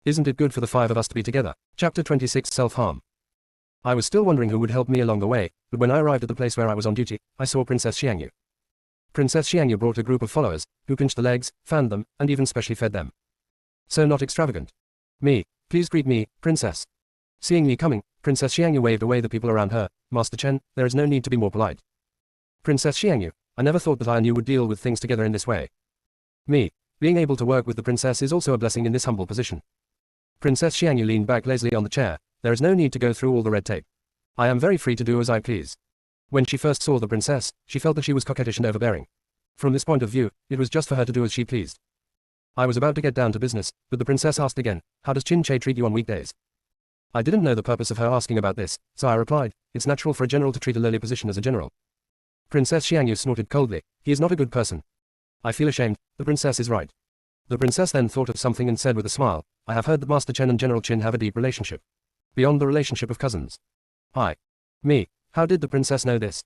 Isn't it good for the 5 of us to be together? Chapter 26 Self-Harm. I was still wondering who would help me along the way, but when I arrived at the place where I was on duty, I saw Princess Xiangyu. Princess Xiangyu brought a group of followers, who pinched the legs, fanned them, and even specially fed them. So not extravagant. Me, please greet me, Princess. Seeing me coming, Princess Xiangyu waved away the people around her. Master Chen, there is no need to be more polite. Princess Xiangyu, I never thought that I and you would deal with things together in this way. Me, being able to work with the princess is also a blessing in this humble position. Princess Xiangyu leaned back lazily on the chair. There is no need to go through all the red tape. I am very free to do as I please. When she first saw the princess, she felt that she was coquettish and overbearing. From this point of view, it was just for her to do as she pleased. I was about to get down to business, but the princess asked again, how does Qin Che treat you on weekdays? I didn't know the purpose of her asking about this, so I replied, it's natural for a general to treat a lowly position as a general. Princess Xiangyu snorted coldly, he is not a good person. I feel ashamed, the princess is right. The princess then thought of something and said with a smile, I have heard that Master Chen and General Qin have a deep relationship. Beyond the relationship of cousins. Me, how did the princess know this?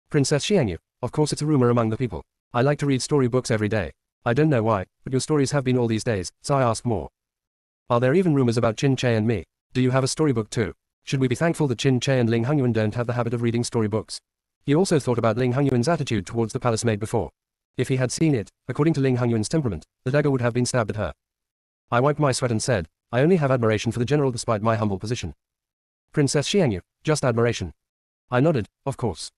Princess Xiangyu, of course it's a rumor among the people. I like to read storybooks every day. I don't know why, but your stories have been all these days, so I ask more. Are there even rumors about Qin Che and me? Do you have a storybook too? Should we be thankful that Qin Che and Ling Hongyuan don't have the habit of reading storybooks? He also thought about Ling Hongyuan's attitude towards the palace maid before. If he had seen it, according to Ling Hongyuan's temperament, the dagger would have been stabbed at her. I wiped my sweat and said, I only have admiration for the general despite my humble position. Princess Xiangyu, just admiration. I nodded, of course.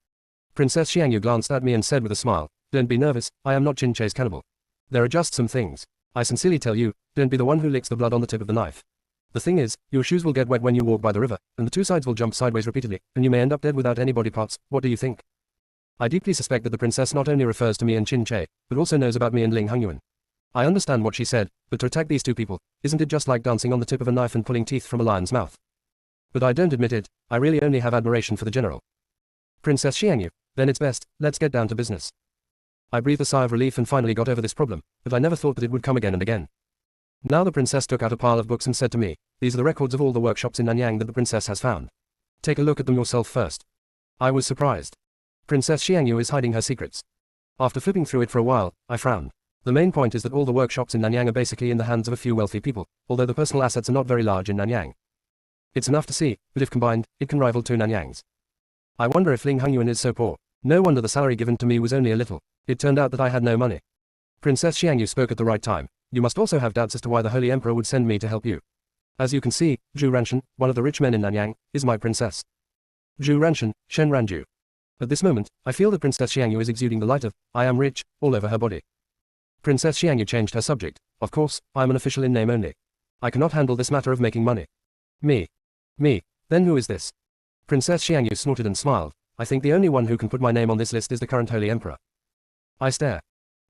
Princess Xiangyu glanced at me and said with a smile, don't be nervous, I am not Qin Che's cannibal. There are just some things. I sincerely tell you, don't be the one who licks the blood on the tip of the knife. The thing is, your shoes will get wet when you walk by the river, and the two sides will jump sideways repeatedly, and you may end up dead without any body parts. What do you think? I deeply suspect that the princess not only refers to me and Qin Che, but also knows about me and Ling Hongyuan. I understand what she said, but to attack these two people, isn't it just like dancing on the tip of a knife and pulling teeth from a lion's mouth? But I don't admit it, I really only have admiration for the general. Princess Xiangyu, then it's best, let's get down to business. I breathed a sigh of relief and finally got over this problem, but I never thought that it would come again and again. Now the princess took out a pile of books and said to me, these are the records of all the workshops in Nanyang that the princess has found. Take a look at them yourself first. I was surprised. Princess Xiangyu is hiding her secrets. After flipping through it for a while, I frowned. The main point is that all the workshops in Nanyang are basically in the hands of a few wealthy people, although the personal assets are not very large in Nanyang. It's enough to see, but if combined, it can rival 2 Nanyangs. I wonder if Ling Hongyuan is so poor. No wonder the salary given to me was only a little. It turned out that I had no money. Princess Xiangyu spoke at the right time. You must also have doubts as to why the Holy Emperor would send me to help you. As you can see, Zhu Ranshan, one of the rich men in Nanyang, is my princess. Zhu Ranshan, Shen Ranju. At this moment, I feel that Princess Xiangyu is exuding the light of, I am rich, all over her body. Princess Xiangyu changed her subject. Of course, I am an official in name only. I cannot handle this matter of making money. Me, then who is this? Princess Xiangyu snorted and smiled. I think the only one who can put my name on this list is the current Holy Emperor. I stare.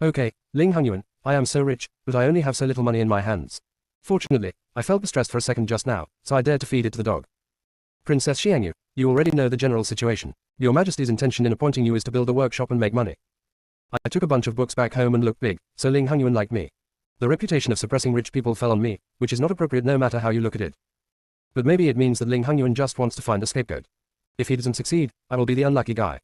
Okay, Ling Hongyuan, I am so rich, but I only have so little money in my hands. Fortunately, I felt distressed for a second just now, so I dared to feed it to the dog. Princess Xiangyu, you already know the general situation. Your Majesty's intention in appointing you is to build a workshop and make money. I took a bunch of books back home and looked big, so Ling Hongyuan liked me. The reputation of suppressing rich people fell on me, which is not appropriate no matter how you look at it. But maybe it means that Ling Hongyuan just wants to find a scapegoat. If he doesn't succeed, I will be the unlucky guy.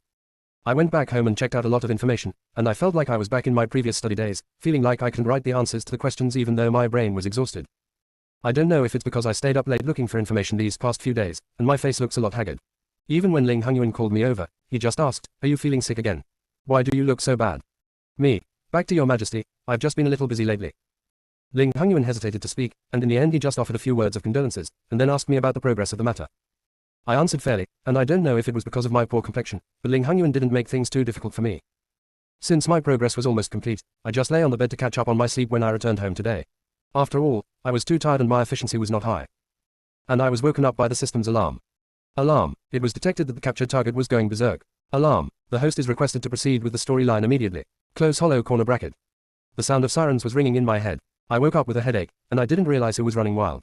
I went back home and checked out a lot of information, and I felt like I was back in my previous study days, feeling like I couldn't write the answers to the questions even though my brain was exhausted. I don't know if it's because I stayed up late looking for information these past few days, and my face looks a lot haggard. Even when Ling Hongyuan called me over, he just asked, are you feeling sick again? Why do you look so bad? Me, back to your Majesty, I've just been a little busy lately. Ling Hongyuan hesitated to speak, and in the end he just offered a few words of condolences, and then asked me about the progress of the matter. I answered fairly, and I don't know if it was because of my poor complexion, but Ling Hongyuan didn't make things too difficult for me. Since my progress was almost complete, I just lay on the bed to catch up on my sleep when I returned home today. After all, I was too tired and my efficiency was not high. And I was woken up by the system's alarm. Alarm, it was detected that the captured target was going berserk. Alarm, the host is requested to proceed with the storyline immediately. Close hollow corner bracket. The sound of sirens was ringing in my head. I woke up with a headache, and I didn't realize who was running wild.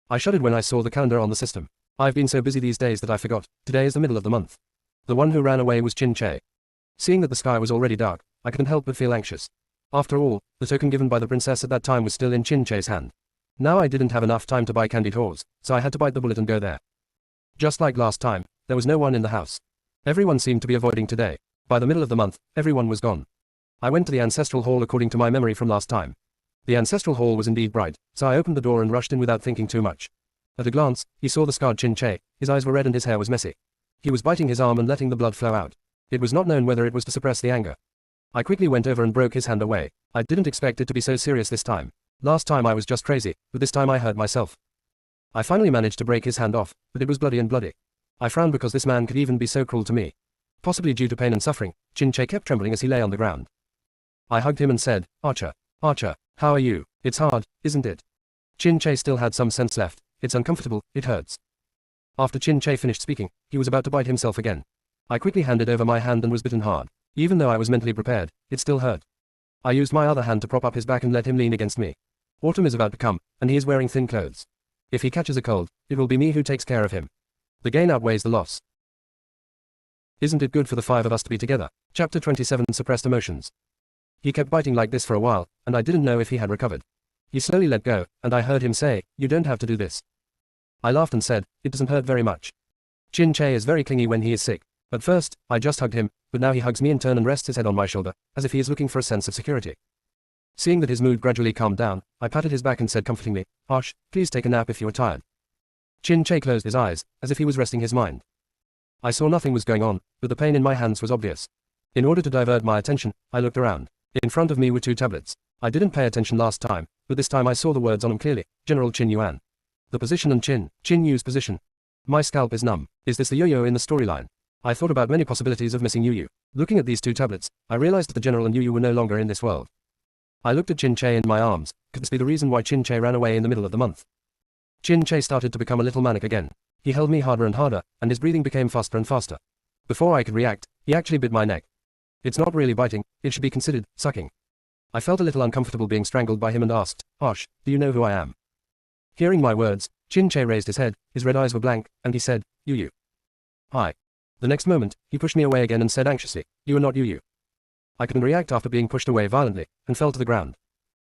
I shuddered when I saw the calendar on the system. I've been so busy these days that I forgot, today is the middle of the month. The one who ran away was Qin Che. Seeing that the sky was already dark, I couldn't help but feel anxious. After all, the token given by the princess at that time was still in Qin Che's hand. Now I didn't have enough time to buy candied haws, so I had to bite the bullet and go there. Just like last time, there was no one in the house. Everyone seemed to be avoiding today. By the middle of the month, everyone was gone. I went to the ancestral hall according to my memory from last time. The ancestral hall was indeed bright, so I opened the door and rushed in without thinking too much. At a glance, he saw the scarred Chin-Che, his eyes were red and his hair was messy. He was biting his arm and letting the blood flow out. It was not known whether it was to suppress the anger. I quickly went over and broke his hand away. I didn't expect it to be so serious this time. Last time I was just crazy, but this time I hurt myself. I finally managed to break his hand off, but it was bloody and bloody. I frowned because this man could even be so cruel to me. Possibly due to pain and suffering, Chin-Che kept trembling as he lay on the ground. I hugged him and said, Archer, how are you? It's hard, isn't it? Chin-Che still had some sense left. It's uncomfortable, it hurts. After Chin-Che finished speaking, he was about to bite himself again. I quickly handed over my hand and was bitten hard. Even though I was mentally prepared, it still hurt. I used my other hand to prop up his back and let him lean against me. Autumn is about to come, and he is wearing thin clothes. If he catches a cold, it will be me who takes care of him. The gain outweighs the loss. Isn't it good for the 5 of us to be together? Chapter 27 Suppressed Emotions. He kept biting like this for a while, and I didn't know if he had recovered. He slowly let go, and I heard him say, "You don't have to do this." I laughed and said, "It doesn't hurt very much." Chin-Che is very clingy when he is sick. At first, I just hugged him, but now he hugs me in turn and rests his head on my shoulder, as if he is looking for a sense of security. Seeing that his mood gradually calmed down, I patted his back and said comfortingly, "Ash, please take a nap if you are tired." Chin-Che closed his eyes, as if he was resting his mind. I saw nothing was going on, but the pain in my hands was obvious. In order to divert my attention, I looked around. In front of me were 2 tablets. I didn't pay attention last time, but this time I saw the words on them clearly, General Qin Yuan. The position and Qin Yu's position. My scalp is numb. Is this the yo-yo in the storyline? I thought about many possibilities of missing Yu. Looking at these 2 tablets, I realized that the General and Yu were no longer in this world. I looked at Chin-Che in my arms. Could this be the reason why Chin-Che ran away in the middle of the month? Chin-Che started to become a little manic again. He held me harder and harder, and his breathing became faster and faster. Before I could react, he actually bit my neck. It's not really biting, it should be considered sucking. I felt a little uncomfortable being strangled by him and asked, "Ash, do you know who I am?" Hearing my words, Chin-Che raised his head, his red eyes were blank, and he said, Yu. Hi. The next moment, he pushed me away again and said anxiously, "You are not Yu." I couldn't react after being pushed away violently, and fell to the ground.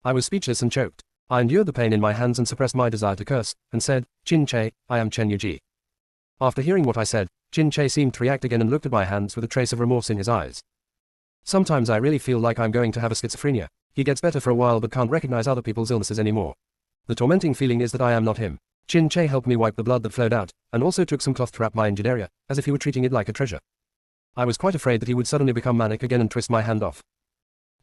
I was speechless and choked. I endured the pain in my hands and suppressed my desire to curse, and said, "Chin-Che, I am Chen Yuji." After hearing what I said, Chin-Che seemed to react again and looked at my hands with a trace of remorse in his eyes. Sometimes I really feel like I'm going to have a schizophrenia. He gets better for a while but can't recognize other people's illnesses anymore. The tormenting feeling is that I am not him. Chin-Che helped me wipe the blood that flowed out, and also took some cloth to wrap my injured area, as if he were treating it like a treasure. I was quite afraid that he would suddenly become manic again and twist my hand off.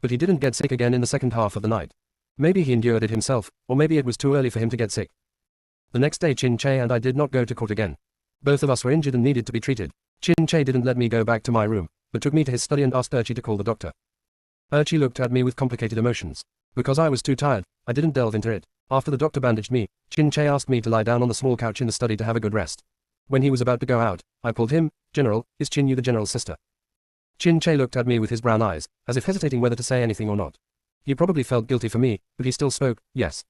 But he didn't get sick again in the second half of the night. Maybe he endured it himself, or maybe it was too early for him to get sick. The next day Chin-Che and I did not go to court again. Both of us were injured and needed to be treated. Chin-Che didn't let me go back to my room, but took me to his study and asked Urchi to call the doctor. Urchi looked at me with complicated emotions. Because I was too tired, I didn't delve into it. After the doctor bandaged me, Chin-Che asked me to lie down on the small couch in the study to have a good rest. When he was about to go out, I pulled him. "General, is Qin Yu the General's sister?" Chin-Che looked at me with his brown eyes, as if hesitating whether to say anything or not. He probably felt guilty for me, but he still spoke, "Yes.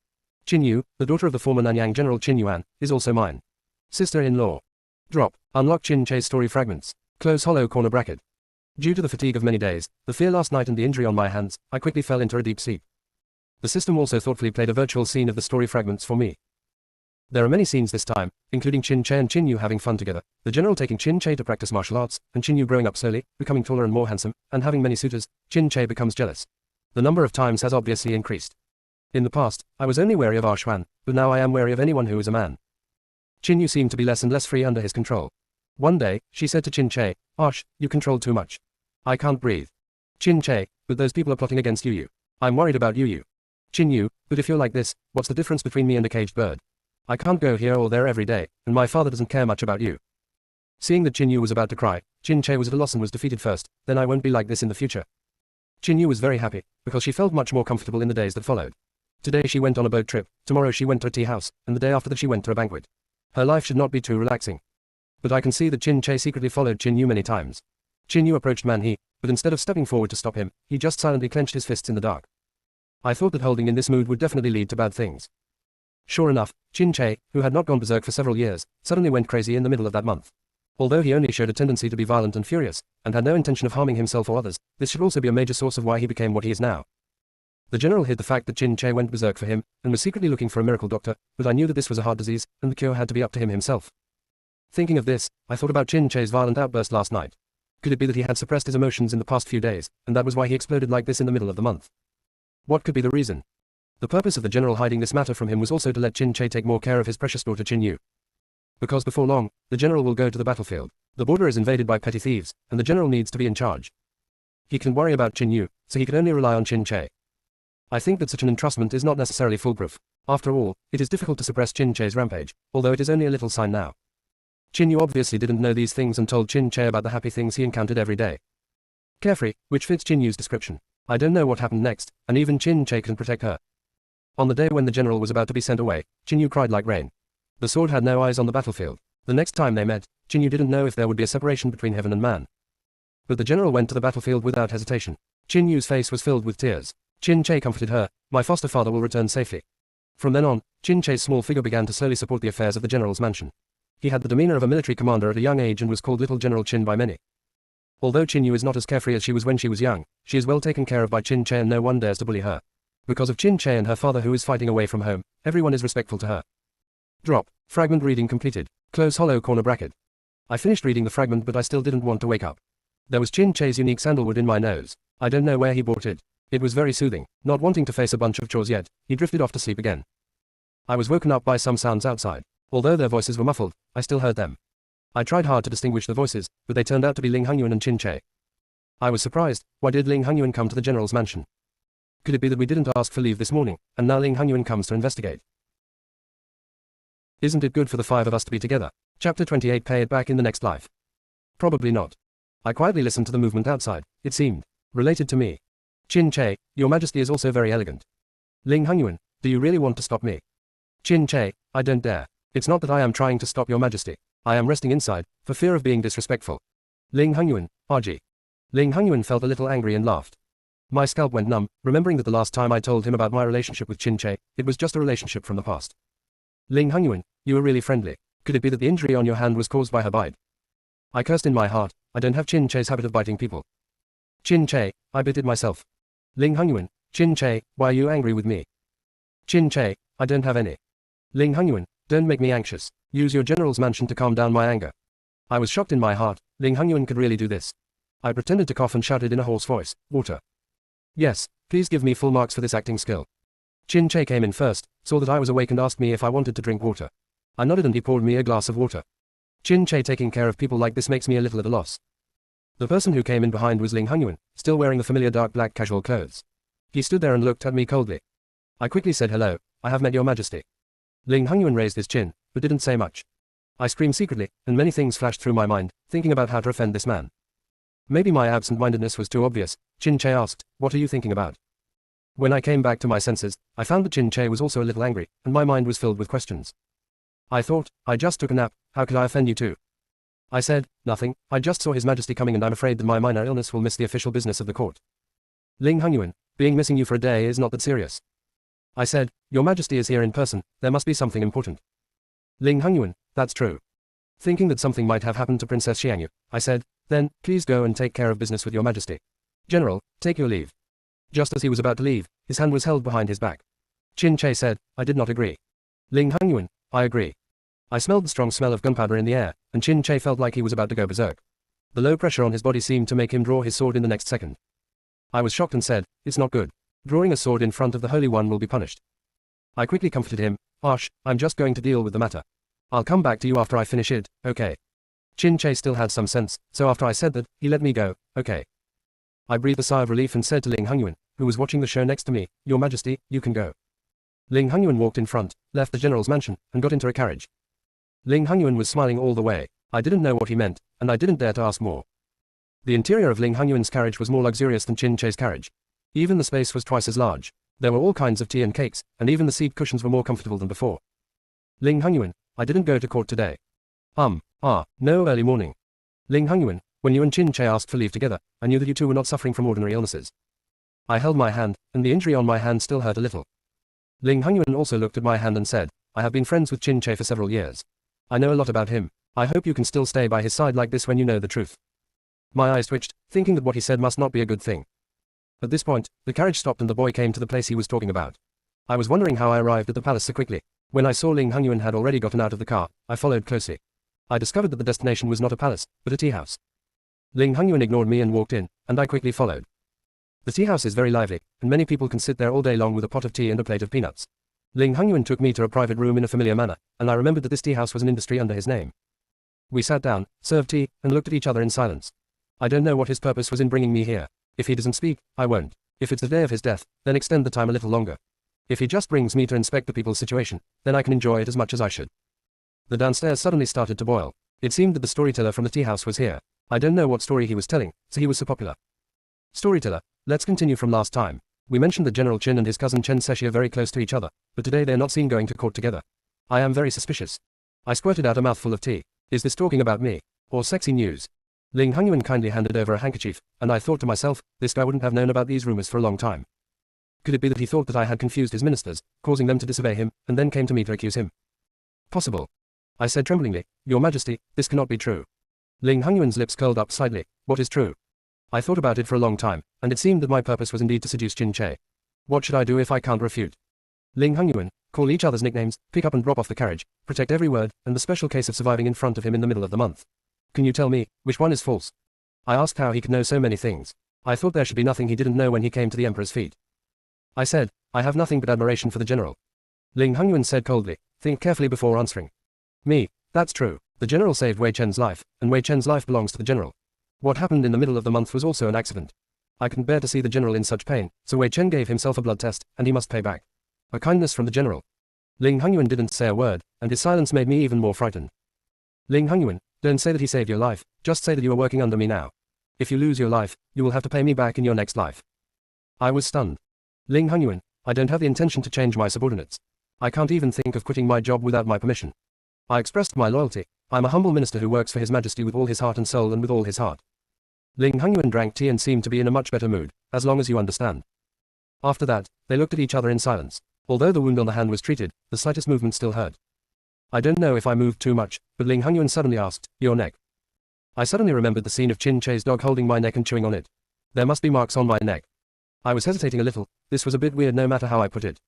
Qin Yu, the daughter of the former Nanyang General Qin Yuan, is also mine. Sister-in-law." Drop. Unlock Chin-Che's story fragments. Close hollow corner bracket. Due to the fatigue of many days, the fear last night and the injury on my hands, I quickly fell into a deep sleep. The system also thoughtfully played a virtual scene of the story fragments for me. There are many scenes this time, including Chin-Che and Qin Yu having fun together, the general taking Chin-Che to practice martial arts, and Qin Yu growing up slowly, becoming taller and more handsome, and having many suitors. Chin-Che becomes jealous. The number of times has obviously increased. In the past, I was only wary of Arshuan, but now I am wary of anyone who is a man. Qin Yu seemed to be less and less free under his control. One day, she said to Chin-Che, "Arsh, you control too much. I can't breathe." Chin-Che, "But those people are plotting against Yu. I'm worried about Yu. Qin Yu, "But if you're like this, what's the difference between me and a caged bird? I can't go here or there every day, and my father doesn't care much about you." Seeing that Qin Yu was about to cry, Chin-Che was at a loss and was defeated first. "Then I won't be like this in the future." Qin Yu was very happy, because she felt much more comfortable in the days that followed. Today she went on a boat trip, tomorrow she went to a tea house, and the day after that she went to a banquet. Her life should not be too relaxing. But I can see that Chin-Che secretly followed Qin Yu many times. Qin Yu approached Man-He, but instead of stepping forward to stop him, he just silently clenched his fists in the dark. I thought that holding in this mood would definitely lead to bad things. Sure enough, Chin-Che, who had not gone berserk for several years, suddenly went crazy in the middle of that month. Although he only showed a tendency to be violent and furious, and had no intention of harming himself or others, this should also be a major source of why he became what he is now. The general hid the fact that Chin-Che went berserk for him, and was secretly looking for a miracle doctor, but I knew that this was a heart disease, and the cure had to be up to him himself. Thinking of this, I thought about Chin-Che's violent outburst last night. Could it be that he had suppressed his emotions in the past few days, and that was why he exploded like this in the middle of the month? What could be the reason? The purpose of the general hiding this matter from him was also to let Qin Che take more care of his precious daughter Qin Yu. Because before long, the general will go to the battlefield. The border is invaded by petty thieves, and the general needs to be in charge. He can worry about Qin Yu, so he can only rely on Qin Che. I think that such an entrustment is not necessarily foolproof. After all, it is difficult to suppress Qin Che's rampage, although it is only a little sign now. Qin Yu obviously didn't know these things and told Qin Che about the happy things he encountered every day. Carefree, which fits Qin Yu's description. I don't know what happened next, and even Qin Che can protect her. On the day when the general was about to be sent away, Qin Yu cried like rain. The sword had no eyes on the battlefield. The next time they met, Qin Yu didn't know if there would be a separation between heaven and man. But the general went to the battlefield without hesitation. Qin Yu's face was filled with tears. Qin Che comforted her, "My foster father will return safely." From then on, Qin Che's small figure began to slowly support the affairs of the general's mansion. He had the demeanor of a military commander at a young age and was called Little General Qin by many. Although Qin Yu is not as carefree as she was when she was young, she is well taken care of by Qin Che and no one dares to bully her. Because of Qin Che and her father who is fighting away from home, everyone is respectful to her. Drop. Fragment reading completed. Close hollow corner bracket. I finished reading the fragment but I still didn't want to wake up. There was Qin Che's unique sandalwood in my nose. I don't know where he bought it. It was very soothing. Not wanting to face a bunch of chores yet, he drifted off to sleep again. I was woken up by some sounds outside. Although their voices were muffled, I still heard them. I tried hard to distinguish the voices, but they turned out to be Ling Hongyuan and Qin Che. I was surprised. Why did Ling Hongyuan come to the general's mansion? Could it be that we didn't ask for leave this morning, and now Ling Hongyuan comes to investigate? Isn't it good for the five of us to be together? Chapter 28. Pay it back in the next life. Probably not. I quietly listened to the movement outside. It seemed related to me. Qin Che, your majesty is also very elegant. Ling Hongyuan, do you really want to stop me? Qin Che, I don't dare. It's not that I am trying to stop your majesty. I am resting inside, for fear of being disrespectful. Ling Hongyuan, RG. Ling Hongyuan felt a little angry and laughed. My scalp went numb, remembering that the last time I told him about my relationship with Qin Che, it was just a relationship from the past. Ling Hongyuan, you were really friendly. Could it be that the injury on your hand was caused by her bite? I cursed in my heart. I don't have Qin Che's habit of biting people. Qin Che, I bit it myself. Ling Hongyuan, Qin Che, why are you angry with me? Qin Che, I don't have any. Ling Hongyuan, don't make me anxious. Use your general's mansion to calm down my anger. I was shocked in my heart. Ling Hongyuan could really do this. I pretended to cough and shouted in a hoarse voice, water. Yes, please give me full marks for this acting skill. Qin Che came in first, saw that I was awake and asked me if I wanted to drink water. I nodded and he poured me a glass of water. Qin Che taking care of people like this makes me a little at a loss. The person who came in behind was Ling Hongyuan, still wearing the familiar dark black casual clothes. He stood there and looked at me coldly. I quickly said hello, I have met your majesty. Ling Hongyuan raised his chin, but didn't say much. I screamed secretly, and many things flashed through my mind, thinking about how to offend this man. Maybe my absent-mindedness was too obvious. Qin Che asked, what are you thinking about? When I came back to my senses, I found that Qin Che was also a little angry, and my mind was filled with questions. I thought, I just took a nap, how could I offend you too? I said, nothing, I just saw His Majesty coming and I'm afraid that my minor illness will miss the official business of the court. Ling Hongyuan, being missing you for a day is not that serious. I said, your majesty is here in person, there must be something important. Ling Hongyuan, that's true. Thinking that something might have happened to Princess Xiangyu, I said, then, please go and take care of business with your majesty. General, take your leave. Just as he was about to leave, his hand was held behind his back. Qin Che said, I did not agree. Ling Hongyuan, I agree. I smelled the strong smell of gunpowder in the air, and Qin Che felt like he was about to go berserk. The low pressure on his body seemed to make him draw his sword in the next second. I was shocked and said, it's not good. Drawing a sword in front of the Holy One will be punished. I quickly comforted him, Ash, I'm just going to deal with the matter. I'll come back to you after I finish it, okay? Qin Che still had some sense, so after I said that, he let me go, okay? I breathed a sigh of relief and said to Ling Hongyuan, who was watching the show next to me, Your Majesty, you can go. Ling Hongyuan walked in front, left the general's mansion, and got into a carriage. Ling Hongyuan was smiling all the way. I didn't know what he meant, and I didn't dare to ask more. The interior of Ling Hongyuan's carriage was more luxurious than Qin Che's carriage. Even the space was twice as large. There were all kinds of tea and cakes, and even the seat cushions were more comfortable than before. Ling Hongyuan, I didn't go to court today. No early morning. Ling Hongyuan, when you and Qin Che asked for leave together, I knew that you two were not suffering from ordinary illnesses. I held my hand, and the injury on my hand still hurt a little. Ling Hongyuan also looked at my hand and said, I have been friends with Qin Che for several years. I know a lot about him. I hope you can still stay by his side like this when you know the truth. My eyes twitched, thinking that what he said must not be a good thing. At this point, the carriage stopped and the boy came to the place he was talking about. I was wondering how I arrived at the palace so quickly. When I saw Ling Hongyuan had already gotten out of the car, I followed closely. I discovered that the destination was not a palace, but a tea house. Ling Hongyuan ignored me and walked in, and I quickly followed. The tea house is very lively, and many people can sit there all day long with a pot of tea and a plate of peanuts. Ling Hongyuan took me to a private room in a familiar manner, and I remembered that this tea house was an industry under his name. We sat down, served tea, and looked at each other in silence. I don't know what his purpose was in bringing me here. If he doesn't speak, I won't. If it's the day of his death, then extend the time a little longer. If he just brings me to inspect the people's situation, then I can enjoy it as much as I should. The downstairs suddenly started to boil. It seemed that the storyteller from the tea house was here. I don't know what story he was telling, so he was so popular. Storyteller, let's continue from last time. We mentioned that General Qin and his cousin Chen Cexi are very close to each other, but today they are not seen going to court together. I am very suspicious. I squirted out a mouthful of tea. Is this talking about me? Or sexy news? Ling Hongyuan kindly handed over a handkerchief, and I thought to myself, this guy wouldn't have known about these rumors for a long time. Could it be that he thought that I had confused his ministers, causing them to disobey him, and then came to me to accuse him? Possible. I said tremblingly, Your Majesty, this cannot be true. Ling Hongyuan's lips curled up slightly. What is true? I thought about it for a long time, and it seemed that my purpose was indeed to seduce Qin Che. What should I do if I can't refute? Ling Hongyuan, call each other's nicknames, pick up and drop off the carriage, protect every word, and the special case of surviving in front of him in the middle of the month. Can you tell me, which one is false? I asked how he could know so many things. I thought there should be nothing he didn't know when he came to the Emperor's feet. I said, I have nothing but admiration for the general. Ling Hongyuan said coldly, think carefully before answering. Me, that's true. The general saved Wei Chen's life, and Wei Chen's life belongs to the general. What happened in the middle of the month was also an accident. I couldn't bear to see the general in such pain, so Wei Chen gave himself a blood test, and he must pay back. A kindness from the general. Ling Hongyuan didn't say a word, and his silence made me even more frightened. Ling Hongyuan, don't say that he saved your life, just say that you are working under me now. If you lose your life, you will have to pay me back in your next life. I was stunned. Ling Hongyuan, I don't have the intention to change my subordinates. I can't even think of quitting my job without my permission. I expressed my loyalty. I'm a humble minister who works for His Majesty with all his heart and soul and with all his heart. Ling Hongyuan drank tea and seemed to be in a much better mood, as long as you understand. After that, they looked at each other in silence. Although the wound on the hand was treated, the slightest movement still hurt. I don't know if I moved too much, but Ling Hongyuan suddenly asked, your neck. I suddenly remembered the scene of Qin Che's dog holding my neck and chewing on it. There must be marks on my neck. I was hesitating a little. This was a bit weird no matter how I put it.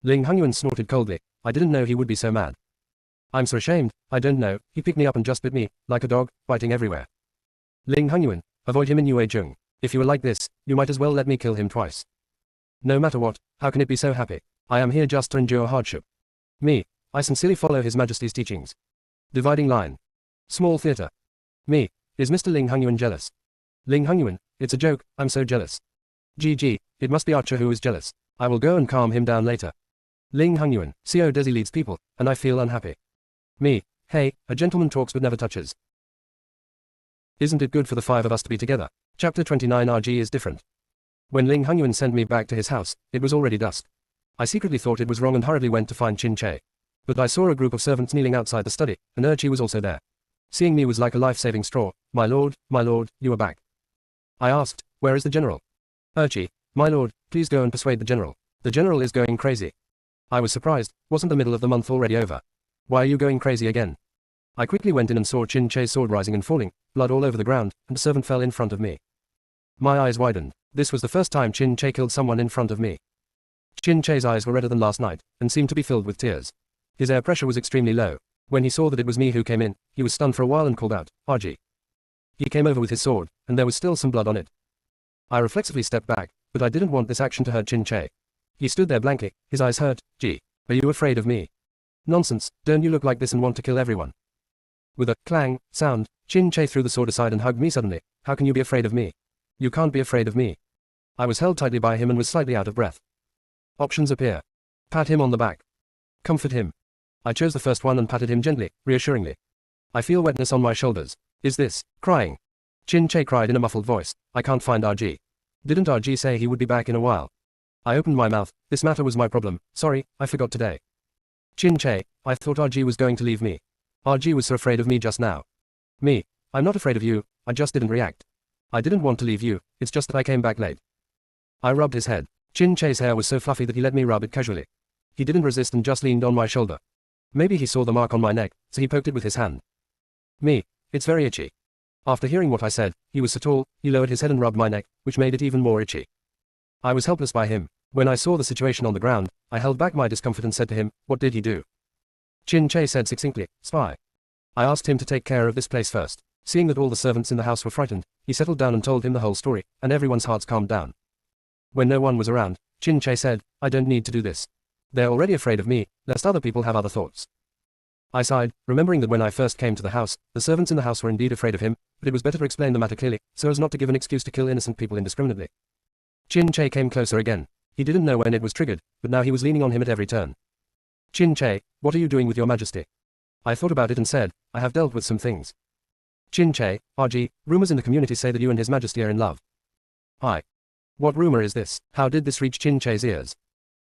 Ling Hongyuan snorted coldly. I didn't know he would be so mad. I'm so ashamed. I don't know. He picked me up and just bit me, like a dog, biting everywhere. Ling Hongyuan, avoid him in Yue Zheng. If you are like this, you might as well let me kill him twice. No matter what, how can it be so happy? I am here just to endure hardship. Me, I sincerely follow His Majesty's teachings. Dividing line. Small theater. Me, is Mr. Ling Hongyuan jealous? Ling Hongyuan, it's a joke, I'm so jealous. GG, it must be Archer who is jealous. I will go and calm him down later. Ling Hongyuan, CO Desi leads people, and I feel unhappy. Me, hey, a gentleman talks but never touches. Isn't it good for the five of us to be together? Chapter 29 RG is different. When Ling Hongyuan sent me back to his house, it was already dusk. I secretly thought it was wrong and hurriedly went to find Qin Che. But I saw a group of servants kneeling outside the study, and Urchi was also there. Seeing me was like a life-saving straw. My lord, you are back. I asked, where is the general? Urchi, my lord, please go and persuade the general. The general is going crazy. I was surprised. Wasn't the middle of the month already over? Why are you going crazy again? I quickly went in and saw Qin Che's sword rising and falling, blood all over the ground, and a servant fell in front of me. My eyes widened. This was the first time Qin Che killed someone in front of me. Qin Che's eyes were redder than last night, and seemed to be filled with tears. His air pressure was extremely low. When he saw that it was me who came in, he was stunned for a while and called out, RG. He came over with his sword, and there was still some blood on it. I reflexively stepped back, but I didn't want this action to hurt Qin Che. He stood there blankly, his eyes hurt. Gee, are you afraid of me? Nonsense, don't you look like this and want to kill everyone? With a clang sound, Qin Che threw the sword aside and hugged me suddenly. How can you be afraid of me? You can't be afraid of me. I was held tightly by him and was slightly out of breath. Options appear. Pat him on the back. Comfort him. I chose the first one and patted him gently, reassuringly. I feel wetness on my shoulders. Is this crying? Qin Che cried in a muffled voice. I can't find RG. Didn't RG say he would be back in a while? I opened my mouth. This matter was my problem. Sorry, I forgot today. Qin Che, I thought RG was going to leave me. RG was so afraid of me just now. Me, I'm not afraid of you, I just didn't react. I didn't want to leave you, it's just that I came back late. I rubbed his head. Qin Che's hair was so fluffy that he let me rub it casually. He didn't resist and just leaned on my shoulder. Maybe he saw the mark on my neck, so he poked it with his hand. Me, it's very itchy. After hearing what I said, he was so tall, he lowered his head and rubbed my neck, which made it even more itchy. I was helpless by him. When I saw the situation on the ground, I held back my discomfort and said to him, what did he do? Qin Che said succinctly, spy. I asked him to take care of this place first. Seeing that all the servants in the house were frightened, he settled down and told him the whole story, and everyone's hearts calmed down. When no one was around, Chin Che said, I don't need to do this. They're already afraid of me, lest other people have other thoughts. I sighed, remembering that when I first came to the house, the servants in the house were indeed afraid of him, but it was better to explain the matter clearly, so as not to give an excuse to kill innocent people indiscriminately. Chin Che came closer again. He didn't know when it was triggered, but now he was leaning on him at every turn. Chin Che, what are you doing with your majesty? I thought about it and said, I have dealt with some things. Chin Che, RG, rumors in the community say that you and his majesty are in love. What rumor is this? How did this reach Chin Che's ears?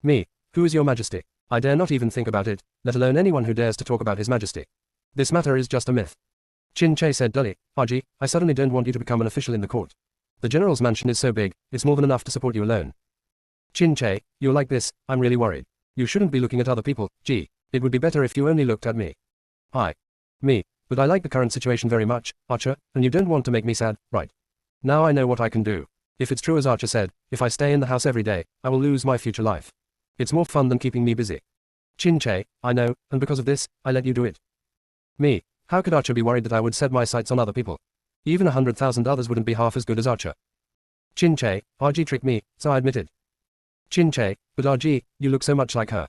Me, who is your majesty? I dare not even think about it, let alone anyone who dares to talk about his majesty. This matter is just a myth. Chin Che said dully, RG, I suddenly don't want you to become an official in the court. The general's mansion is so big, it's more than enough to support you alone. Chin Che, you're like this, I'm really worried. You shouldn't be looking at other people, gee. It would be better if you only looked at me. Me, but I like the current situation very much, Archer, and you don't want to make me sad, right? Now I know what I can do. If it's true as Archer said, if I stay in the house every day, I will lose my future life. It's more fun than keeping me busy. Chin Che, I know, and because of this, I let you do it. Me, how could Archer be worried that I would set my sights on other people? Even 100,000 others wouldn't be half as good as Archer. Chin Che, RG tricked me, so I admitted. Chin Che, but RG, you look so much like her.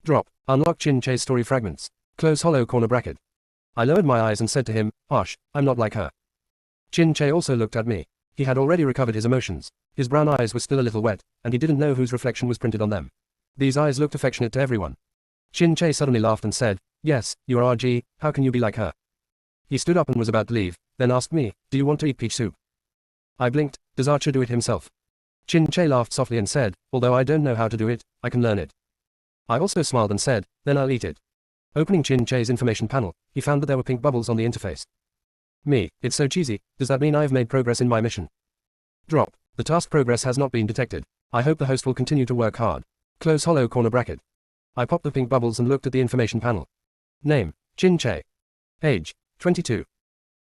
Drop. Unlock Chin Che's story fragments. Close hollow corner bracket. I lowered my eyes and said to him, Arsh, I'm not like her. Chin Che also looked at me. He had already recovered his emotions. His brown eyes were still a little wet, and he didn't know whose reflection was printed on them. These eyes looked affectionate to everyone. Chin Che suddenly laughed and said, Yes, you are RG, how can you be like her? He stood up and was about to leave, then asked me, Do you want to eat peach soup? I blinked, does Archer do it himself? Chin Che laughed softly and said, Although I don't know how to do it, I can learn it. I also smiled and said, Then I'll eat it. Opening Chin Che's information panel, he found that there were pink bubbles on the interface. Me, it's so cheesy, does that mean I've made progress in my mission? Drop. The task progress has not been detected. I hope the host will continue to work hard. Close hollow corner bracket. I popped the pink bubbles and looked at the information panel. Name, Chin Che. Age, 22.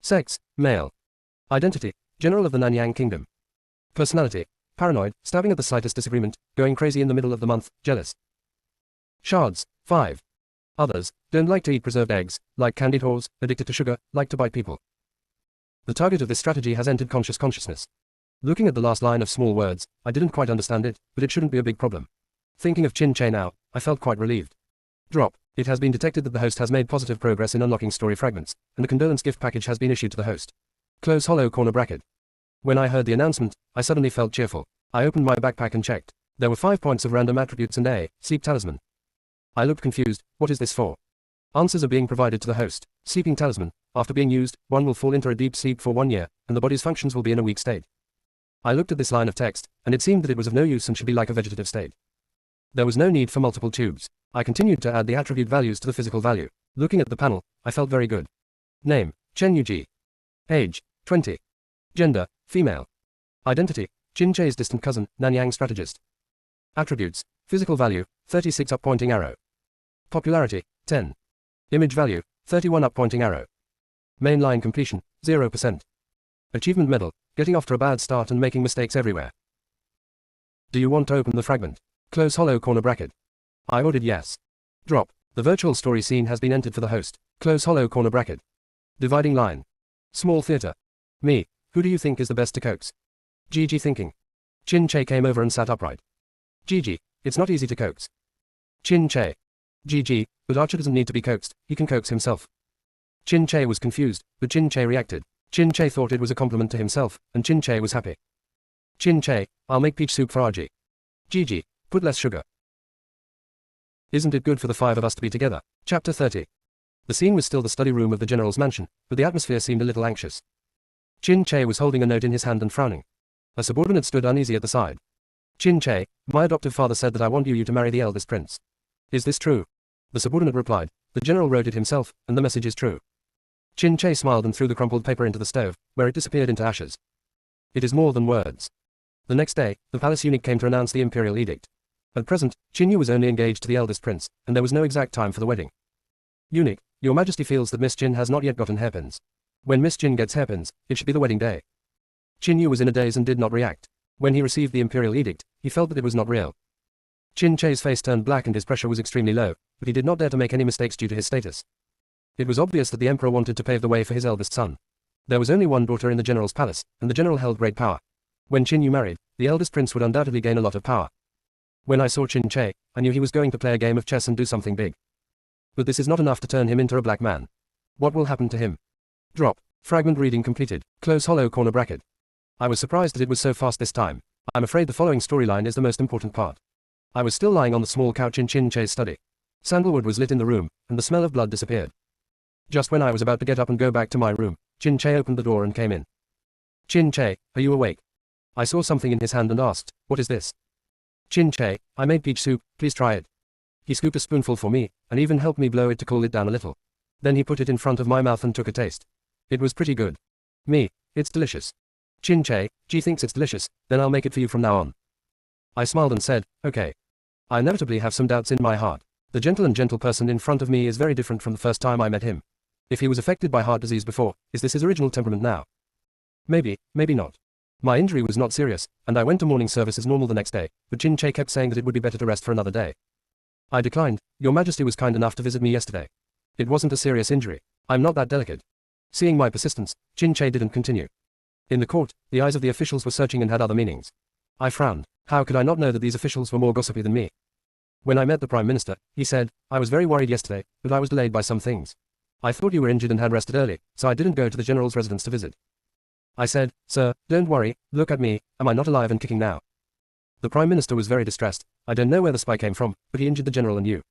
Sex, male. Identity, General of the Nanyang Kingdom. Personality, paranoid, stabbing at the slightest disagreement, going crazy in the middle of the month, jealous. Shards, 5. Others, don't like to eat preserved eggs, like candied whores, addicted to sugar, like to bite people. The target of this strategy has entered consciousness. Looking at the last line of small words, I didn't quite understand it, but it shouldn't be a big problem. Thinking of Chin Che now, I felt quite relieved. Drop. It has been detected that the host has made positive progress in unlocking story fragments, and a condolence gift package has been issued to the host. Close hollow corner bracket. When I heard the announcement, I suddenly felt cheerful. I opened my backpack and checked. There were 5 points of random attributes and a sleep talisman. I looked confused. What is this for? Answers are being provided to the host. Sleeping talisman. After being used, one will fall into a deep sleep for 1 year, and the body's functions will be in a weak state. I looked at this line of text, and it seemed that it was of no use and should be like a vegetative state. There was no need for multiple tubes. I continued to add the attribute values to the physical value. Looking at the panel, I felt very good. Name, Chen Yuji. Age, 20. Gender, female. Identity, Chin Che's distant cousin, Nanyang strategist. Attributes, physical value, 36 up pointing arrow. Popularity, 10. Image value, 31 up pointing arrow. Mainline completion, 0%. Achievement medal, getting off to a bad start and making mistakes everywhere. Do you want to open the fragment? Close hollow corner bracket. I ordered yes. Drop. The virtual story scene has been entered for the host. Close hollow corner bracket. Dividing line. Small theater. Me, who do you think is the best to coax? Gigi thinking. Chin Che came over and sat upright. Gigi, it's not easy to coax. Chin Che. Gigi, but Archer doesn't need to be coaxed, he can coax himself. Chin Che was confused, but Chin Che reacted. Chin Che thought it was a compliment to himself, and Chin Che was happy. Chin Che, I'll make peach soup for RG. Gigi, put less sugar. Isn't it good for the 5 of us to be together? Chapter 30. The scene was still the study room of the general's mansion, but the atmosphere seemed a little anxious. Chin Che was holding a note in his hand and frowning. A subordinate stood uneasy at the side. Chin Che, my adoptive father said that I want you to marry the eldest prince. Is this true? The subordinate replied. The general wrote it himself, and the message is true. Chin Che smiled and threw the crumpled paper into the stove, where it disappeared into ashes. It is more than words. The next day, the palace eunuch came to announce the imperial edict. At present, Chin Yu was only engaged to the eldest prince, and there was no exact time for the wedding. Eunuch, your majesty feels that Miss Jin has not yet gotten hairpins. When Miss Jin gets hairpins, it should be the wedding day. Chin Yu was in a daze and did not react. When he received the imperial edict, he felt that it was not real. Chin Che's face turned black and his pressure was extremely low, but he did not dare to make any mistakes due to his status. It was obvious that the emperor wanted to pave the way for his eldest son. There was only one daughter in the general's palace, and the general held great power. When Chin Yu married, the eldest prince would undoubtedly gain a lot of power. When I saw Chin Che, I knew he was going to play a game of chess and do something big. But this is not enough to turn him into a black man. What will happen to him? Drop. Fragment reading completed. Close hollow corner bracket. I was surprised that it was so fast this time. I'm afraid the following storyline is the most important part. I was still lying on the small couch in Chin Che's study. Sandalwood was lit in the room, and the smell of blood disappeared. Just when I was about to get up and go back to my room, Chin Che opened the door and came in. Chin Che, are you awake? I saw something in his hand and asked, what is this? Chin Che, I made peach soup, please try it. He scooped a spoonful for me, and even helped me blow it to cool it down a little. Then he put it in front of my mouth and took a taste. It was pretty good. Me, it's delicious. Chin Che, G thinks it's delicious, then I'll make it for you from now on. I smiled and said, okay. I inevitably have some doubts in my heart. The gentle person in front of me is very different from the first time I met him. If he was affected by heart disease before, is this his original temperament now? Maybe, maybe not. My injury was not serious, and I went to morning service as normal the next day, but Chin Che kept saying that it would be better to rest for another day. I declined. Your Majesty was kind enough to visit me yesterday. It wasn't a serious injury. I'm not that delicate. Seeing my persistence, Chin Che didn't continue. In the court, the eyes of the officials were searching and had other meanings. I frowned. How could I not know that these officials were more gossipy than me? When I met the Prime Minister, he said, I was very worried yesterday, but I was delayed by some things. I thought you were injured and had rested early, so I didn't go to the general's residence to visit. I said, sir, don't worry, look at me, am I not alive and kicking now? The Prime Minister was very distressed. I don't know where the spy came from, but he injured the general and you.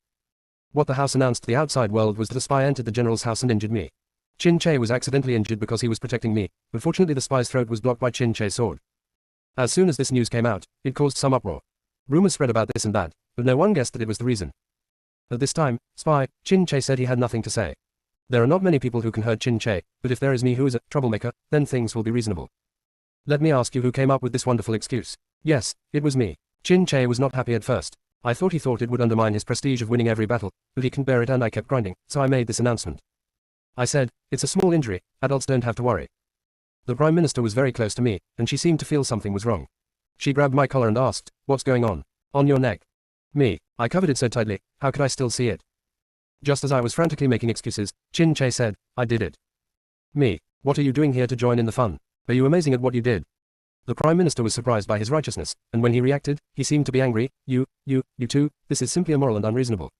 What the house announced to the outside world was that a spy entered the general's house and injured me. Chin Che was accidentally injured because he was protecting me, but fortunately the spy's throat was blocked by Chin Che's sword. As soon as this news came out, it caused some uproar. Rumors spread about this and that, but no one guessed that it was the reason. At this time, spy, Chin Che said he had nothing to say. There are not many people who can hurt Chin Che, but if there is me who is a troublemaker, then things will be reasonable. Let me ask you who came up with this wonderful excuse. Yes, it was me. Chin Che was not happy at first. I thought he thought it would undermine his prestige of winning every battle, but he couldn't bear it and I kept grinding, so I made this announcement. I said, it's a small injury, adults don't have to worry. The Prime Minister was very close to me, and she seemed to feel something was wrong. She grabbed my collar and asked, what's going on? On your neck. Me. I covered it so tightly, how could I still see it? Just as I was frantically making excuses, Chin Che said, I did it. Me. What are you doing here to join in the fun? Are you amazing at what you did? The Prime Minister was surprised by his righteousness, and when he reacted, he seemed to be angry. You too, this is simply immoral and unreasonable.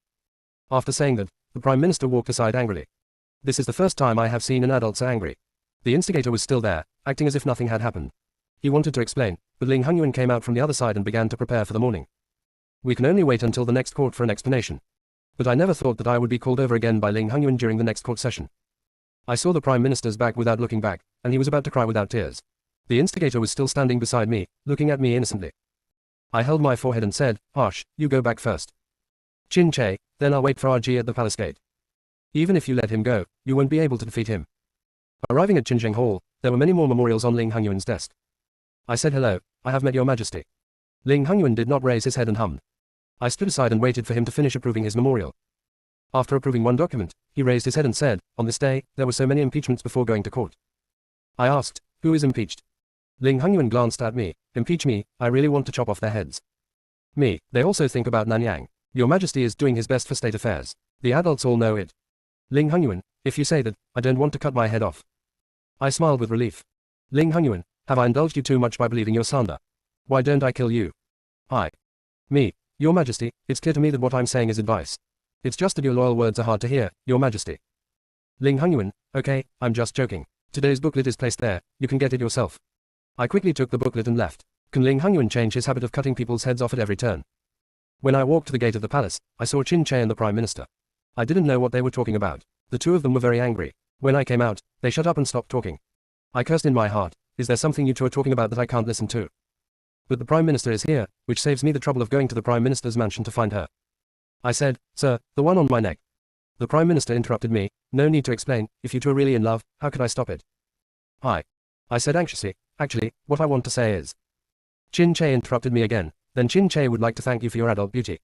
After saying that, the Prime Minister walked aside angrily. This is the first time I have seen an adult so angry. The instigator was still there, acting as if nothing had happened. He wanted to explain, but Ling Hongyuan came out from the other side and began to prepare for the morning. We can only wait until the next court for an explanation. But I never thought that I would be called over again by Ling Hongyuan during the next court session. I saw the Prime Minister's back without looking back, and he was about to cry without tears. The instigator was still standing beside me, looking at me innocently. I held my forehead and said, Harsh, you go back first. Chin Che, then I'll wait for RG at the palace gate. Even if you let him go, you won't be able to defeat him. Arriving at Qinzheng Hall, there were many more memorials on Ling Hongyuan's desk. I said hello, I have met your majesty. Ling Hongyuan did not raise his head and hummed. I stood aside and waited for him to finish approving his memorial. After approving one document, he raised his head and said, on this day, there were so many impeachments before going to court. I asked, who is impeached? Ling Hongyuan glanced at me, impeach me, I really want to chop off their heads. Me, they also think about Nanyang. Your majesty is doing his best for state affairs. The adults all know it. Ling Hongyuan, if you say that, I don't want to cut my head off. I smiled with relief. Ling Hongyuan, have I indulged you too much by believing your slander? Why don't I kill you? Me, your majesty, it's clear to me that what I'm saying is advice. It's just that your loyal words are hard to hear, your majesty. Ling Hongyuan, okay, I'm just joking. Today's booklet is placed there, you can get it yourself. I quickly took the booklet and left. Can Ling Hongyuan change his habit of cutting people's heads off at every turn? When I walked to the gate of the palace, I saw Chin Che and the Prime Minister. I didn't know what they were talking about. The two of them were very angry. When I came out, they shut up and stopped talking. I cursed in my heart, is there something you two are talking about that I can't listen to? But the Prime Minister is here, which saves me the trouble of going to the Prime Minister's mansion to find her. I said, sir, the one on my neck. The Prime Minister interrupted me, no need to explain, if you two are really in love, how could I stop it? I said anxiously, actually, what I want to say is. Chin Che interrupted me again, then Chin Che would like to thank you for your adult beauty.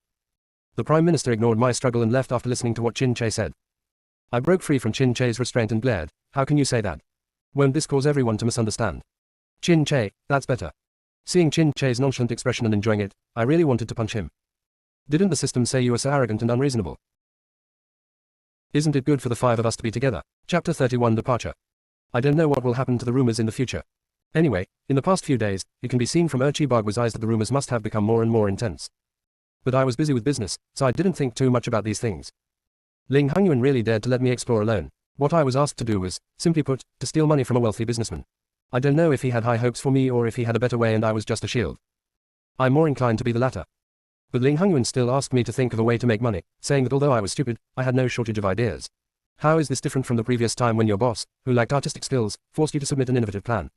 The Prime Minister ignored my struggle and left after listening to what Chin Che said. I broke free from Chin Che's restraint and glared, how can you say that? Won't this cause everyone to misunderstand? Chin Che, that's better. Seeing Chin Che's nonchalant expression and enjoying it, I really wanted to punch him. Didn't the system say you were so arrogant and unreasonable? Isn't it good for the five of us to be together? Chapter 31 Departure. I don't know what will happen to the rumors in the future. Anyway, in the past few days, it can be seen from Bagwa's eyes that the rumors must have become more and more intense. But I was busy with business, so I didn't think too much about these things. Ling Hongyuan really dared to let me explore alone. What I was asked to do was, simply put, to steal money from a wealthy businessman. I don't know if he had high hopes for me or if he had a better way and I was just a shield. I'm more inclined to be the latter. But Ling Hongyuan still asked me to think of a way to make money, saying that although I was stupid, I had no shortage of ideas. How is this different from the previous time when your boss, who lacked artistic skills, forced you to submit an innovative plan?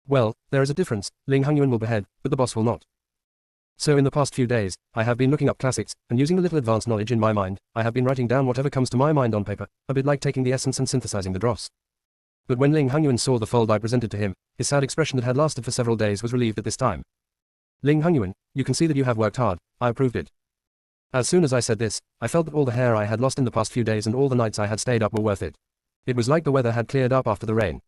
Well, there is a difference. Ling Hongyuan will behead, but the boss will not. So in the past few days, I have been looking up classics, and using a little advanced knowledge in my mind, I have been writing down whatever comes to my mind on paper, a bit like taking the essence and synthesizing the dross. But when Ling Hongyuan saw the fold I presented to him, his sad expression that had lasted for several days was relieved at this time. Ling Hongyuan, you can see that you have worked hard, I approved it. As soon as I said this, I felt that all the hair I had lost in the past few days and all the nights I had stayed up were worth it. It was like the weather had cleared up after the rain.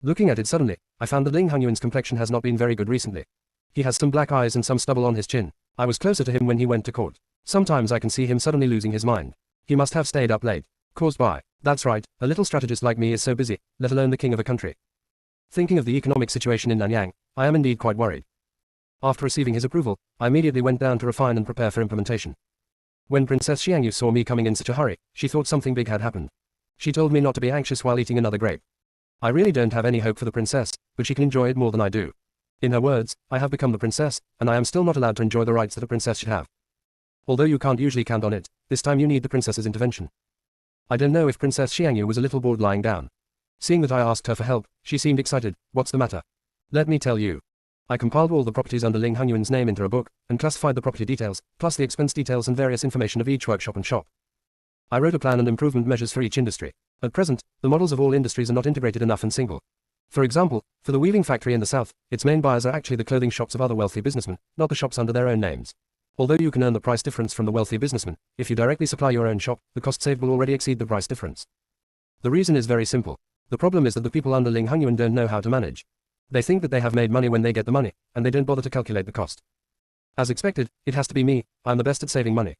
Looking at it suddenly, I found that Ling Hongyuan's complexion has not been very good recently. He has some black eyes and some stubble on his chin. I was closer to him when he went to court. Sometimes I can see him suddenly losing his mind. He must have stayed up late. Caused by. That's right, a little strategist like me is so busy, let alone the king of a country. Thinking of the economic situation in Nanyang, I am indeed quite worried. After receiving his approval, I immediately went down to refine and prepare for implementation. When Princess Xiangyu saw me coming in such a hurry, she thought something big had happened. She told me not to be anxious while eating another grape. I really don't have any hope for the princess, but she can enjoy it more than I do. In her words, I have become the princess, and I am still not allowed to enjoy the rights that a princess should have. Although you can't usually count on it, this time you need the princess's intervention. I don't know if Princess Xiangyu was a little bored lying down. Seeing that I asked her for help, she seemed excited. What's the matter? Let me tell you. I compiled all the properties under Ling Hongyuan's name into a book, and classified the property details, plus the expense details and various information of each workshop and shop. I wrote a plan and improvement measures for each industry. At present, the models of all industries are not integrated enough and single. For example, for the weaving factory in the south, its main buyers are actually the clothing shops of other wealthy businessmen, not the shops under their own names. Although you can earn the price difference from the wealthy businessman, if you directly supply your own shop, the cost saved will already exceed the price difference. The reason is very simple. The problem is that the people under Ling Hongyuan don't know how to manage. They think that they have made money when they get the money, and they don't bother to calculate the cost. As expected, it has to be me. I'm the best at saving money.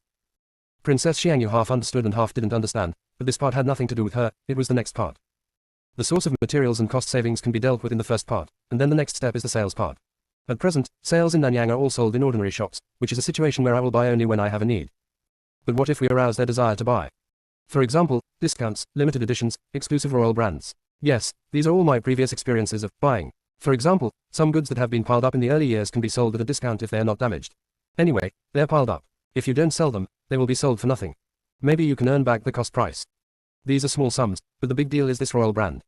Princess Xiangyu half understood and half didn't understand, but this part had nothing to do with her, it was the next part. The source of materials and cost savings can be dealt with in the first part, and then the next step is the sales part. At present, sales in Nanyang are all sold in ordinary shops, which is a situation where I will buy only when I have a need. But what if we arouse their desire to buy? For example, discounts, limited editions, exclusive royal brands. Yes, these are all my previous experiences of buying. For example, some goods that have been piled up in the early years can be sold at a discount if they are not damaged. Anyway, they're piled up. If you don't sell them, they will be sold for nothing. Maybe you can earn back the cost price. These are small sums, but the big deal is this royal brand.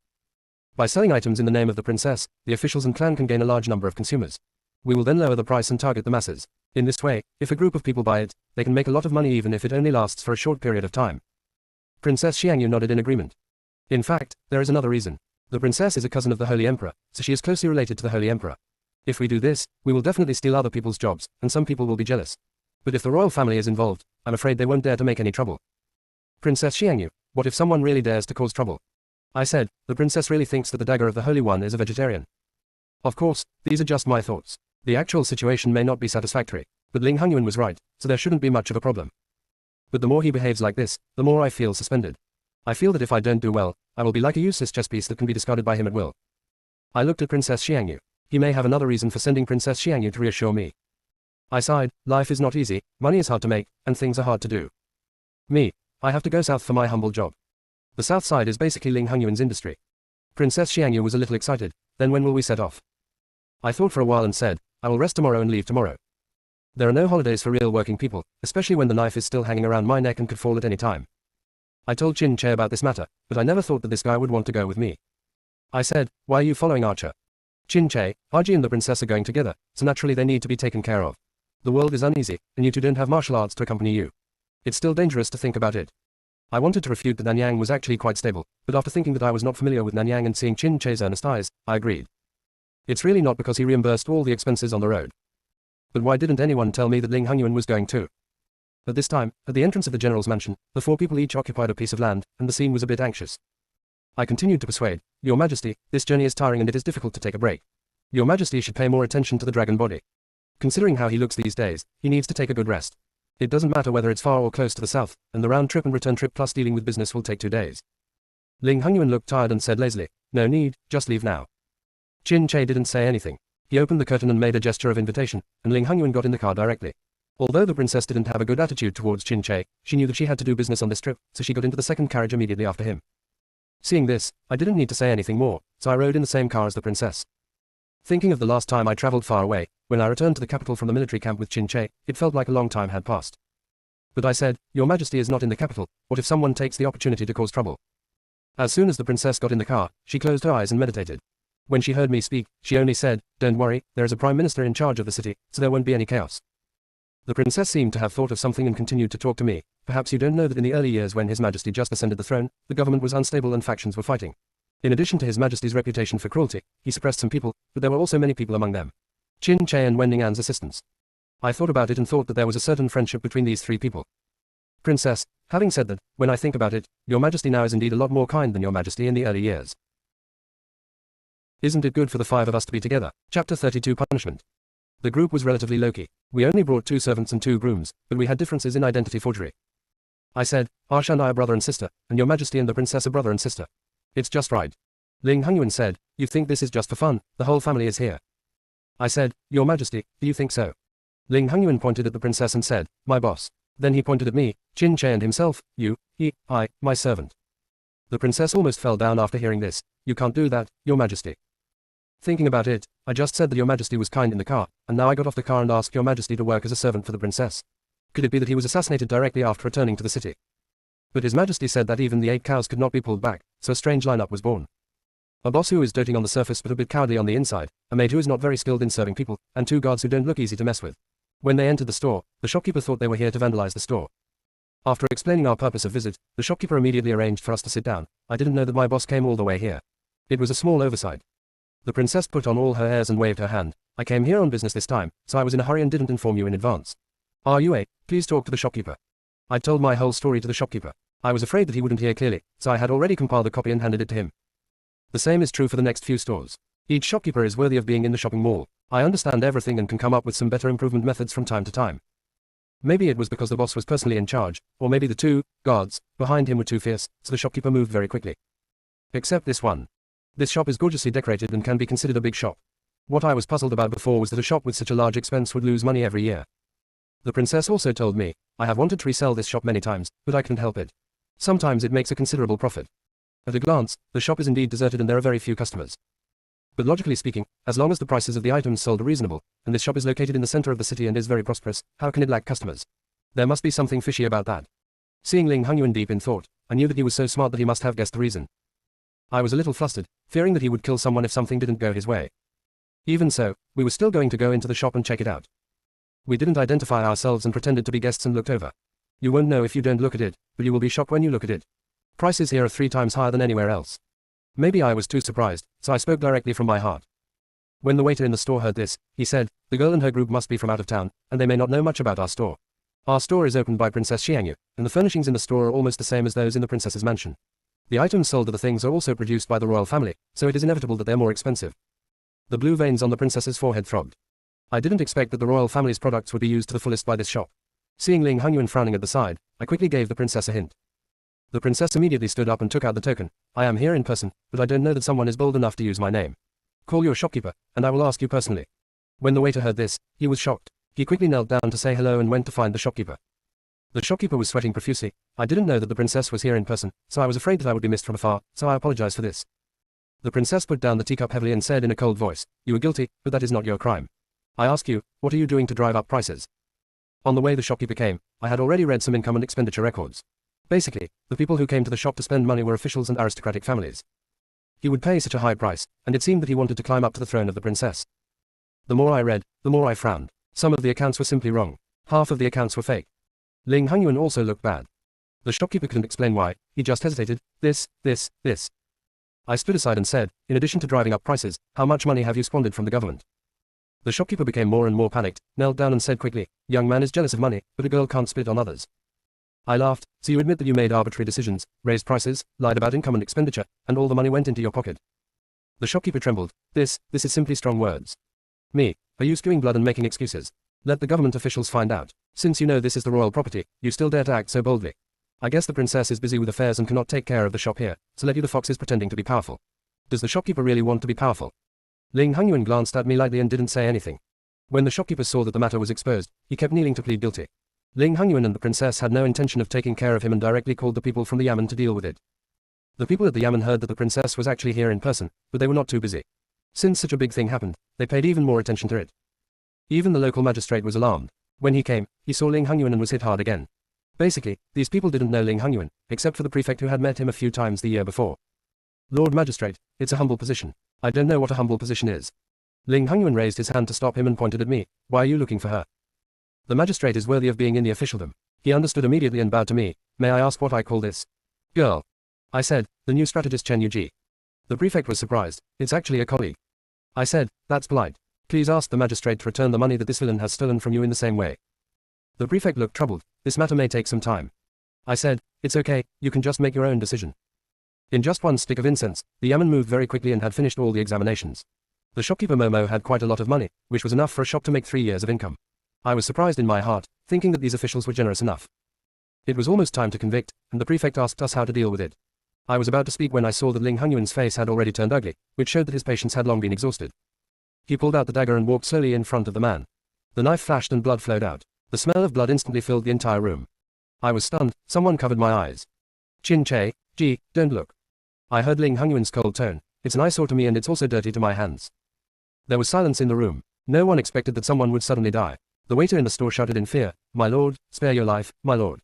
By selling items in the name of the princess, the officials and clan can gain a large number of consumers. We will then lower the price and target the masses. In this way, if a group of people buy it, they can make a lot of money even if it only lasts for a short period of time. Princess Xiangyu nodded in agreement. In fact, there is another reason. The princess is a cousin of the Holy Emperor, so she is closely related to the Holy Emperor. If we do this, we will definitely steal other people's jobs, and some people will be jealous. But if the royal family is involved, I'm afraid they won't dare to make any trouble. Princess Xiangyu, what if someone really dares to cause trouble? I said, the princess really thinks that the dagger of the Holy One is a vegetarian. Of course, these are just my thoughts. The actual situation may not be satisfactory, but Ling Hongyuan was right, so there shouldn't be much of a problem. But the more he behaves like this, the more I feel suspended. I feel that if I don't do well, I will be like a useless chess piece that can be discarded by him at will. I looked at Princess Xiangyu. He may have another reason for sending Princess Xiangyu to reassure me. I sighed, life is not easy, money is hard to make, and things are hard to do. Me, I have to go south for my humble job. The south side is basically Ling Hongyuan's industry. Princess Xiangyu was a little excited. Then when will we set off? I thought for a while and said, I will rest tomorrow and leave tomorrow. There are no holidays for real working people, especially when the knife is still hanging around my neck and could fall at any time. I told Chin Che about this matter, but I never thought that this guy would want to go with me. I said, why are you following Archer? Chin Che, Archie and the princess are going together, so naturally they need to be taken care of. The world is uneasy, and you two don't have martial arts to accompany you. It's still dangerous to think about it. I wanted to refute that Nanyang was actually quite stable, but after thinking that I was not familiar with Nanyang and seeing Chin Che's earnest eyes, I agreed. It's really not because he reimbursed all the expenses on the road. But why didn't anyone tell me that Ling Hongyuan was going too? At this time, at the entrance of the general's mansion, the four people each occupied a piece of land, and the scene was a bit anxious. I continued to persuade, Your Majesty, this journey is tiring and it is difficult to take a break. Your Majesty should pay more attention to the dragon body. Considering how he looks these days, he needs to take a good rest. It doesn't matter whether it's far or close to the south, and the round trip and return trip plus dealing with business will take 2 days. Ling Hongyuan looked tired and said lazily, no need, just leave now. Qin Che didn't say anything. He opened the curtain and made a gesture of invitation, and Ling Hongyuan got in the car directly. Although the princess didn't have a good attitude towards Qin Che, she knew that she had to do business on this trip, so she got into the second carriage immediately after him. Seeing this, I didn't need to say anything more, so I rode in the same car as the princess. Thinking of the last time I traveled far away, when I returned to the capital from the military camp with Qin Che, it felt like a long time had passed. But I said, "Your Majesty is not in the capital. What if someone takes the opportunity to cause trouble?" As soon as the princess got in the car, she closed her eyes and meditated. When she heard me speak, she only said, "Don't worry, there is a prime minister in charge of the city, so there won't be any chaos." The princess seemed to have thought of something and continued to talk to me. "Perhaps you don't know that in the early years when His Majesty just ascended the throne, the government was unstable and factions were fighting. In addition to His Majesty's reputation for cruelty, he suppressed some people, but there were also many people among them. Qin Che and Wen Ning'an's assistants. I thought about it and thought that there was a certain friendship between these three people. Princess, having said that, when I think about it, Your Majesty now is indeed a lot more kind than Your Majesty in the early years. Isn't it good for the five of us to be together? Chapter 32 Punishment. The group was relatively low-key. We only brought 2 servants and 2 grooms, but we had differences in identity forgery. I said, "Arsha and I are brother and sister, and Your Majesty and the princess are brother and sister. It's just right." Ling Hongyuan said, "You think this is just for fun? The whole family is here." I said, "Your Majesty, do you think so?" Ling Hongyuan pointed at the princess and said, "My boss." Then he pointed at me, Qin Che and himself, "You, he, I, my servant." The princess almost fell down after hearing this. "You can't do that, Your Majesty." Thinking about it, I just said that Your Majesty was kind in the car, and now I got off the car and asked Your Majesty to work as a servant for the princess. Could it be that he was assassinated directly after returning to the city? But His Majesty said that even the 8 cows could not be pulled back, so a strange lineup was born. A boss who is doting on the surface but a bit cowardly on the inside, a maid who is not very skilled in serving people, and 2 guards who don't look easy to mess with. When they entered the store, the shopkeeper thought they were here to vandalize the store. After explaining our purpose of visit, the shopkeeper immediately arranged for us to sit down. I didn't know that my boss came all the way here. It was a small oversight. The princess put on all her airs and waved her hand. "I came here on business this time, so I was in a hurry and didn't inform you in advance. Please talk to the shopkeeper." I told my whole story to the shopkeeper. I was afraid that he wouldn't hear clearly, so I had already compiled a copy and handed it to him. The same is true for the next few stores. Each shopkeeper is worthy of being in the shopping mall. I understand everything and can come up with some better improvement methods from time to time. Maybe it was because the boss was personally in charge, or maybe the 2 guards behind him were too fierce, so the shopkeeper moved very quickly. Except this one. This shop is gorgeously decorated and can be considered a big shop. What I was puzzled about before was that a shop with such a large expense would lose money every year. The princess also told me, "I have wanted to resell this shop many times, but I couldn't help it. Sometimes it makes a considerable profit." At a glance, the shop is indeed deserted and there are very few customers. But logically speaking, as long as the prices of the items sold are reasonable, and this shop is located in the center of the city and is very prosperous, how can it lack customers? There must be something fishy about that. Seeing Ling Hongyuan deep in thought, I knew that he was so smart that he must have guessed the reason. I was a little flustered, fearing that he would kill someone if something didn't go his way. Even so, we were still going to go into the shop and check it out. We didn't identify ourselves and pretended to be guests and looked over. You won't know if you don't look at it, but you will be shocked when you look at it. Prices here are 3 times higher than anywhere else. Maybe I was too surprised, so I spoke directly from my heart. When the waiter in the store heard this, he said, "The girl and her group must be from out of town, and they may not know much about our store. Our store is opened by Princess Xiangyu, and the furnishings in the store are almost the same as those in the princess's mansion. The items sold are the things are also produced by the royal family, so it is inevitable that they're more expensive." The blue veins on the princess's forehead throbbed. I didn't expect that the royal family's products would be used to the fullest by this shop. Seeing Ling Hongyuan frowning at the side, I quickly gave the princess a hint. The princess immediately stood up and took out the token. "I am here in person, but I don't know that someone is bold enough to use my name. Call your shopkeeper, and I will ask you personally." When the waiter heard this, he was shocked. He quickly knelt down to say hello and went to find the shopkeeper. The shopkeeper was sweating profusely. I didn't know that the princess was here in person, so I was afraid that I would be missed from afar, so I apologize for this. The princess put down the teacup heavily and said in a cold voice, "You are guilty, but that is not your crime. I ask you, what are you doing to drive up prices?" On the way the shopkeeper came, I had already read some income and expenditure records. Basically, the people who came to the shop to spend money were officials and aristocratic families. He would pay such a high price, and it seemed that he wanted to climb up to the throne of the princess. The more I read, the more I frowned. Some of the accounts were simply wrong. Half of the accounts were fake. Ling Hongyuan also looked bad. The shopkeeper couldn't explain why, he just hesitated. This. I stood aside and said, "In addition to driving up prices, how much money have you squandered from the government?" The shopkeeper became more and more panicked, knelt down and said quickly, "Young man is jealous of money, but a girl can't spit on others." I laughed. "So you admit that you made arbitrary decisions, raised prices, lied about income and expenditure, and all the money went into your pocket?" The shopkeeper trembled. This is simply strong words. "Me, are you spewing blood and making excuses? Let the government officials find out. Since you know this is the royal property, you still dare to act so boldly. I guess the princess is busy with affairs and cannot take care of the shop here, so let you the fox is pretending to be powerful. Does the shopkeeper really want to be powerful?" Ling Hongyuan glanced at me lightly and didn't say anything. When the shopkeeper saw that the matter was exposed, he kept kneeling to plead guilty. Ling Hongyuan and the princess had no intention of taking care of him and directly called the people from the yamen to deal with it. The people at the yamen heard that the princess was actually here in person, but they were not too busy. Since such a big thing happened, they paid even more attention to it. Even the local magistrate was alarmed. When he came, he saw Ling Hongyuan and was hit hard again. Basically, these people didn't know Ling Hongyuan, except for the prefect who had met him a few times the year before. Lord Magistrate, it's a humble position. I don't know what a humble position is. Ling Hongyuan raised his hand to stop him and pointed at me. Why are you looking for her? The magistrate is worthy of being in the officialdom. He understood immediately and bowed to me. May I ask what I call this? Girl. I said, the new strategist Chen Yuji. The prefect was surprised. It's actually a colleague. I said, that's polite. Please ask the magistrate to return the money that this villain has stolen from you in the same way. The prefect looked troubled. This matter may take some time. I said, it's okay, you can just make your own decision. In just one stick of incense, the yamen moved very quickly and had finished all the examinations. The shopkeeper Momo had quite a lot of money, which was enough for a shop to make 3 years of income. I was surprised in my heart, thinking that these officials were generous enough. It was almost time to convict, and the prefect asked us how to deal with it. I was about to speak when I saw that Ling Hongyuan's face had already turned ugly, which showed that his patience had long been exhausted. He pulled out the dagger and walked slowly in front of the man. The knife flashed and blood flowed out. The smell of blood instantly filled the entire room. I was stunned. Someone covered my eyes. Chin Che, gee, don't look. I heard Ling Hongyuan's cold tone. It's an eyesore to me and it's also dirty to my hands. There was silence in the room. No one expected that someone would suddenly die. The waiter in the store shouted in fear, my lord, spare your life, my lord.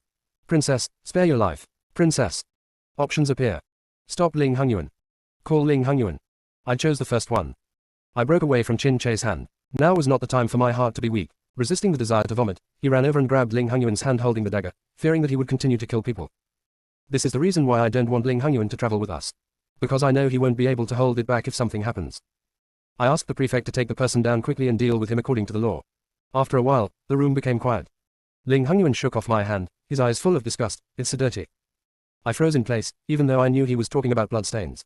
Princess, spare your life. Princess. Options appear. Stop Ling Hongyuan. Call Ling Hongyuan. I chose the first one. I broke away from Chin Che's hand. Now was not the time for my heart to be weak. Resisting the desire to vomit, he ran over and grabbed Ling Hongyuan's hand holding the dagger, fearing that he would continue to kill people. This is the reason why I don't want Ling Hongyuan to travel with us. Because I know he won't be able to hold it back if something happens. I asked the prefect to take the person down quickly and deal with him according to the law. After a while, the room became quiet. Ling Hongyuan shook off my hand, his eyes full of disgust. It's so dirty. I froze in place, even though I knew he was talking about bloodstains.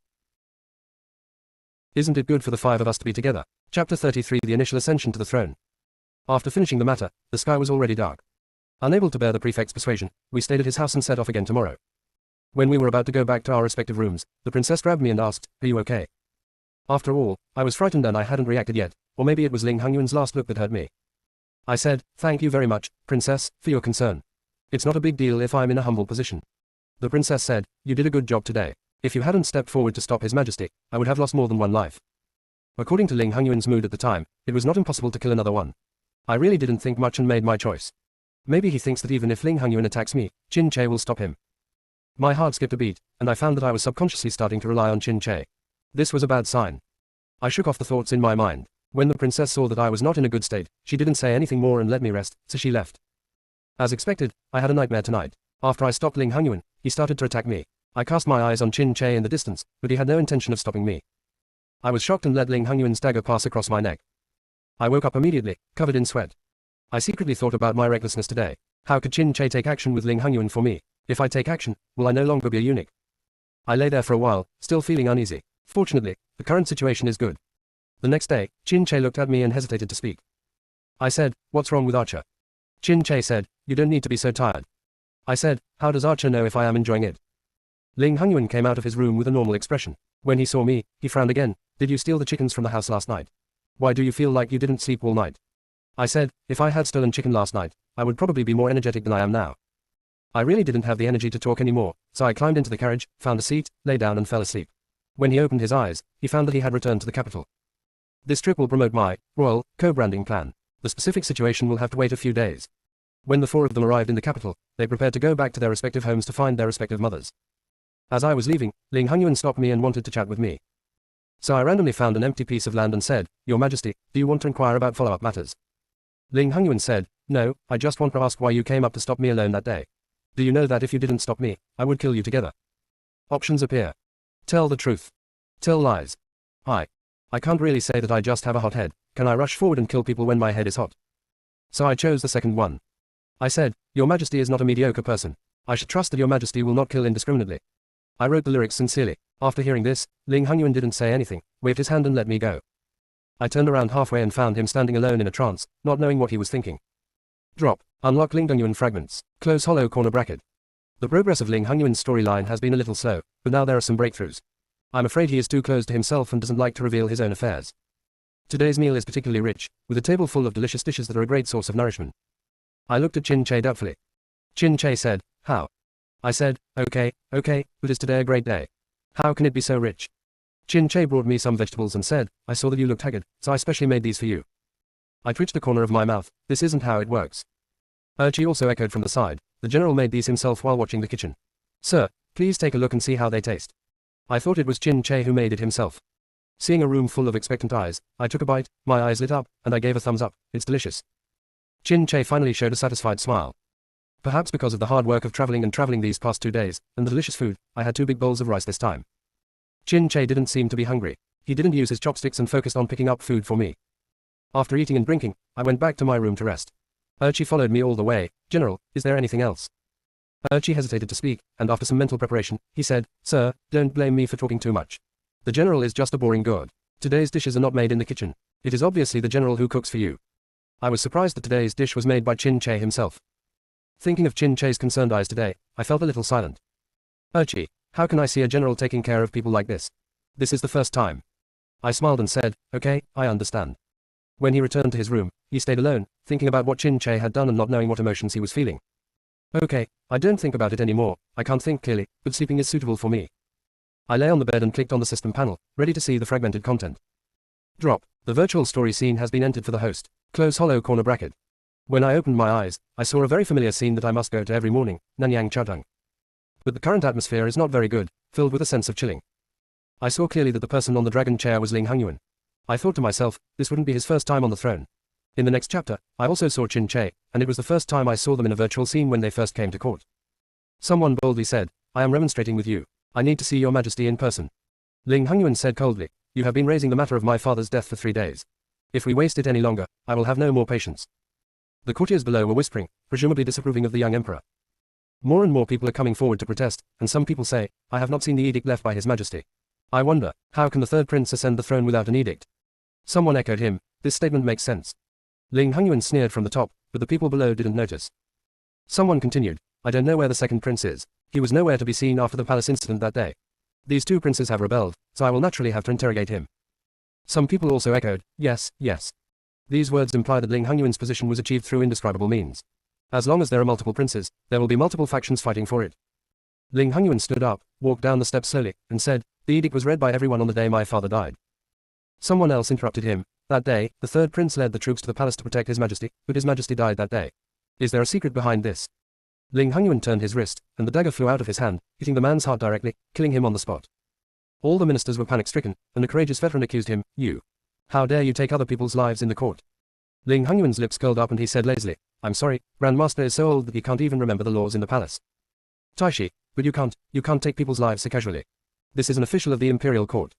Isn't it good for the 5 of us to be together? Chapter 33 The Initial Ascension to the Throne. After finishing the matter, the sky was already dark. Unable to bear the prefect's persuasion, we stayed at his house and set off again tomorrow. When we were about to go back to our respective rooms, the princess grabbed me and asked, are you okay? After all, I was frightened and I hadn't reacted yet, or maybe it was Ling Hongyuan's last look that hurt me. I said, thank you very much, princess, for your concern. It's not a big deal if I'm in a humble position. The princess said, you did a good job today. If you hadn't stepped forward to stop His Majesty, I would have lost more than one life. According to Ling Hongyuan's mood at the time, it was not impossible to kill another one. I really didn't think much and made my choice. Maybe he thinks that even if Ling Hongyuan attacks me, Chin Che will stop him. My heart skipped a beat, and I found that I was subconsciously starting to rely on Chin Che. This was a bad sign. I shook off the thoughts in my mind. When the princess saw that I was not in a good state, she didn't say anything more and let me rest, so she left. As expected, I had a nightmare tonight. After I stopped Ling Hongyuan, he started to attack me. I cast my eyes on Chin Che in the distance, but he had no intention of stopping me. I was shocked and let Ling Hongyuan's dagger pass across my neck. I woke up immediately, covered in sweat. I secretly thought about my recklessness today. How could Chin Che take action with Ling Hongyuan for me? If I take action, will I no longer be a eunuch? I lay there for a while, still feeling uneasy. Fortunately, the current situation is good. The next day, Chin Che looked at me and hesitated to speak. I said, what's wrong with Archer? Chin Che said, you don't need to be so tired. I said, how does Archer know if I am enjoying it? Ling Hongyuan came out of his room with a normal expression. When he saw me, he frowned again. Did you steal the chickens from the house last night? Why do you feel like you didn't sleep all night? I said, if I had stolen chicken last night, I would probably be more energetic than I am now. I really didn't have the energy to talk anymore, so I climbed into the carriage, found a seat, lay down and fell asleep. When he opened his eyes, he found that he had returned to the capital. This trip will promote my royal co-branding plan. The specific situation will have to wait a few days. When the 4 of them arrived in the capital, they prepared to go back to their respective homes to find their respective mothers. As I was leaving, Ling Hongyuan stopped me and wanted to chat with me. So I randomly found an empty piece of land and said, Your Majesty, do you want to inquire about follow-up matters? Ling Hongyuan said, no, I just want to ask why you came up to stop me alone that day. Do you know that if you didn't stop me, I would kill you together? Options appear. Tell the truth. Tell lies. I can't really say that I just have a hot head. Can I rush forward and kill people when my head is hot? So I chose the second one. I said, Your Majesty is not a mediocre person. I should trust that Your Majesty will not kill indiscriminately. I wrote the lyrics sincerely. After hearing this, Ling Hongyuan didn't say anything, waved his hand and let me go. I turned around halfway and found him standing alone in a trance, not knowing what he was thinking. Drop. Unlock Ling Hongyuan fragments. Close hollow corner bracket. The progress of Ling Hongyuan's storyline has been a little slow, but now there are some breakthroughs. I'm afraid he is too close to himself and doesn't like to reveal his own affairs. Today's meal is particularly rich, with a table full of delicious dishes that are a great source of nourishment. I looked at Chin Che doubtfully. Chin Che said, how? I said, okay, but is today a great day? How can it be so rich? Chin Che brought me some vegetables and said, I saw that you looked haggard, so I specially made these for you. I twitched the corner of my mouth. This isn't how it works. Urchi also echoed from the side. The general made these himself while watching the kitchen. Sir, please take a look and see how they taste. I thought it was Chin Che who made it himself. Seeing a room full of expectant eyes, I took a bite, my eyes lit up, and I gave a thumbs up. It's delicious. Chin Che finally showed a satisfied smile. Perhaps because of the hard work of traveling these past 2 days, and the delicious food, I had 2 big bowls of rice this time. Chin Che didn't seem to be hungry. He didn't use his chopsticks and focused on picking up food for me. After eating and drinking, I went back to my room to rest. Urchi followed me all the way. General, is there anything else? Urchi hesitated to speak, and after some mental preparation, he said, Sir, don't blame me for talking too much. The general is just a boring god. Today's dishes are not made in the kitchen. It is obviously the general who cooks for you. I was surprised that today's dish was made by Chin Che himself. Thinking of Chin Che's concerned eyes today, I felt a little silent. Urchi, how can I see a general taking care of people like this? This is the first time. I smiled and said, okay, I understand. When he returned to his room, he stayed alone, thinking about what Chin Che had done and not knowing what emotions he was feeling. Okay, I don't think about it anymore, I can't think clearly, but sleeping is suitable for me. I lay on the bed and clicked on the system panel, ready to see the fragmented content. Drop. The virtual story scene has been entered for the host. Close hollow corner bracket. When I opened my eyes, I saw a very familiar scene that I must go to every morning, Nanyang Chaotung. But the current atmosphere is not very good, filled with a sense of chilling. I saw clearly that the person on the dragon chair was Ling Hongyuan. I thought to myself, this wouldn't be his first time on the throne. In the next chapter, I also saw Chin Che, and it was the first time I saw them in a virtual scene when they first came to court. Someone boldly said, I am remonstrating with you. I need to see your majesty in person. Ling Hongyuan said coldly, you have been raising the matter of my father's death for 3 days. If we waste it any longer, I will have no more patience. The courtiers below were whispering, presumably disapproving of the young emperor. More and more people are coming forward to protest, and some people say, I have not seen the edict left by his majesty. I wonder, how can the third prince ascend the throne without an edict? Someone echoed him, this statement makes sense. Ling Hongyuan sneered from the top, but the people below didn't notice. Someone continued, I don't know where the second prince is. He was nowhere to be seen after the palace incident that day. These 2 princes have rebelled, so I will naturally have to interrogate him. Some people also echoed, yes. These words imply that Ling Hongyuan's position was achieved through indescribable means. As long as there are multiple princes, there will be multiple factions fighting for it. Ling Hongyuan stood up, walked down the steps slowly, and said, the edict was read by everyone on the day my father died. Someone else interrupted him, that day, the third prince led the troops to the palace to protect his majesty, but his majesty died that day. Is there a secret behind this? Ling Hongyuan turned his wrist, and the dagger flew out of his hand, hitting the man's heart directly, killing him on the spot. All the ministers were panic-stricken, and a courageous veteran accused him, you. How dare you take other people's lives in the court? Ling Hongyuan's lips curled up and he said lazily, I'm sorry, Grandmaster is so old that he can't even remember the laws in the palace. Taishi, but you can't take people's lives so casually. This is an official of the imperial court.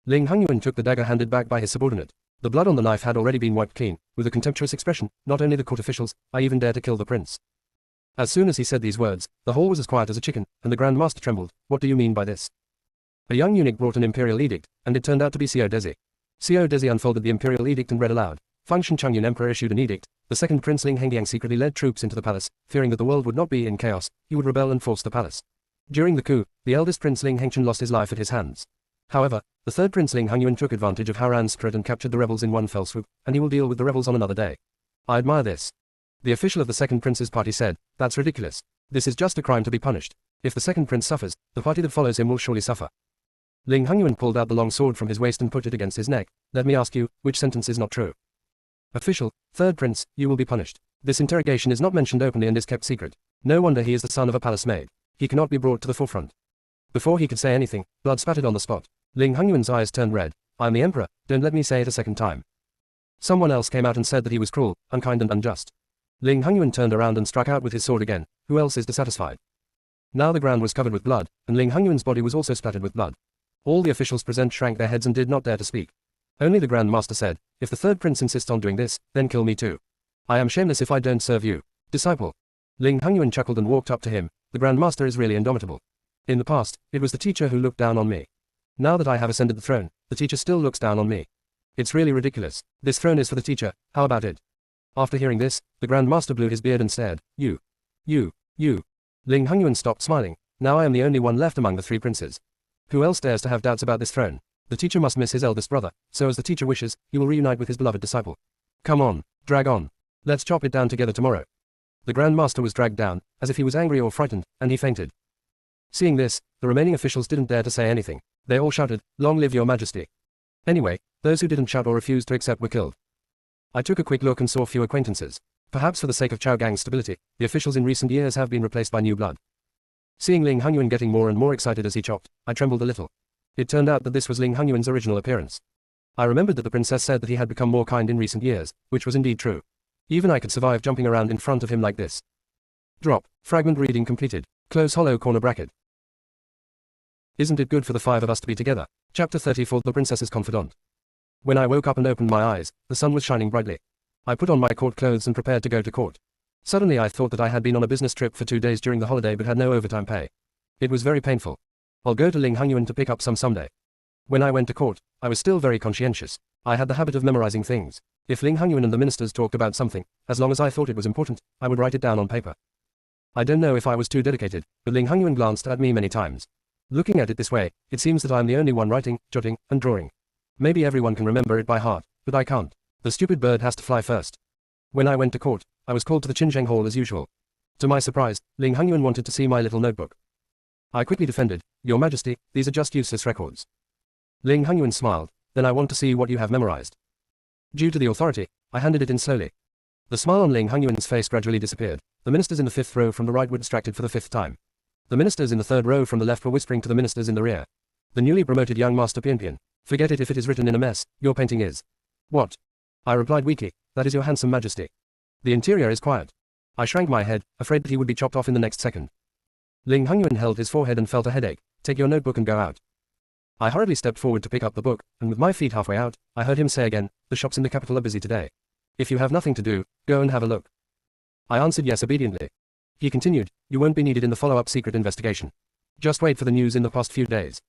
Ling Hongyuan took the dagger handed back by his subordinate. The blood on the knife had already been wiped clean, with a contemptuous expression, not only the court officials, I even dare to kill the prince. As soon as he said these words, the hall was as quiet as a chicken, and the Grand Master trembled. What do you mean by this? A young eunuch brought an imperial edict, and it turned out to be Xiao Dezi. Xiao Dezi unfolded the imperial edict and read aloud. Function Chungyun Emperor issued an edict. The second prince Ling Hengyang secretly led troops into the palace, fearing that the world would not be in chaos, he would rebel and force the palace. During the coup, the eldest prince Ling Hengchen lost his life at his hands. However, the third prince Ling Hongyuan took advantage of Haran's spirit and captured the rebels in one fell swoop, and he will deal with the rebels on another day. I admire this. The official of the second prince's party said, that's ridiculous. This is just a crime to be punished. If the second prince suffers, the party that follows him will surely suffer. Ling Hongyuan pulled out the long sword from his waist and put it against his neck. Let me ask you, which sentence is not true? Official, third prince, you will be punished. This interrogation is not mentioned openly and is kept secret. No wonder he is the son of a palace maid. He cannot be brought to the forefront. Before he could say anything, blood spattered on the spot. Ling Hongyuan's eyes turned red. I am the emperor, don't let me say it a second time. Someone else came out and said that he was cruel, unkind and unjust. Ling Hongyuan turned around and struck out with his sword again. Who else is dissatisfied? Now the ground was covered with blood, and Ling Hongyuan's body was also splattered with blood. All the officials present shrank their heads and did not dare to speak. Only the Grand Master said, if the third prince insists on doing this, then kill me too. I am shameless if I don't serve you. Disciple. Ling Hongyuan chuckled and walked up to him. The Grand Master is really indomitable. In the past, it was the teacher who looked down on me. Now that I have ascended the throne, the teacher still looks down on me. It's really ridiculous. This throne is for the teacher, how about it? After hearing this, the Grand Master blew his beard and stared. You. Ling Hongyuan stopped smiling. Now I am the only one left among the 3 princes. Who else dares to have doubts about this throne? The teacher must miss his eldest brother, so as the teacher wishes, he will reunite with his beloved disciple. Come on, drag on. Let's chop it down together tomorrow. The Grand Master was dragged down, as if he was angry or frightened, and he fainted. Seeing this, the remaining officials didn't dare to say anything. They all shouted, "Long live your majesty." Anyway, those who didn't shout or refused to accept were killed. I took a quick look and saw few acquaintances. Perhaps for the sake of Chao Gang's stability, the officials in recent years have been replaced by new blood. Seeing Ling Hongyuan getting more and more excited as he chopped, I trembled a little. It turned out that this was Ling Hongyuan's original appearance. I remembered that the princess said that he had become more kind in recent years, which was indeed true. Even I could survive jumping around in front of him like this. Drop. Fragment reading completed. Close hollow corner bracket. Isn't it good for the five of us to be together? Chapter 34 The Princess's Confidant. When I woke up and opened my eyes, the sun was shining brightly. I put on my court clothes and prepared to go to court. Suddenly I thought that I had been on a business trip for 2 days during the holiday but had no overtime pay. It was very painful. I'll go to Ling Hongyuan to pick up some someday. When I went to court, I was still very conscientious. I had the habit of memorizing things. If Ling Hongyuan and the ministers talked about something, as long as I thought it was important, I would write it down on paper. I don't know if I was too dedicated, but Ling Hongyuan glanced at me many times. Looking at it this way, it seems that I am the only one writing, jotting, and drawing. Maybe everyone can remember it by heart, but I can't. The stupid bird has to fly first. When I went to court, I was called to the Qinzheng Hall as usual. To my surprise, Ling Hongyuan wanted to see my little notebook. I quickly defended, "Your Majesty, these are just useless records." Ling Hongyuan smiled, "Then I want to see what you have memorized." Due to the authority, I handed it in slowly. The smile on Ling Hongyuan's face gradually disappeared. The ministers in the 5th row from the right were distracted for the 5th time. The ministers in the 3rd row from the left were whispering to the ministers in the rear. The newly promoted young master Pian. "Forget it if it is written in a mess, your painting is." "What?" I replied weakly, "That is your handsome majesty." The interior is quiet. I shrank my head, afraid that he would be chopped off in the next second. Ling Hongyuan held his forehead and felt a headache. "Take your notebook and go out." I hurriedly stepped forward to pick up the book, and with my feet halfway out, I heard him say again, "The shops in the capital are busy today. If you have nothing to do, go and have a look." I answered yes obediently. He continued, "You won't be needed in the follow-up secret investigation. Just wait for the news in the past few days."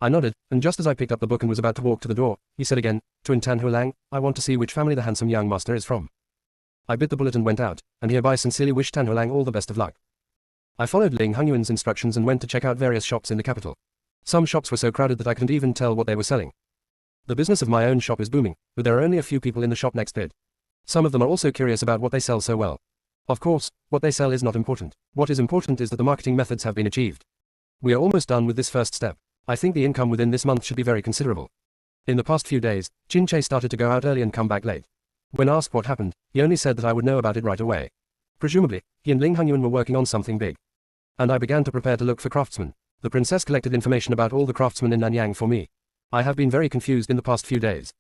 I nodded, and just as I picked up the book and was about to walk to the door, he said again, "To Tan Hulang, I want to see which family the handsome young master is from." I bit the bullet and went out, and hereby sincerely wished Tan Hulang all the best of luck. I followed Ling Hongyuan's instructions and went to check out various shops in the capital. Some shops were so crowded that I couldn't even tell what they were selling. The business of my own shop is booming, but there are only a few people in the shop next bid. Some of them are also curious about what they sell so well. Of course, what they sell is not important. What is important is that the marketing methods have been achieved. We are almost done with this first step. I think the income within this month should be very considerable. In the past few days, Qin Che started to go out early and come back late. When asked what happened, he only said that I would know about it right away. Presumably, he and Ling Hongyuan were working on something big. And I began to prepare to look for craftsmen. The princess collected information about all the craftsmen in Nanyang for me. I have been very confused in the past few days.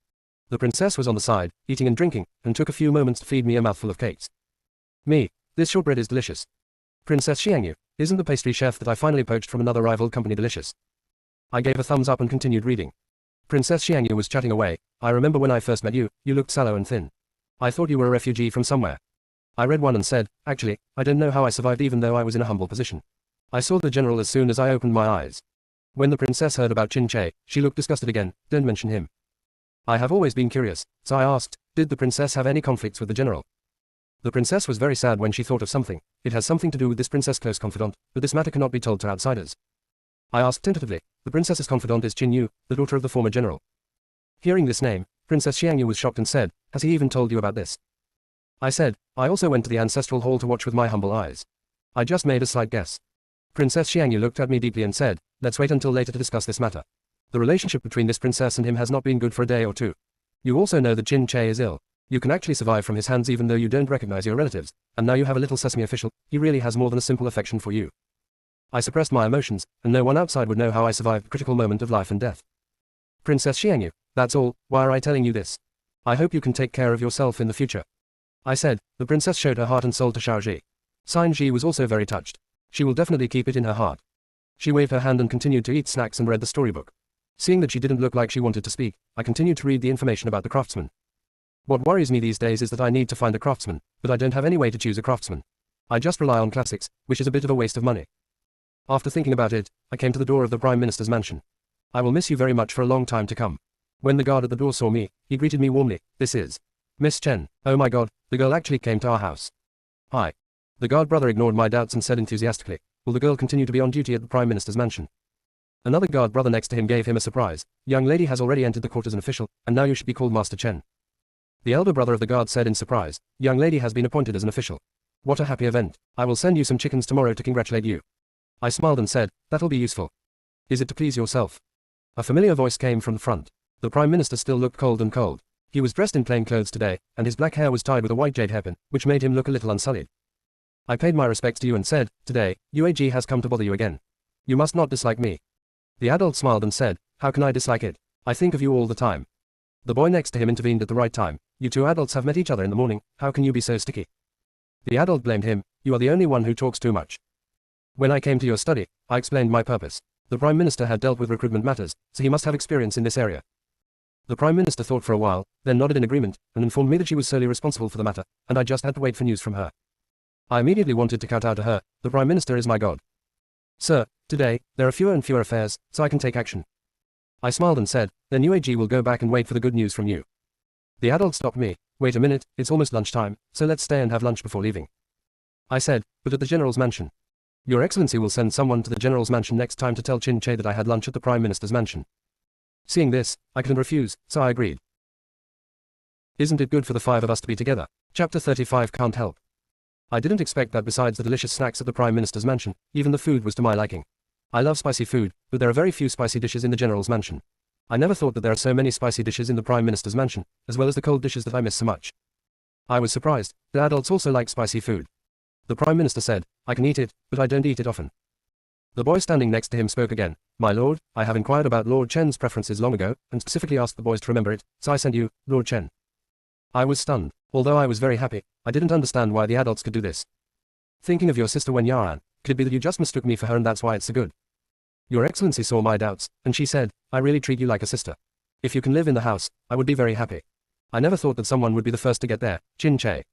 The princess was on the side, eating and drinking, and took a few moments to feed me a mouthful of cakes. "Me, this shortbread is delicious." "Princess Xiangyu, isn't the pastry chef that I finally poached from another rival company delicious?" I gave a thumbs up and continued reading. Princess Xiangyu was chatting away. "I remember when I first met you, you looked sallow and thin. I thought you were a refugee from somewhere." I read one and said, "Actually, I don't know how I survived even though I was in a humble position." I saw the general as soon as I opened my eyes. When the princess heard about Qin Che, she looked disgusted again. "Don't mention him." I have always been curious, so I asked, "Did the princess have any conflicts with the general?" The princess was very sad when she thought of something. "It has something to do with this princess' close confidant, but this matter cannot be told to outsiders." I asked tentatively, "The princess's confidant is Qin Yu, the daughter of the former general." Hearing this name, Princess Xiangyu was shocked and said, "Has he even told you about this?" I said, "I also went to the ancestral hall to watch with my humble eyes. I just made a slight guess." Princess Xiangyu looked at me deeply and said, "Let's wait until later to discuss this matter. The relationship between this princess and him has not been good for a day or two. You also know that Qin Che is ill. You can actually survive from his hands even though you don't recognize your relatives, and now you have a little sesame official, he really has more than a simple affection for you." I suppressed my emotions, and no one outside would know how I survived the critical moment of life and death. "Princess Xiangyu, that's all, why are I telling you this? I hope you can take care of yourself in the future." I said. The princess showed her heart and soul to Xiaoji. Ji was also very touched. She will definitely keep it in her heart. She waved her hand and continued to eat snacks and read the storybook. Seeing that she didn't look like she wanted to speak, I continued to read the information about the craftsman. What worries me these days is that I need to find a craftsman, but I don't have any way to choose a craftsman. I just rely on classics, which is a bit of a waste of money. After thinking about it, I came to the door of the Prime Minister's mansion. "I will miss you very much for a long time to come." When the guard at the door saw me, he greeted me warmly. "This is Miss Chen. Oh my god, the girl actually came to our house." "Hi." The guard brother ignored my doubts and said enthusiastically, "Will the girl continue to be on duty at the Prime Minister's mansion?" Another guard brother next to him gave him a surprise. Young lady has already entered the court as an official, and now you should be called Master Chen. The elder brother of the guard said in surprise, young lady has been appointed as an official. What a happy event. I will send you some chickens tomorrow to congratulate you. I smiled and said, that'll be useful. Is it to please yourself? A familiar voice came from the front. The Prime Minister still looked cold and cold. He was dressed in plain clothes today, and his black hair was tied with a white jade hairpin, which made him look a little unsullied. I paid my respects to you and said, today, UAG has come to bother you again. You must not dislike me. The adult smiled and said, how can I dislike it? I think of you all the time. The boy next to him intervened at the right time. You two adults have met each other in the morning, how can you be so sticky? The adult blamed him, you are the only one who talks too much. When I came to your study, I explained my purpose. The Prime Minister had dealt with recruitment matters, so he must have experience in this area. The Prime Minister thought for a while, then nodded in agreement, and informed me that she was solely responsible for the matter, and I just had to wait for news from her. I immediately wanted to kowtow to her, the Prime Minister is my god. Sir, today, there are fewer and fewer affairs, so I can take action. I smiled and said, then UAG will go back and wait for the good news from you. The adult stopped me, wait a minute, it's almost lunchtime, so let's stay and have lunch before leaving. I said, but at the General's mansion. Your Excellency will send someone to the General's mansion next time to tell Chin Che that I had lunch at the Prime Minister's mansion. Seeing this, I couldn't refuse, so I agreed. Isn't it good for the five of us to be together? Chapter 35 Can't help. I didn't expect that besides the delicious snacks at the Prime Minister's mansion, even the food was to my liking. I love spicy food, but there are very few spicy dishes in the General's mansion. I never thought that there are so many spicy dishes in the Prime Minister's mansion, as well as the cold dishes that I miss so much. I was surprised, the adults also like spicy food. The Prime Minister said, I can eat it, but I don't eat it often. The boy standing next to him spoke again, my lord, I have inquired about Lord Chen's preferences long ago, and specifically asked the boys to remember it, so I sent you, Lord Chen. I was stunned. Although I was very happy, I didn't understand why the adults could do this. Thinking of your sister Wen Yaran, could it be that you just mistook me for her and that's why it's so good? Your Excellency saw my doubts, and she said, I really treat you like a sister. If you can live in the house, I would be very happy. I never thought that someone would be the first to get there, Chin Che.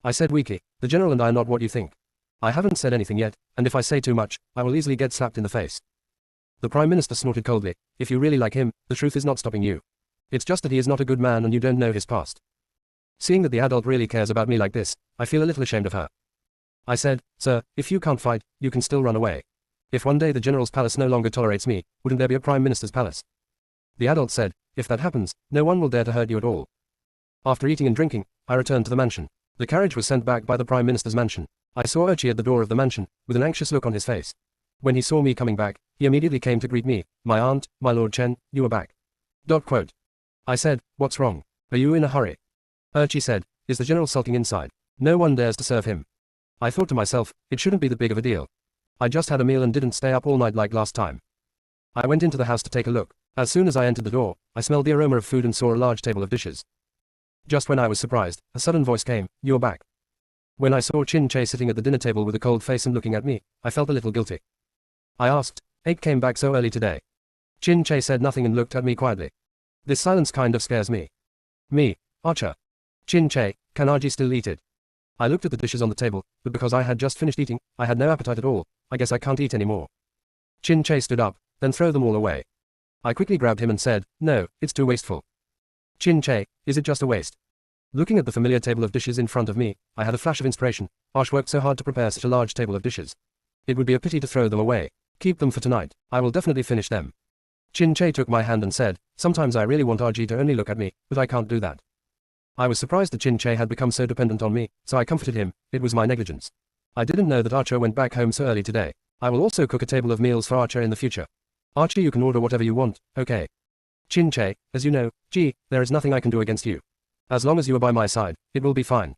I said weakly, the General and I are not what you think. I haven't said anything yet, and if I say too much, I will easily get slapped in the face. The Prime Minister snorted coldly, if you really like him, the truth is not stopping you. It's just that he is not a good man and you don't know his past. Seeing that the adult really cares about me like this, I feel a little ashamed of her. I said, sir, if you can't fight, you can still run away. If one day the General's palace no longer tolerates me, wouldn't there be a Prime Minister's palace? The adult said, if that happens, no one will dare to hurt you at all. After eating and drinking, I returned to the mansion. The carriage was sent back by the Prime Minister's mansion. I saw Urchi at the door of the mansion, with an anxious look on his face. When he saw me coming back, he immediately came to greet me, my aunt, my Lord Chen, you are back. I said, what's wrong? Are you in a hurry? Urchi said, is the General sulking inside? No one dares to serve him. I thought to myself, it shouldn't be that big of a deal. I just had a meal and didn't stay up all night like last time. I went into the house to take a look. As soon as I entered the door, I smelled the aroma of food and saw a large table of dishes. Just when I was surprised, a sudden voice came, you're back. When I saw Chin Che sitting at the dinner table with a cold face and looking at me, I felt a little guilty. I asked, Ape came back so early today. Chin Che said nothing and looked at me quietly. This silence kind of scares me. Me, Archer. Chin Che, can Arji still eat it? I looked at the dishes on the table, but because I had just finished eating, I had no appetite at all. I guess I can't eat anymore. Chin Che stood up, then threw them all away. I quickly grabbed him and said, no, it's too wasteful. Chin Che, is it just a waste? Looking at the familiar table of dishes in front of me, I had a flash of inspiration. Arsh worked so hard to prepare such a large table of dishes. It would be a pity to throw them away. Keep them for tonight. I will definitely finish them. Chin Che took my hand and said, sometimes I really want RG to only look at me, but I can't do that. I was surprised that Chin Che had become so dependent on me, so I comforted him. It was my negligence. I didn't know that Archer went back home so early today. I will also cook a table of meals for Archer in the future. Archer, you can order whatever you want, okay? Chin Che, as you know, there is nothing I can do against you. As long as you are by my side, it will be fine.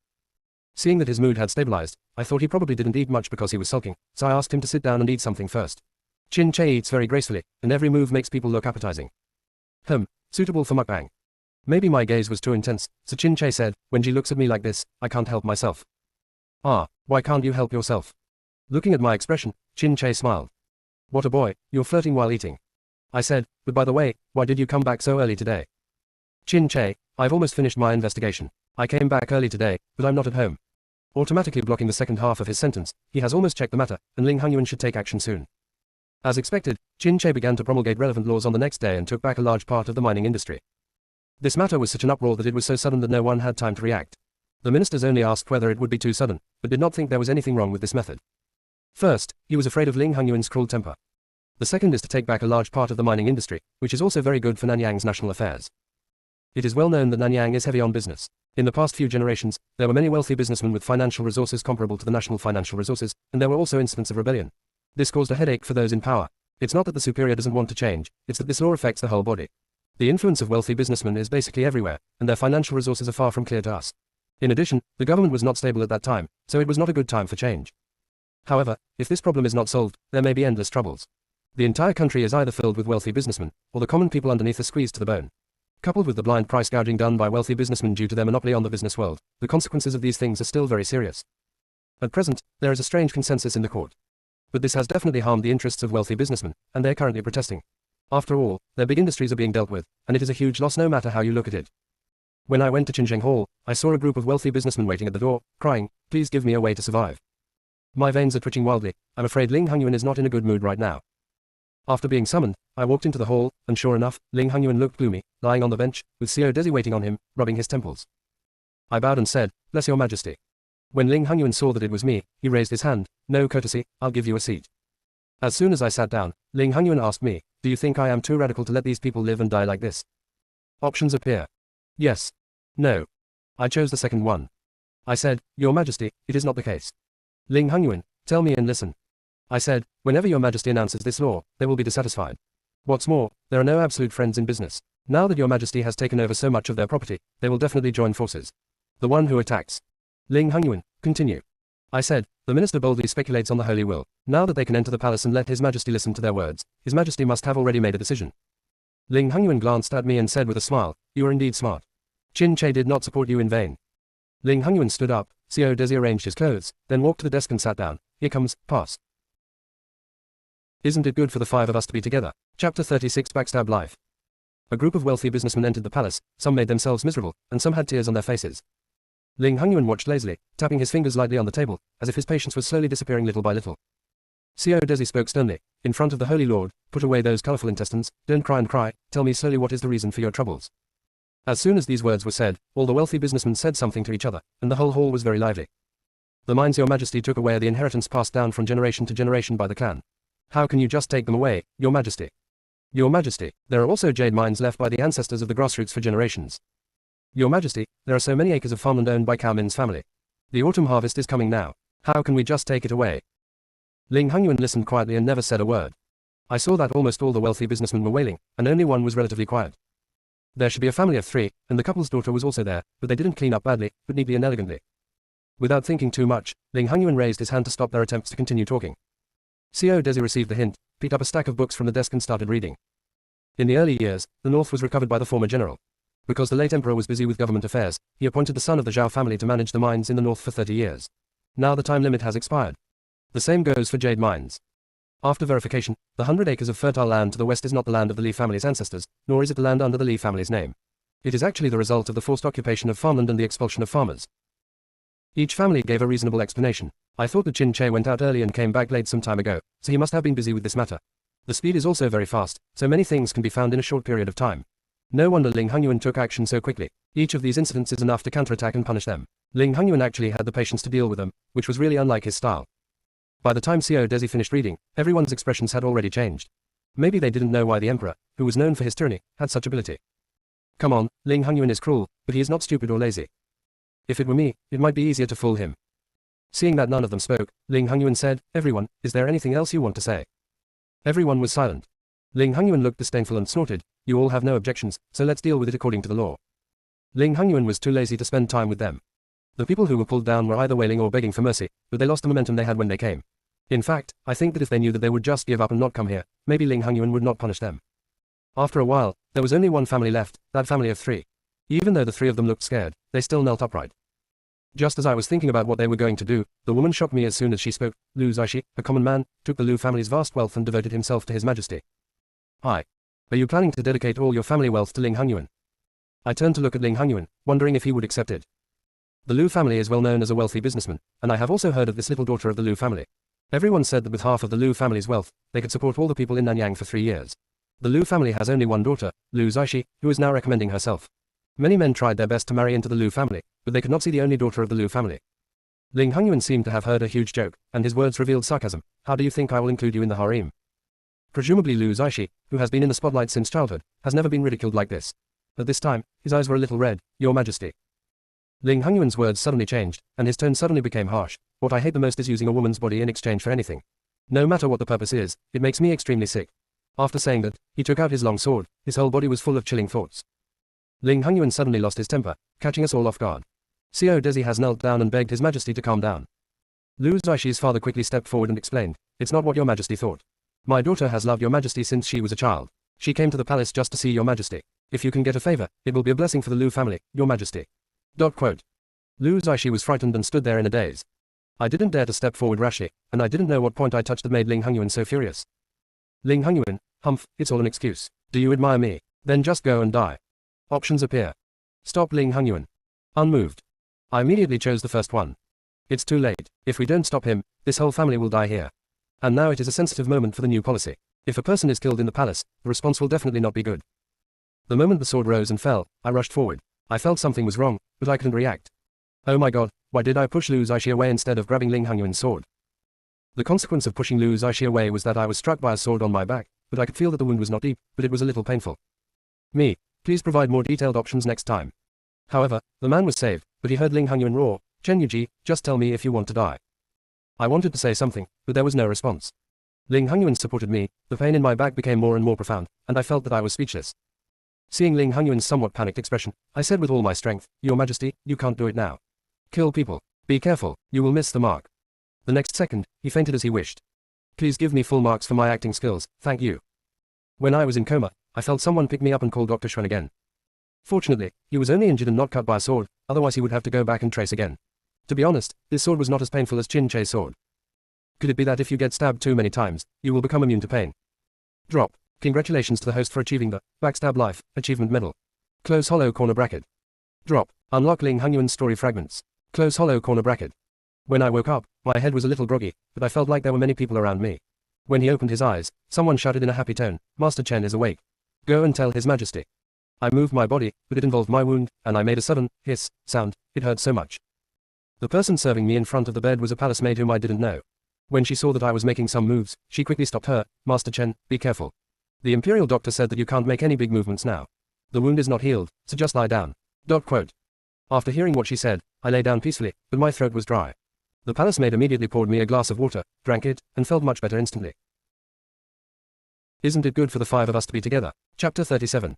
Seeing that his mood had stabilized, I thought he probably didn't eat much because he was sulking, so I asked him to sit down and eat something first. Chin Che eats very gracefully, and every move makes people look appetizing. Suitable for mukbang. Maybe my gaze was too intense, so Chin Che said, when she looks at me like this, I can't help myself. Ah, why can't you help yourself? Looking at my expression, Chin Che smiled. What a boy, you're flirting while eating. I said, but by the way, why did you come back so early today? Chin Che, I've almost finished my investigation. I came back early today, but I'm not at home. Automatically blocking the second half of his sentence, he has almost checked the matter, and Ling Hongyuan should take action soon. As expected, Chin Che began to promulgate relevant laws on the next day and took back a large part of the mining industry. This matter was such an uproar that it was so sudden that no one had time to react. The ministers only asked whether it would be too sudden, but did not think there was anything wrong with this method. First, he was afraid of Ling Hongyuan's cruel temper. The second is to take back a large part of the mining industry, which is also very good for Nanyang's national affairs. It is well known that Nanyang is heavy on business. In the past few generations, there were many wealthy businessmen with financial resources comparable to the national financial resources, and there were also incidents of rebellion. This caused a headache for those in power. It's not that the superior doesn't want to change, it's that this law affects the whole body. The influence of wealthy businessmen is basically everywhere, and their financial resources are far from clear to us. In addition, the government was not stable at that time, so it was not a good time for change. However, if this problem is not solved, there may be endless troubles. The entire country is either filled with wealthy businessmen, or the common people underneath are squeezed to the bone. Coupled with the blind price gouging done by wealthy businessmen due to their monopoly on the business world, the consequences of these things are still very serious. At present, there is a strange consensus in the court. But this has definitely harmed the interests of wealthy businessmen, and they are currently protesting. After all, their big industries are being dealt with, and it is a huge loss no matter how you look at it. When I went to Chincheng Hall, I saw a group of wealthy businessmen waiting at the door, crying, "Please give me a way to survive." My veins are twitching wildly. I'm afraid Ling Hongyuan is not in a good mood right now. After being summoned, I walked into the hall, and sure enough, Ling Hongyuan looked gloomy, lying on the bench, with Xiao Desi waiting on him, rubbing his temples. I bowed and said, "Bless your majesty." When Ling Hongyuan saw that it was me, he raised his hand. "No courtesy, I'll give you a seat." As soon as I sat down, Ling Hongyuan asked me, "Do you think I am too radical to let these people live and die like this?" Options appear. Yes. No. I chose the second one. I said, "Your majesty, it is not the case." Ling Hongyuan, tell me and listen. I said, "Whenever your majesty announces this law, they will be dissatisfied. What's more, there are no absolute friends in business. Now that your majesty has taken over so much of their property, they will definitely join forces. The one who attacks." Ling Hongyuan, continue. I said, "The minister boldly speculates on the holy will. Now that they can enter the palace and let his majesty listen to their words, his majesty must have already made a decision." Ling Hongyuan glanced at me and said with a smile, "You are indeed smart. Qin Che did not support you in vain." Ling Hongyuan stood up, Xiao Desi arranged his clothes, then walked to the desk and sat down. "Here comes, pass. Isn't it good for the five of us to be together?" Chapter 36 Backstab Life. A group of wealthy businessmen entered the palace, some made themselves miserable, and some had tears on their faces. Ling Hongyuan watched lazily, tapping his fingers lightly on the table, as if his patience was slowly disappearing little by little. Xiao Desi spoke sternly, "In front of the Holy Lord, put away those colorful intestines, don't cry and cry, tell me slowly what is the reason for your troubles." As soon as these words were said, all the wealthy businessmen said something to each other, and the whole hall was very lively. "The mines your majesty took away are the inheritance passed down from generation to generation by the clan. How can you just take them away, your majesty? Your majesty, there are also jade mines left by the ancestors of the grassroots for generations. Your majesty, there are so many acres of farmland owned by Cao Min's family. The autumn harvest is coming now. How can we just take it away?" Ling Hongyuan listened quietly and never said a word. I saw that almost all the wealthy businessmen were wailing, and only one was relatively quiet. There should be a family of 3, and the couple's daughter was also there, but they didn't clean up badly, but neatly and elegantly. Without thinking too much, Ling Hongyuan raised his hand to stop their attempts to continue talking. Xiao Desi received the hint, picked up a stack of books from the desk and started reading. In the early years, the north was recovered by the former general. Because the late emperor was busy with government affairs, he appointed the son of the Zhao family to manage the mines in the north for 30 years. Now the time limit has expired. The same goes for jade mines. After verification, the 100 acres of fertile land to the west is not the land of the Li family's ancestors, nor is it the land under the Li family's name. It is actually the result of the forced occupation of farmland and the expulsion of farmers. Each family gave a reasonable explanation. I thought that Qin Che went out early and came back late some time ago, so he must have been busy with this matter. The speed is also very fast, so many things can be found in a short period of time. No wonder Ling Hongyuan took action so quickly. Each of these incidents is enough to counterattack and punish them. Ling Hongyuan actually had the patience to deal with them, which was really unlike his style. By the time Xiao Desi finished reading, everyone's expressions had already changed. Maybe they didn't know why the emperor, who was known for his tyranny, had such ability. Come on, Ling Hongyuan is cruel, but he is not stupid or lazy. If it were me, it might be easier to fool him. Seeing that none of them spoke, Ling Hongyuan said, "Everyone, is there anything else you want to say?" Everyone was silent. Ling Hongyuan looked disdainful and snorted, "You all have no objections, so let's deal with it according to the law." Ling Hongyuan was too lazy to spend time with them. The people who were pulled down were either wailing or begging for mercy, but they lost the momentum they had when they came. In fact, I think that if they knew that they would just give up and not come here, maybe Ling Hongyuan would not punish them. After a while, there was only one family left, that family of 3. Even though the 3 of them looked scared, they still knelt upright. Just as I was thinking about what they were going to do, the woman shocked me as soon as she spoke. Lu Zaishi, a common man, took the Lu family's vast wealth and devoted himself to his majesty. Hi. Are you planning to dedicate all your family wealth to Ling Hongyuan? I turned to look at Ling Hongyuan, wondering if he would accept it. The Lu family is well known as a wealthy businessman, and I have also heard of this little daughter of the Lu family. Everyone said that with half of the Lu family's wealth, they could support all the people in Nanyang for 3 years. The Lu family has only one daughter, Lu Zaishi, who is now recommending herself. Many men tried their best to marry into the Lu family, but they could not see the only daughter of the Lu family. Ling Hongyuan seemed to have heard a huge joke, and his words revealed sarcasm. "How do you think I will include you in the harem?" Presumably Lu Zaishi, who has been in the spotlight since childhood, has never been ridiculed like this. At this time, his eyes were a little red. Your Majesty. Ling Hongyuan's words suddenly changed, and his tone suddenly became harsh. What I hate the most is using a woman's body in exchange for anything. No matter what the purpose is, it makes me extremely sick. After saying that, he took out his long sword. His whole body was full of chilling thoughts. Ling Hongyuan suddenly lost his temper, catching us all off guard. Co Desi has knelt down and begged His Majesty to calm down. Lu Zaishi's father quickly stepped forward and explained, "It's not what Your Majesty thought. My daughter has loved Your Majesty since she was a child. She came to the palace just to see Your Majesty. If you can get a favor, it will be a blessing for the Lu family, Your Majesty." Lu Zaishi was frightened and stood there in a daze. I didn't dare to step forward rashly, and I didn't know what point I touched that made Ling Hongyuan so furious. Ling Hongyuan, humph, it's all an excuse. Do you admire me? Then just go and die. Options appear. Stop Ling Hongyuan. Unmoved. I immediately chose the first one. It's too late. If we don't stop him, this whole family will die here. And now it is a sensitive moment for the new policy. If a person is killed in the palace, the response will definitely not be good. The moment the sword rose and fell, I rushed forward. I felt something was wrong, but I couldn't react. Oh my god, why did I push Lu Zaishi away instead of grabbing Ling Hongyuan's sword? The consequence of pushing Lu Zaishi away was that I was struck by a sword on my back, but I could feel that the wound was not deep, but it was a little painful. Me, please provide more detailed options next time. However, the man was saved, but he heard Ling Hongyuan roar, "Chen Yuji, just tell me if you want to die." I wanted to say something, but there was no response. Ling Hongyuan supported me, the pain in my back became more and more profound, and I felt that I was speechless. Seeing Ling Hongyuan's somewhat panicked expression, I said with all my strength, "Your Majesty, you can't do it now. Kill people. Be careful, you will miss the mark." The next second, he fainted as he wished. "Please give me full marks for my acting skills, thank you." When I was in coma, I felt someone pick me up and call Dr. Xuan again. Fortunately, he was only injured and not cut by a sword, otherwise he would have to go back and trace again. To be honest, this sword was not as painful as Qin Che's sword. Could it be that if you get stabbed too many times, you will become immune to pain? Drop. Congratulations to the host for achieving the Backstab Life Achievement Medal. Close hollow corner bracket. Drop. Unlock Ling Hongyuan's story fragments. Close hollow corner bracket. When I woke up, my head was a little groggy, but I felt like there were many people around me. When he opened his eyes, someone shouted in a happy tone, "Master Chen is awake. Go and tell His Majesty." I moved my body, but it involved my wound, and I made a sudden hiss sound. It hurt so much. The person serving me in front of the bed was a palace maid whom I didn't know. When she saw that I was making some moves, she quickly stopped her. "Master Chen, be careful. The imperial doctor said that you can't make any big movements now. The wound is not healed, so just lie down." After hearing what she said, I lay down peacefully, but my throat was dry. The palace maid immediately poured me a glass of water, drank it, and felt much better instantly. Isn't it good for the five of us to be together? Chapter 37.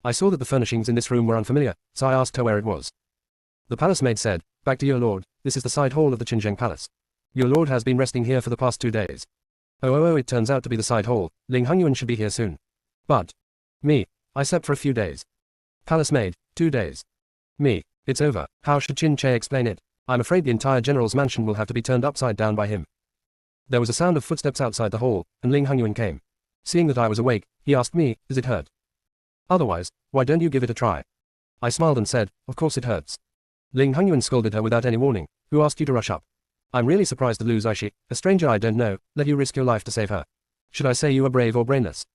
I saw that the furnishings in this room were unfamiliar, so I asked her where it was. The palace maid said, "Back to your lord, this is the side hall of the Qinzheng Palace. Your lord has been resting here for the past 2 days. Oh, it turns out to be the side hall. Ling Hongyuan should be here soon. But me, I slept for a few days. Palace maid, 2 days. Me, it's over. How should Qin Che explain it? I'm afraid the entire general's mansion will have to be turned upside down by him." There was a sound of footsteps outside the hall, and Ling Hongyuan came. Seeing that I was awake, he asked me, "Does it hurt? Otherwise, why don't you give it a try?" I smiled and said, "Of course it hurts." Ling Hongyuan scolded her without any warning. "Who asked you to rush up? I'm really surprised that Lu Zaishi, a stranger I don't know, let you risk your life to save her. Should I say you are brave or brainless?"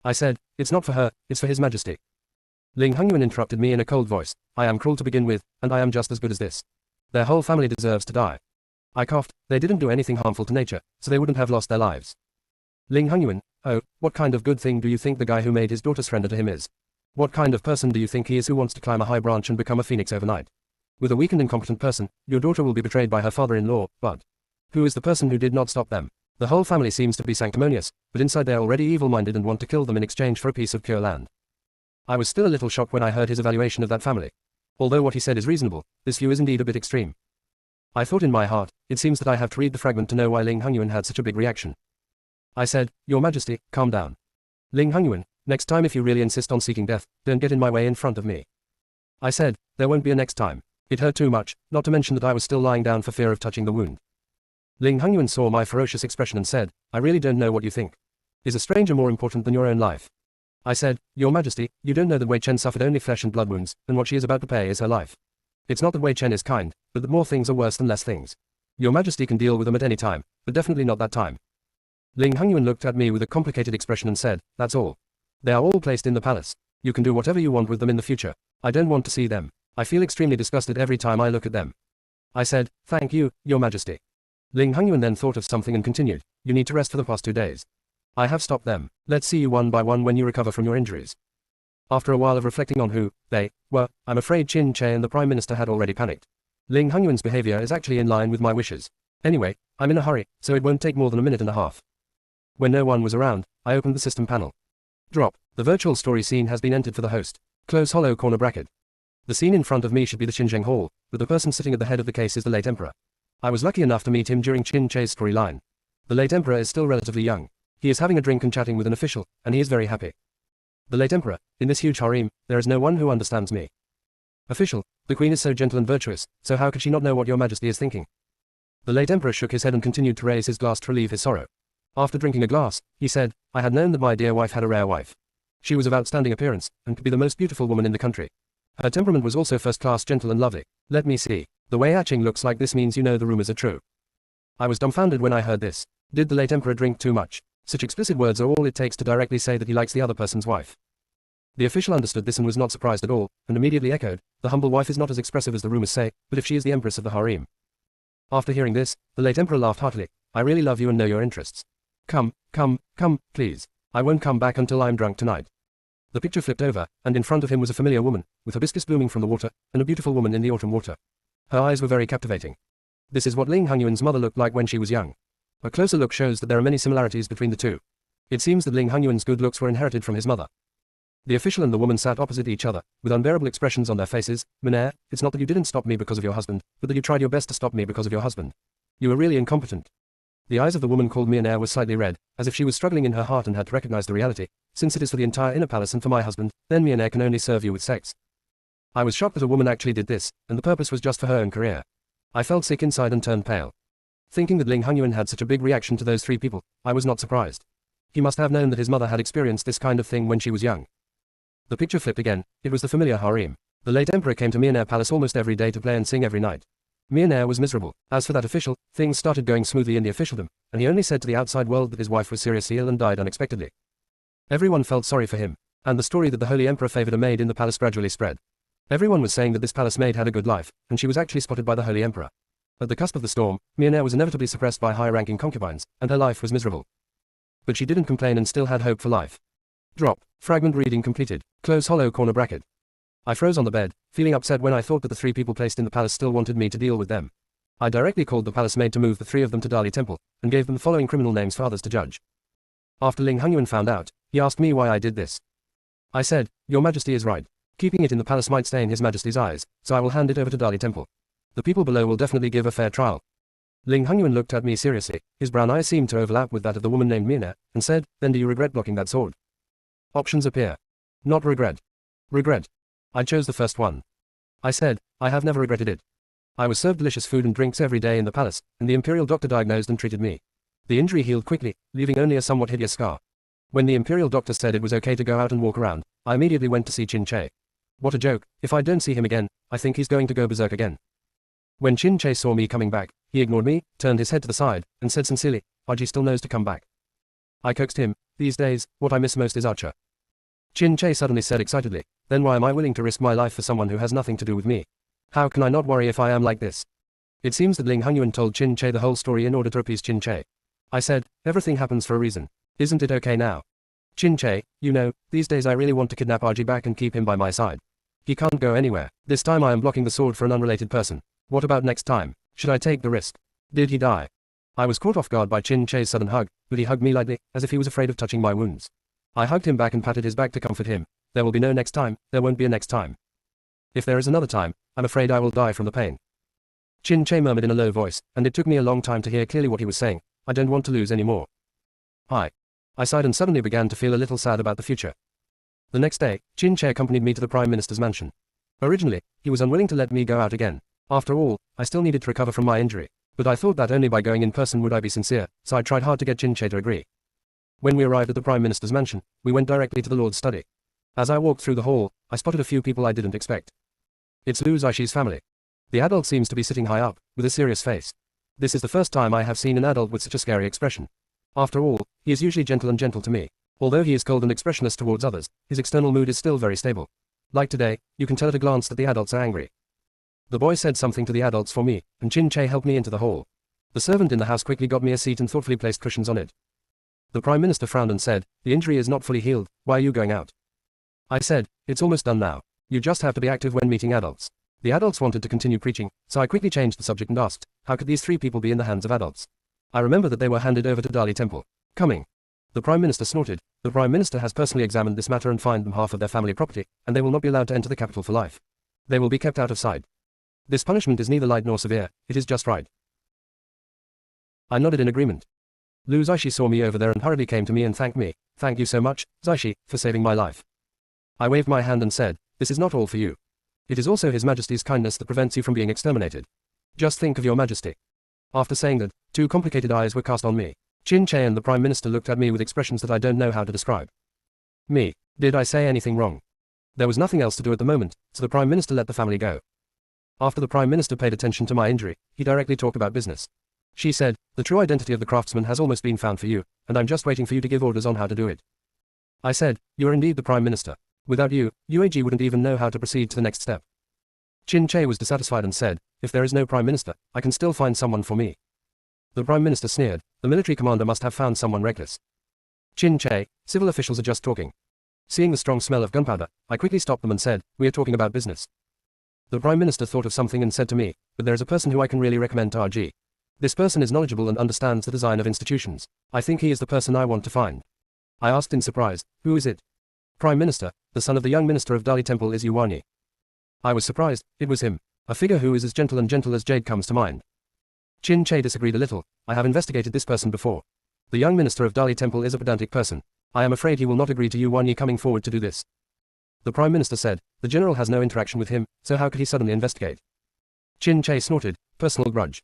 I said, "It's not for her, it's for His Majesty." Ling Hongyuan interrupted me in a cold voice. "I am cruel to begin with, and I am just as good as this. Their whole family deserves to die." I coughed. "They didn't do anything harmful to nature, so they wouldn't have lost their lives." Ling Hongyuan, "Oh, what kind of good thing do you think the guy who made his daughter surrender to him is? What kind of person do you think he is who wants to climb a high branch and become a phoenix overnight? With a weak and incompetent person, your daughter will be betrayed by her father-in-law, but who is the person who did not stop them? The whole family seems to be sanctimonious, but inside they're already evil-minded and want to kill them in exchange for a piece of pure land." I was still a little shocked when I heard his evaluation of that family. Although what he said is reasonable, this view is indeed a bit extreme. I thought in my heart, it seems that I have to read the fragment to know why Ling Hongyuan had such a big reaction. I said, "Your Majesty, calm down. Ling Hongyuan, next time if you really insist on seeking death, don't get in my way in front of me." I said, "There won't be a next time. It hurt too much, not to mention that I was still lying down for fear of touching the wound." Ling Hongyuan saw my ferocious expression and said, "I really don't know what you think. Is a stranger more important than your own life?" I said, "Your Majesty, you don't know that Wei Chen suffered only flesh and blood wounds, and what she is about to pay is her life. It's not that Wei Chen is kind, but that more things are worse than less things. Your Majesty can deal with them at any time, but definitely not that time." Ling Hongyuan looked at me with a complicated expression and said, "That's all. They are all placed in the palace. You can do whatever you want with them in the future. I don't want to see them. I feel extremely disgusted every time I look at them." I said, "Thank you, Your Majesty." Ling Hongyuan then thought of something and continued, "You need to rest for the past 2 days. I have stopped them. Let's see you one by one when you recover from your injuries. After a while of reflecting on who they were, I'm afraid Chin Che and the Prime Minister had already panicked. Ling Hongyuan's behavior is actually in line with my wishes. Anyway, I'm in a hurry, so it won't take more than a minute and a half. When no one was around, I opened the system panel. Drop. The virtual story scene has been entered for the host. Close hollow corner bracket. The scene in front of me should be the Xinjiang Hall, but the person sitting at the head of the case is the late emperor. I was lucky enough to meet him during Chin Che's storyline. The late emperor is still relatively young. He is having a drink and chatting with an official, and he is very happy. The late emperor, in this huge harem, there is no one who understands me. Official, the queen is so gentle and virtuous, so how could she not know what your majesty is thinking? The late emperor shook his head and continued to raise his glass to relieve his sorrow. After drinking a glass, he said, I had known that my dear wife had a rare wife. She was of outstanding appearance, and could be the most beautiful woman in the country. Her temperament was also first-class, gentle and lovely. Let me see. The way Aching looks like this means you know the rumors are true. I was dumbfounded when I heard this. Did the late emperor drink too much? Such explicit words are all it takes to directly say that he likes the other person's wife. The official understood this and was not surprised at all, and immediately echoed, the humble wife is not as expressive as the rumors say, but if she is the empress of the harem. After hearing this, the late emperor laughed heartily. I really love you and know your interests. Come, please. I won't come back until I'm drunk tonight. The picture flipped over, and in front of him was a familiar woman, with hibiscus blooming from the water, and a beautiful woman in the autumn water. Her eyes were very captivating. This is what Ling Hongyuan's mother looked like when she was young. A closer look shows that there are many similarities between the two. It seems that Ling Hongyuan's good looks were inherited from his mother. The official and the woman sat opposite each other, with unbearable expressions on their faces. Menair, it's not that you didn't stop me because of your husband, but that you tried your best to stop me because of your husband. You were really incompetent. The eyes of the woman called Menair were slightly red, as if she was struggling in her heart and had to recognize the reality. Since it is for the entire inner palace and for my husband, then Menair can only serve you with sex. I was shocked that a woman actually did this, and the purpose was just for her own career. I felt sick inside and turned pale. Thinking that Ling Hongyuan had such a big reaction to those three people, I was not surprised. He must have known that his mother had experienced this kind of thing when she was young. The picture flipped again. It was the familiar harem. The late emperor came to Menair Palace almost every day to play and sing every night. Menair was miserable. As for that official, things started going smoothly in the officialdom, and he only said to the outside world that his wife was seriously ill and died unexpectedly. Everyone felt sorry for him, and the story that the holy emperor favored a maid in the palace gradually spread. Everyone was saying that this palace maid had a good life, and she was actually spotted by the holy emperor. At the cusp of the storm, Menair was inevitably suppressed by high-ranking concubines, and her life was miserable. But she didn't complain and still had hope for life. Drop. Fragment reading completed. Close hollow corner bracket. I froze on the bed, feeling upset when I thought that the three people placed in the palace still wanted me to deal with them. I directly called the palace maid to move the three of them to Dali Temple, and gave them the following criminal names for others to judge. After Ling Hongyuan found out, he asked me why I did this. I said, Your Majesty is right. Keeping it in the palace might stain His Majesty's eyes, so I will hand it over to Dali Temple. The people below will definitely give a fair trial. Ling Hongyuan looked at me seriously, his brown eyes seemed to overlap with that of the woman named Menair, and said, Then do you regret blocking that sword? Options appear. Not regret. Regret. I chose the first one. I said, I have never regretted it. I was served delicious food and drinks every day in the palace, and the imperial doctor diagnosed and treated me. The injury healed quickly, leaving only a somewhat hideous scar. When the imperial doctor said it was okay to go out and walk around, I immediately went to see Chin Che. What a joke, if I don't see him again, I think he's going to go berserk again. When Chin Che saw me coming back, he ignored me, turned his head to the side, and said sincerely, Archie still knows to come back. I coaxed him, these days, what I miss most is Archer. Chin Che suddenly said excitedly, then why am I willing to risk my life for someone who has nothing to do with me? How can I not worry if I am like this? It seems that Ling Hongyuan told Chin Che the whole story in order to appease Chin Che. I said, everything happens for a reason. Isn't it okay now? Chin Che, you know, these days I really want to kidnap Archie back and keep him by my side. He can't go anywhere. This time I am blocking the sword for an unrelated person. What about next time? Should I take the risk? Did he die? I was caught off guard by Chin Che's sudden hug, but he hugged me lightly, as if he was afraid of touching my wounds. I hugged him back and patted his back to comfort him. There will be no next time, there won't be a next time. If there is another time, I'm afraid I will die from the pain. Chin Che murmured in a low voice, and it took me a long time to hear clearly what he was saying. I don't want to lose any more. I sighed and suddenly began to feel a little sad about the future. The next day, Chin Che accompanied me to the Prime Minister's mansion. Originally, he was unwilling to let me go out again. After all, I still needed to recover from my injury. But I thought that only by going in person would I be sincere, so I tried hard to get Chin Che to agree. When we arrived at the Prime Minister's mansion, we went directly to the Lord's study. As I walked through the hall, I spotted a few people I didn't expect. It's Liu Zixi's family. The adult seems to be sitting high up, with a serious face. This is the first time I have seen an adult with such a scary expression. After all, he is usually gentle and gentle to me. Although he is cold and expressionless towards others, his external mood is still very stable. Like today, you can tell at a glance that the adults are angry. The boy said something to the adults for me, and Chin Che helped me into the hall. The servant in the house quickly got me a seat and thoughtfully placed cushions on it. The Prime Minister frowned and said, "The injury is not fully healed, why are you going out?" I said, "It's almost done now. You just have to be active when meeting adults." The adults wanted to continue preaching, so I quickly changed the subject and asked, how could these 3 people be in the hands of adults? I remember that they were handed over to Dali Temple. Coming. The Prime Minister snorted. The Prime Minister has personally examined this matter and fined them half of their family property, and they will not be allowed to enter the capital for life. They will be kept out of sight. This punishment is neither light nor severe, it is just right. I nodded in agreement. Lu Zaishi saw me over there and hurriedly came to me and thanked me. "Thank you so much, Zaishi, for saving my life." I waved my hand and said, "This is not all for you. It is also His Majesty's kindness that prevents you from being exterminated. Just think of your Majesty." After saying that, 2 complicated eyes were cast on me. Chin Che and the Prime Minister looked at me with expressions that I don't know how to describe. Me. Did I say anything wrong? There was nothing else to do at the moment, so the Prime Minister let the family go. After the Prime Minister paid attention to my injury, he directly talked about business. She said, "The true identity of the craftsman has almost been found for you, and I'm just waiting for you to give orders on how to do it." I said, "You are indeed the Prime Minister. Without you, UAG wouldn't even know how to proceed to the next step." Chin Che was dissatisfied and said, "If there is no Prime Minister, I can still find someone for me." The Prime Minister sneered, "The military commander must have found someone reckless." Chin Che, "Civil officials are just talking." Seeing the strong smell of gunpowder, I quickly stopped them and said, "We are talking about business." The Prime Minister thought of something and said to me, "But there is a person who I can really recommend to RG. This person is knowledgeable and understands the design of institutions. I think he is the person I want to find." I asked in surprise, "Who is it?" "Prime Minister, the son of the young minister of Dali Temple is Yuanyi." I was surprised, it was him. A figure who is as gentle as jade comes to mind. Chin Che disagreed a little. "I have investigated this person before. The young minister of Dali Temple is a pedantic person. I am afraid he will not agree to Yuanyi coming forward to do this." The Prime Minister said, "The general has no interaction with him, so how could he suddenly investigate?" Chin Che snorted, "Personal grudge.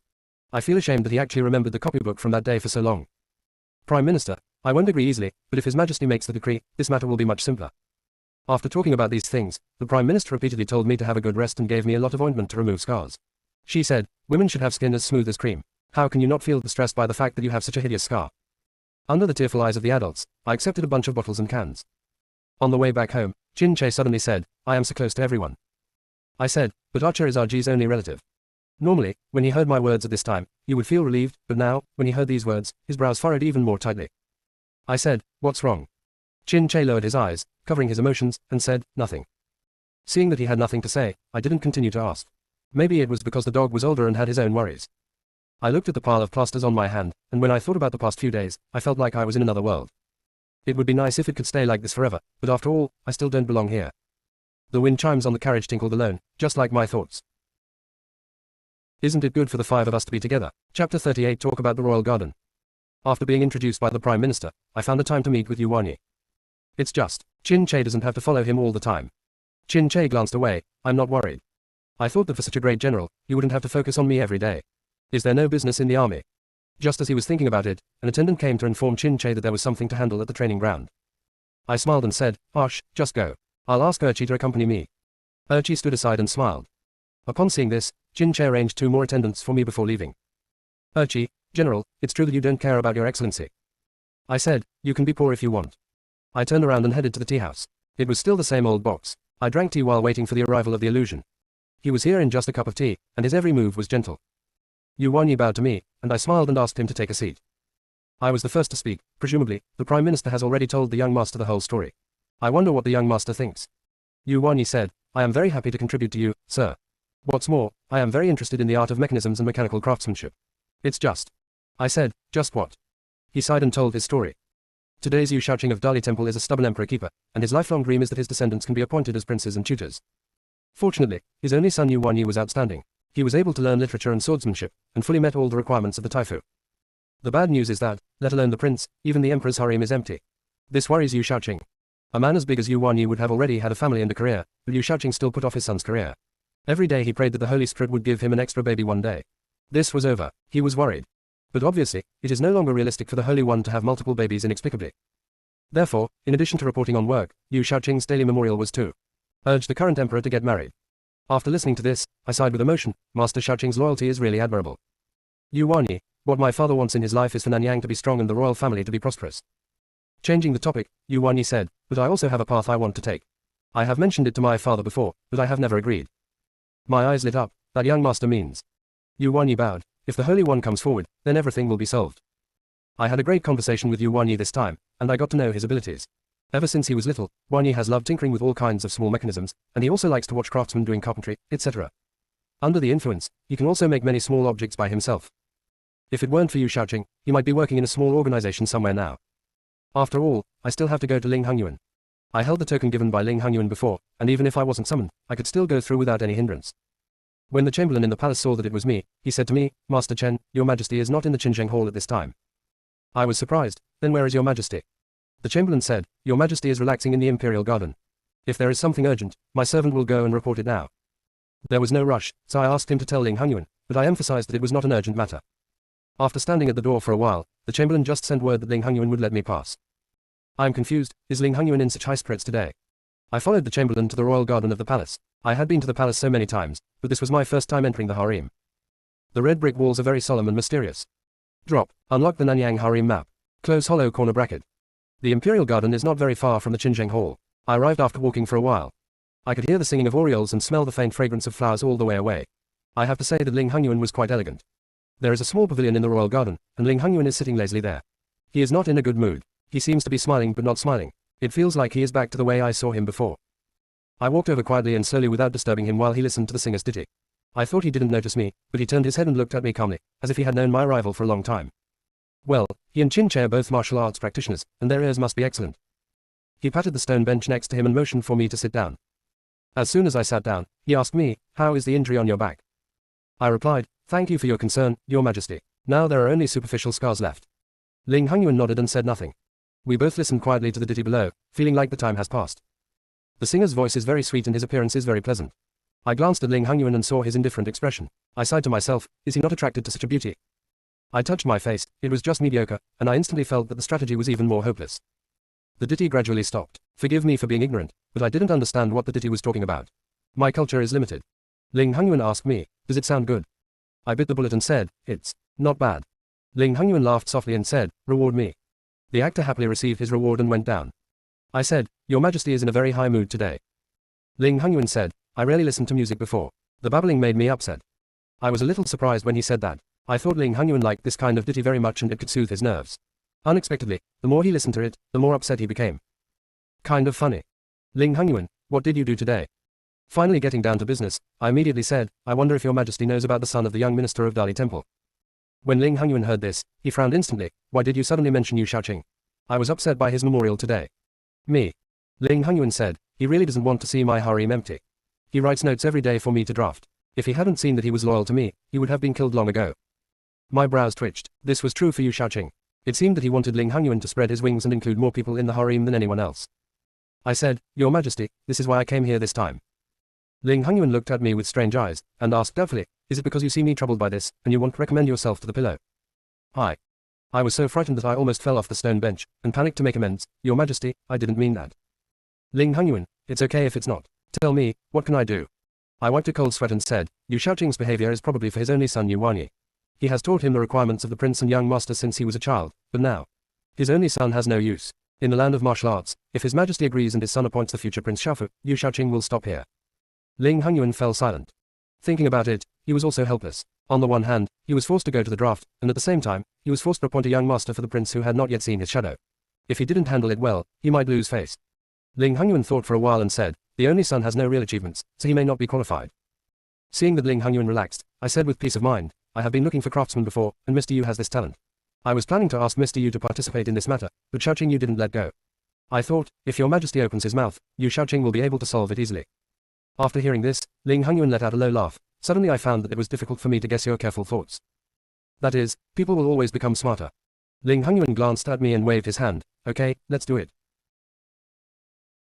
I feel ashamed that he actually remembered the copybook from that day for so long." "Prime Minister, I won't agree easily, but if His Majesty makes the decree, this matter will be much simpler." After talking about these things, the Prime Minister repeatedly told me to have a good rest and gave me a lot of ointment to remove scars. She said, "Women should have skin as smooth as cream. How can you not feel distressed by the fact that you have such a hideous scar?" Under the tearful eyes of the adults, I accepted a bunch of bottles and cans. On the way back home, Chin Che suddenly said, "I am so close to everyone." I said, "But Archer is RG's only relative." Normally, when he heard my words at this time, he would feel relieved, but now, when he heard these words, his brows furrowed even more tightly. I said, "What's wrong?" Chin Che lowered his eyes, covering his emotions, and said, "Nothing." Seeing that he had nothing to say, I didn't continue to ask. Maybe it was because the dog was older and had his own worries. I looked at the pile of plasters on my hand, and when I thought about the past few days, I felt like I was in another world. It would be nice if it could stay like this forever, but after all, I still don't belong here. The wind chimes on the carriage tinkled alone, just like my thoughts. Isn't it good for the 5 of us to be together? Chapter 38 Talk about the Royal Garden. After being introduced by the Prime Minister, I found the time to meet with Yuanyi. It's just, Chin Che doesn't have to follow him all the time. Chin Che glanced away, "I'm not worried. I thought that for such a great general, he wouldn't have to focus on me every day. Is there no business in the army?" Just as he was thinking about it, an attendant came to inform Chin Che that there was something to handle at the training ground. I smiled and said, "Ash, just go. I'll ask Urchi to accompany me." Urchi stood aside and smiled. Upon seeing this, Chin Che arranged 2 more attendants for me before leaving. "Urchi, General, it's true that you don't care about your excellency." I said, "You can be poor if you want." I turned around and headed to the tea house. It was still the same old box. I drank tea while waiting for the arrival of the illusion. He was here in just a cup of tea, and his every move was gentle. Yuanyi bowed to me, and I smiled and asked him to take a seat. I was the first to speak. Presumably, the Prime Minister has already told the young master the whole story. I wonder what the young master thinks. Yuanyi said, "I am very happy to contribute to you, sir. What's more, I am very interested in the art of mechanisms and mechanical craftsmanship. It's just." I said, "Just what?" He sighed and told his story. Today's Yu Shaoqing of Dali Temple is a stubborn emperor keeper, and his lifelong dream is that his descendants can be appointed as princes and tutors. Fortunately, his only son Yuanyi was outstanding. He was able to learn literature and swordsmanship, and fully met all the requirements of the Taifu. The bad news is that, let alone the prince, even the emperor's harem is empty. This worries Yu Shaoqing. A man as big as Yuanyi would have already had a family and a career, but Yu Shaoqing still put off his son's career. Every day he prayed that the Holy Spirit would give him an extra baby one day. This was over. He was worried. But obviously, it is no longer realistic for the Holy One to have multiple babies inexplicably. Therefore, in addition to reporting on work, Yu Shaoqing's daily memorial was to urge the current emperor to get married. After listening to this, I sighed with emotion. Master Shaoqing's loyalty is really admirable. Yuanyi, what my father wants in his life is for Nanyang to be strong and the royal family to be prosperous. Changing the topic, Yuanyi said, "But I also have a path I want to take. I have mentioned it to my father before, but I have never agreed." My eyes lit up. That young master means. Yuanyi bowed. "If the Holy One comes forward, then everything will be solved." I had a great conversation with Yu Wanyi this time, and I got to know his abilities. Ever since he was little, Wanyi has loved tinkering with all kinds of small mechanisms, and he also likes to watch craftsmen doing carpentry, etc. Under the influence, he can also make many small objects by himself. If it weren't for Yu Shaoqing, he might be working in a small organization somewhere now. After all, I still have to go to Ling Hongyuan. I held the token given by Ling Hongyuan before, and even if I wasn't summoned, I could still go through without any hindrance. When the chamberlain in the palace saw that it was me, he said to me, Master Chen, your majesty is not in the Qinzheng hall at this time. I was surprised. Then where is your majesty? The chamberlain said, your majesty is relaxing in the imperial garden. If there is something urgent, my servant will go and report it now. There was no rush, so I asked him to tell Ling Hongyuan, but I emphasized that it was not an urgent matter. After standing at the door for a while, the chamberlain just sent word that Ling Hongyuan would let me pass. I am confused, is Ling Hongyuan in such high spirits today? I followed the chamberlain to the royal garden of the palace. I had been to the palace so many times, but this was my first time entering the harem. The red brick walls are very solemn and mysterious. Drop. Unlock the Nanyang harem map. Close hollow corner bracket. The imperial garden is not very far from the Qinzheng hall. I arrived after walking for a while. I could hear the singing of orioles and smell the faint fragrance of flowers all the way away. I have to say that Ling Hongyuan was quite elegant. There is a small pavilion in the royal garden, and Ling Hongyuan is sitting lazily there. He is not in a good mood. He seems to be smiling but not smiling. It feels like he is back to the way I saw him before. I walked over quietly and slowly without disturbing him while he listened to the singer's ditty. I thought he didn't notice me, but he turned his head and looked at me calmly, as if he had known my arrival for a long time. Well, he and Qin Che are both martial arts practitioners, and their ears must be excellent. He patted the stone bench next to him and motioned for me to sit down. As soon as I sat down, he asked me, how is the injury on your back? I replied, thank you for your concern, your majesty. Now there are only superficial scars left. Ling Hongyuan nodded and said nothing. We both listened quietly to the ditty below, feeling like the time has passed. The singer's voice is very sweet and his appearance is very pleasant. I glanced at Ling Hongyuan and saw his indifferent expression. I sighed to myself, is he not attracted to such a beauty? I touched my face, it was just mediocre, and I instantly felt that the strategy was even more hopeless. The ditty gradually stopped. Forgive me for being ignorant, but I didn't understand what the ditty was talking about. My culture is limited. Ling Hongyuan asked me, does it sound good? I bit the bullet and said, it's not bad. Ling Hongyuan laughed softly and said, reward me. The actor happily received his reward and went down. I said, your majesty is in a very high mood today. Ling Hongyuan said, I rarely listened to music before. The babbling made me upset. I was a little surprised when he said that. I thought Ling Hongyuan liked this kind of ditty very much and it could soothe his nerves. Unexpectedly, the more he listened to it, the more upset he became. Kind of funny. Ling Hongyuan, what did you do today? Finally getting down to business, I immediately said, I wonder if your majesty knows about the son of the young minister of Dali Temple. When Ling Hongyuan heard this, he frowned instantly. Why did you suddenly mention Yu Shaoqing? I was upset by his memorial today. Me. Ling Hongyuan said, he really doesn't want to see my harem empty. He writes notes every day for me to draft. If he hadn't seen that he was loyal to me, he would have been killed long ago. My brows twitched. This was true for Yu Shaoqing. It seemed that he wanted Ling Hongyuan to spread his wings and include more people in the harem than anyone else. I said, your majesty, this is why I came here this time. Ling Hongyuan looked at me with strange eyes, and asked doubtfully, is it because you see me troubled by this, and you want to recommend yourself to the pillow? I was so frightened that I almost fell off the stone bench, and panicked to make amends. Your majesty, I didn't mean that. Ling Hongyuan, it's okay if it's not. Tell me, what can I do? I wiped a cold sweat and said, Yu Shaoqing's behavior is probably for his only son Yu Wanyi. He has taught him the requirements of the prince and young master since he was a child, but now, his only son has no use. In the land of martial arts, if his majesty agrees and his son appoints the future Prince Shaofu, Yu Shaoqing will stop here. Ling Hongyuan fell silent. Thinking about it, he was also helpless. On the one hand, he was forced to go to the draft, and at the same time, he was forced to appoint a young master for the prince who had not yet seen his shadow. If he didn't handle it well, he might lose face. Ling Hongyuan thought for a while and said, the only son has no real achievements, so he may not be qualified. Seeing that Ling Hongyuan relaxed, I said with peace of mind, I have been looking for craftsmen before, and Mr. Yu has this talent. I was planning to ask Mr. Yu to participate in this matter, but Shaoqing Yu didn't let go. I thought, if your majesty opens his mouth, Yu Shaoqing will be able to solve it easily. After hearing this, Ling Hongyuan let out a low laugh. Suddenly I found that it was difficult for me to guess your careful thoughts. That is, people will always become smarter. Ling Hongyuan glanced at me and waved his hand. Okay, let's do it.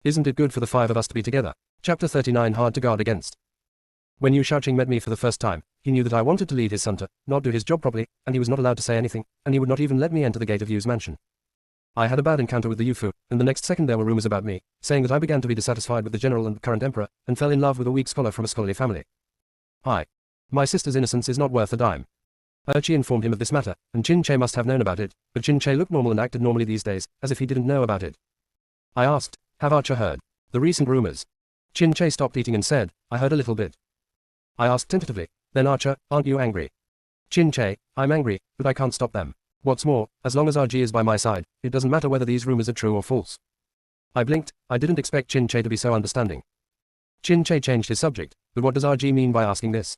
Isn't it good for the five of us to be together? Chapter 39 Hard to guard against. When Yu Shaoqing met me for the first time, he knew that I wanted to lead his son to not do his job properly, and he was not allowed to say anything, and he would not even let me enter the gate of Yu's mansion. I had a bad encounter with the Yufu, and the next second there were rumors about me, saying that I began to be dissatisfied with the general and the current emperor, and fell in love with a weak scholar from a scholarly family. My sister's innocence is not worth a dime. Urchi informed him of this matter, and Qin Che must have known about it, but Qin Che looked normal and acted normally these days, as if he didn't know about it. I asked, have Archer heard the recent rumors? Qin Che stopped eating and said, I heard a little bit. I asked tentatively, then Archer, aren't you angry? Qin Che, I'm angry, but I can't stop them. What's more, as long as RG is by my side, it doesn't matter whether these rumors are true or false. I blinked. I didn't expect Chin Che to be so understanding. Chin Che changed his subject, but what does RG mean by asking this?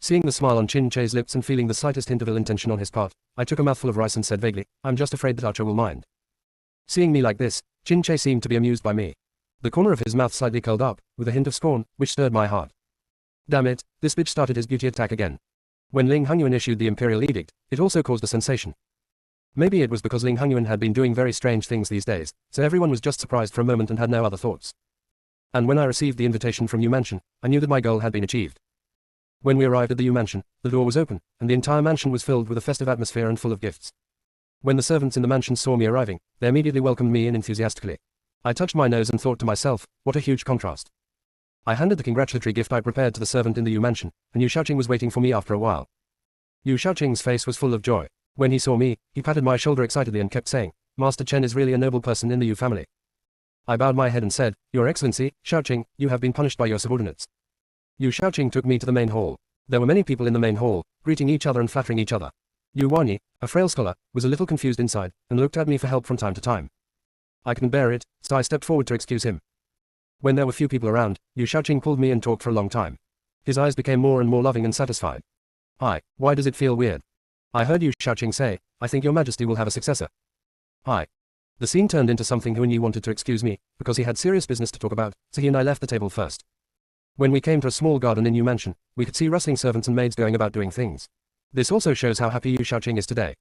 Seeing the smile on Chin Che's lips and feeling the slightest hint of ill intention on his part, I took a mouthful of rice and said vaguely, I'm just afraid that Archer will mind. Seeing me like this, Chin Che seemed to be amused by me. The corner of his mouth slightly curled up, with a hint of scorn, which stirred my heart. Damn it, this bitch started his beauty attack again. When Ling Hongyuan issued the imperial edict, it also caused a sensation. Maybe it was because Ling Hongyuan had been doing very strange things these days, so everyone was just surprised for a moment and had no other thoughts. And when I received the invitation from Yu Mansion, I knew that my goal had been achieved. When we arrived at the Yu Mansion, the door was open, and the entire mansion was filled with a festive atmosphere and full of gifts. When the servants in the mansion saw me arriving, they immediately welcomed me in enthusiastically. I touched my nose and thought to myself, what a huge contrast. I handed the congratulatory gift I prepared to the servant in the Yu Mansion, and Yu Shaoqing was waiting for me after a while. Yu Shaoqing's face was full of joy. When he saw me, he patted my shoulder excitedly and kept saying, Master Chen is really a noble person in the Yu family. I bowed my head and said, Your Excellency, Shaoqing, you have been punished by your subordinates. Yu Shaoqing took me to the main hall. There were many people in the main hall, greeting each other and flattering each other. Yu Wanyi, a frail scholar, was a little confused inside, and looked at me for help from time to time. I couldn't bear it, so I stepped forward to excuse him. When there were few people around, Yu Shaoqing pulled me and talked for a long time. His eyes became more and more loving and satisfied. Why does it feel weird? I heard Yu Shaoqing say, I think your majesty will have a successor. The scene turned into something Hu Yi wanted to excuse me, because he had serious business to talk about, so he and I left the table first. When we came to a small garden in Yu Mansion, we could see rustling servants and maids going about doing things. This also shows how happy Yu Shaoqing is today.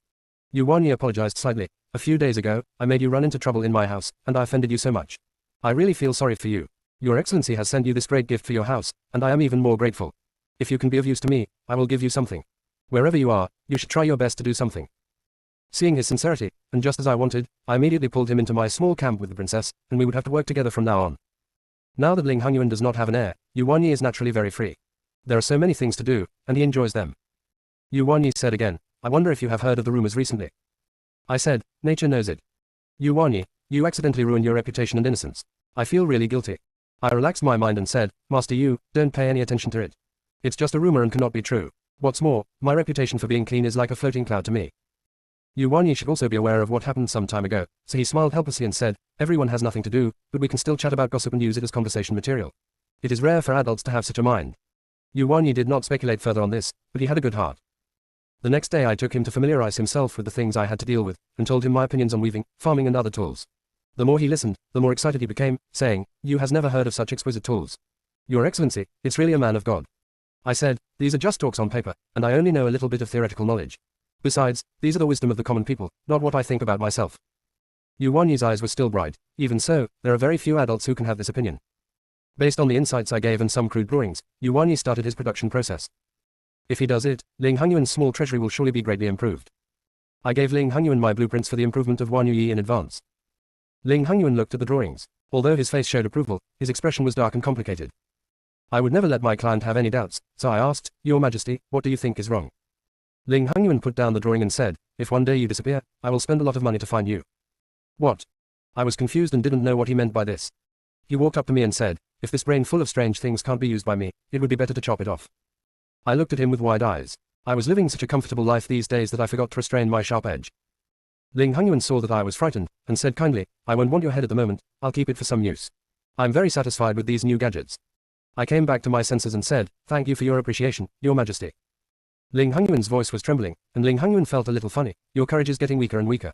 Yu Wanyi apologized slightly. A few days ago, I made you run into trouble in my house, and I offended you so much. I really feel sorry for you. Your Excellency has sent you this great gift for your house, and I am even more grateful. If you can be of use to me, I will give you something. Wherever you are, you should try your best to do something. Seeing his sincerity, and just as I wanted, I immediately pulled him into my small camp with the princess, and we would have to work together from now on. Now that Ling Hongyuan does not have an heir, Yu Wanyi is naturally very free. There are so many things to do, and he enjoys them. Yu Wanyi said again, I wonder if you have heard of the rumors recently. I said, nature knows it. Yu Wanyi, you accidentally ruined your reputation and innocence. I feel really guilty. I relaxed my mind and said, Master Yu, don't pay any attention to it. It's just a rumor and cannot be true. What's more, my reputation for being clean is like a floating cloud to me. Yu Wanyi should also be aware of what happened some time ago, so he smiled helplessly and said, everyone has nothing to do, but we can still chat about gossip and use it as conversation material. It is rare for adults to have such a mind. Yu Wanyi did not speculate further on this, but he had a good heart. The next day I took him to familiarize himself with the things I had to deal with, and told him my opinions on weaving, farming and other tools. The more he listened, the more excited he became, saying, Yu has never heard of such exquisite tools. Your Excellency, it's really a man of God. I said, these are just talks on paper, and I only know a little bit of theoretical knowledge. Besides, these are the wisdom of the common people, not what I think about myself. Yu Wanyi's eyes were still bright. Even so, there are very few adults who can have this opinion. Based on the insights I gave and some crude drawings, Yu Wanyi started his production process. If he does it, Ling Hongyuan's small treasury will surely be greatly improved. I gave Ling Hongyuan my blueprints for the improvement of Wan Yi in advance. Ling Hongyuan looked at the drawings. Although his face showed approval, his expression was dark and complicated. I would never let my client have any doubts, so I asked, Your Majesty, what do you think is wrong? Ling Hongyuan put down the drawing and said, if one day you disappear, I will spend a lot of money to find you. What? I was confused and didn't know what he meant by this. He walked up to me and said, if this brain full of strange things can't be used by me, it would be better to chop it off. I looked at him with wide eyes. I was living such a comfortable life these days that I forgot to restrain my sharp edge. Ling Hongyuan saw that I was frightened, and said kindly, I won't want your head at the moment, I'll keep it for some use. I'm very satisfied with these new gadgets. I came back to my senses and said, thank you for your appreciation, Your Majesty. Ling Hongyuan's voice was trembling, and Ling Hongyuan felt a little funny. Your courage is getting weaker and weaker.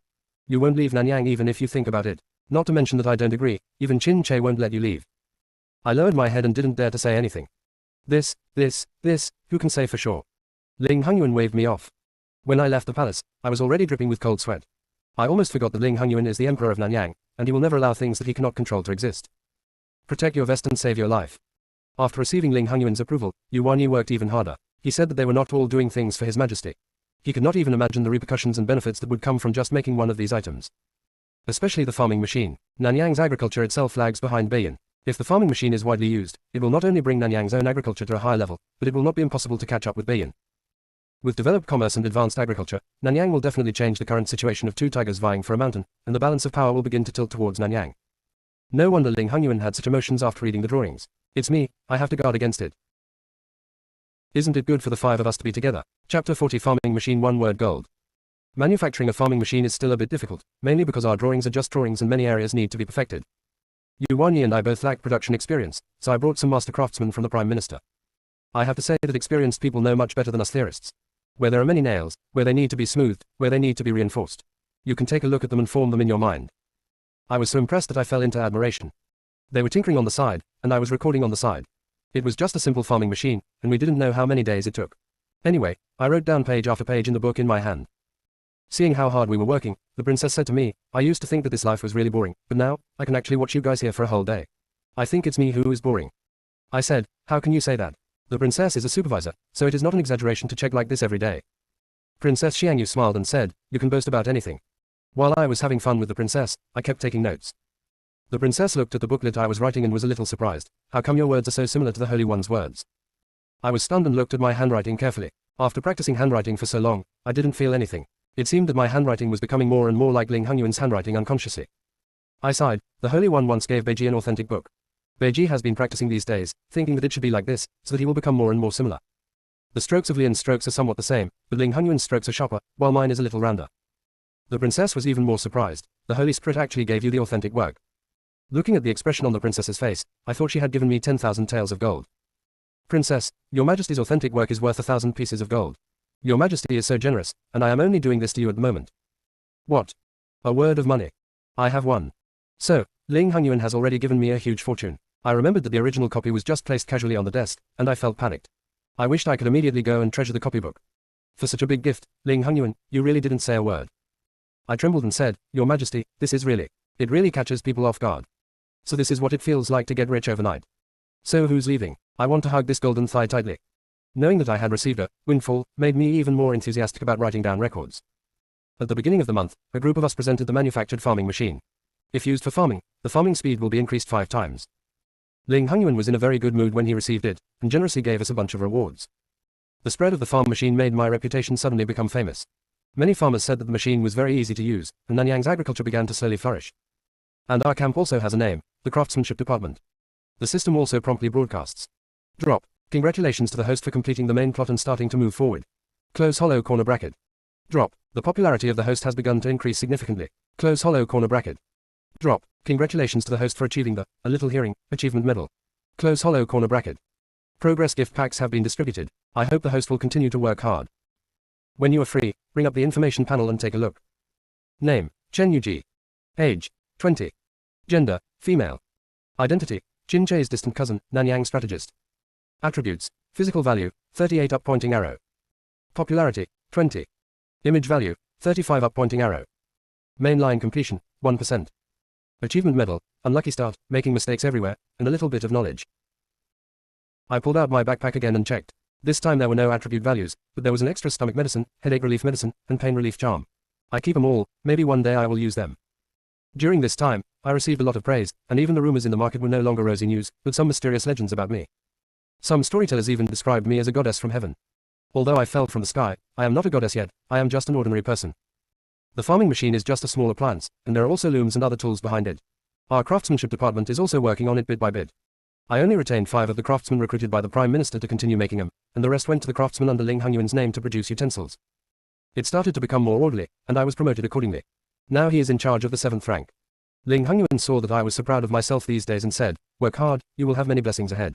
You won't leave Nanyang even if you think about it. Not to mention that I don't agree, even Chin Che won't let you leave. I lowered my head and didn't dare to say anything. This, who can say for sure? Ling Hongyuan waved me off. When I left the palace, I was already dripping with cold sweat. I almost forgot that Ling Hongyuan is the emperor of Nanyang, and he will never allow things that he cannot control to exist. Protect your vest and save your life. After receiving Ling Hongyuan's approval, Yu Wanyi worked even harder. He said that they were not all doing things for His Majesty. He could not even imagine the repercussions and benefits that would come from just making one of these items. Especially the farming machine. Nanyang's agriculture itself lags behind Beiyin. If the farming machine is widely used, it will not only bring Nanyang's own agriculture to a high level, but it will not be impossible to catch up with Beiyin. With developed commerce and advanced agriculture, Nanyang will definitely change the current situation of two tigers vying for a mountain, and the balance of power will begin to tilt towards Nanyang. No wonder Ling Hongyuan had such emotions after reading the drawings. It's me, I have to guard against it. Isn't it good for the five of us to be together? Chapter 40 Farming Machine 1 Word Gold. Manufacturing a farming machine is still a bit difficult, mainly because our drawings are just drawings and many areas need to be perfected. Yuan Yi and I both lack production experience, so I brought some master craftsmen from the Prime Minister. I have to say that experienced people know much better than us theorists. Where there are many nails, where they need to be smoothed, where they need to be reinforced. You can take a look at them and form them in your mind. I was so impressed that I fell into admiration. They were tinkering on the side, and I was recording on the side. It was just a simple farming machine, and we didn't know how many days it took. Anyway, I wrote down page after page in the book in my hand. Seeing how hard we were working, the princess said to me, I used to think that this life was really boring, but now, I can actually watch you guys here for a whole day. I think it's me who is boring. I said, how can you say that? The princess is a supervisor, so it is not an exaggeration to check like this every day. Princess Xiangyu smiled and said, you can boast about anything. While I was having fun with the princess, I kept taking notes. The princess looked at the booklet I was writing and was a little surprised. How come your words are so similar to the Holy One's words? I was stunned and looked at my handwriting carefully. After practicing handwriting for so long, I didn't feel anything. It seemed that my handwriting was becoming more and more like Ling Hongyuan's handwriting unconsciously. I sighed. The Holy One once gave Beiji an authentic book. Beiji has been practicing these days, thinking that it should be like this, so that he will become more and more similar. The strokes of Lian's strokes are somewhat the same, but Ling Hongyuan's strokes are sharper, while mine is a little rounder. The princess was even more surprised. The Holy Spirit actually gave you the authentic work. Looking at the expression on the princess's face, I thought she had given me 10,000 taels of gold. Princess, your majesty's authentic work is worth 1,000 pieces of gold. Your majesty is so generous, and I am only doing this to you at the moment. What? A word of money. I have one. So, Ling Hongyuan has already given me a huge fortune. I remembered that the original copy was just placed casually on the desk, and I felt panicked. I wished I could immediately go and treasure the copybook. For such a big gift, Ling Hongyuan, you really didn't say a word. I trembled and said, Your Majesty, this is really. It really catches people off guard. So this is what it feels like to get rich overnight. So who's leaving? I want to hug this golden thigh tightly. Knowing that I had received a windfall made me even more enthusiastic about writing down records. At the beginning of the month, a group of us presented the manufactured farming machine. If used for farming, the farming speed will be increased 5 times. Ling Hongyuan was in a very good mood when he received it, and generously gave us a bunch of rewards. The spread of the farm machine made my reputation suddenly become famous. Many farmers said that the machine was very easy to use, and Nanyang's agriculture began to slowly flourish. And our camp also has a name, the Craftsmanship Department. The system also promptly broadcasts. Drop. Congratulations to the host for completing the main plot and starting to move forward. Close hollow corner bracket. Drop. The popularity of the host has begun to increase significantly. Close hollow corner bracket. Drop. Congratulations to the host for achieving the A Little Hearing Achievement Medal. Close hollow corner bracket. Progress gift packs have been distributed. I hope the host will continue to work hard. When you are free, bring up the information panel and take a look. Name, Chen Yuji. Age, 20. Gender, female. Identity, Qin Che's distant cousin, Nanyang strategist. Attributes, physical value, 38 up pointing arrow. Popularity, 20. Image value, 35 up pointing arrow. Mainline completion, 1%. Achievement medal, unlucky start, making mistakes everywhere, and a little bit of knowledge. I pulled out my backpack again and checked. This time there were no attribute values, but there was an extra stomach medicine, headache relief medicine, and pain relief charm. I keep them all, maybe one day I will use them. During this time, I received a lot of praise, and even the rumors in the market were no longer rosy news, but some mysterious legends about me. Some storytellers even described me as a goddess from heaven. Although I fell from the sky, I am not a goddess yet, I am just an ordinary person. The farming machine is just a small appliance, and there are also looms and other tools behind it. Our craftsmanship department is also working on it bit by bit. I only retained 5 of the craftsmen recruited by the Prime Minister to continue making them, and the rest went to the craftsmen under Ling Hongyuan's name to produce utensils. It started to become more orderly, and I was promoted accordingly. Now he is in charge of the 7th rank. Ling Hongyuan saw that I was so proud of myself these days and said, work hard, you will have many blessings ahead.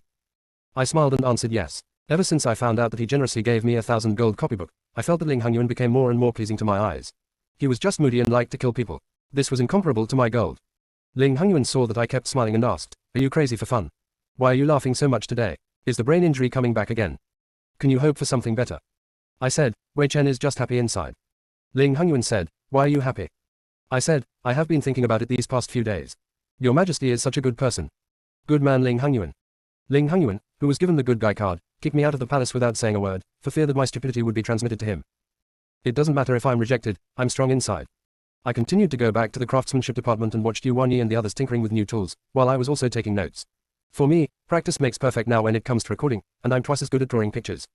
I smiled and answered yes. Ever since I found out that he generously gave me 1,000 gold copybook, I felt that Ling Hongyuan became more and more pleasing to my eyes. He was just moody and liked to kill people. This was incomparable to my gold. Ling Hongyuan saw that I kept smiling and asked, are you crazy for fun? Why are you laughing so much today? Is the brain injury coming back again? Can you hope for something better? I said, Wei Chen is just happy inside. Ling Hongyuan said, why are you happy? I said, I have been thinking about it these past few days. Your Majesty is such a good person. Good man Ling Hongyuan. Ling Hongyuan, who was given the good guy card, kicked me out of the palace without saying a word, for fear that my stupidity would be transmitted to him. It doesn't matter if I'm rejected, I'm strong inside. I continued to go back to the craftsmanship department and watched Yuan Yi and the others tinkering with new tools, while I was also taking notes. For me, practice makes perfect now when it comes to recording, and I'm twice as good at drawing pictures.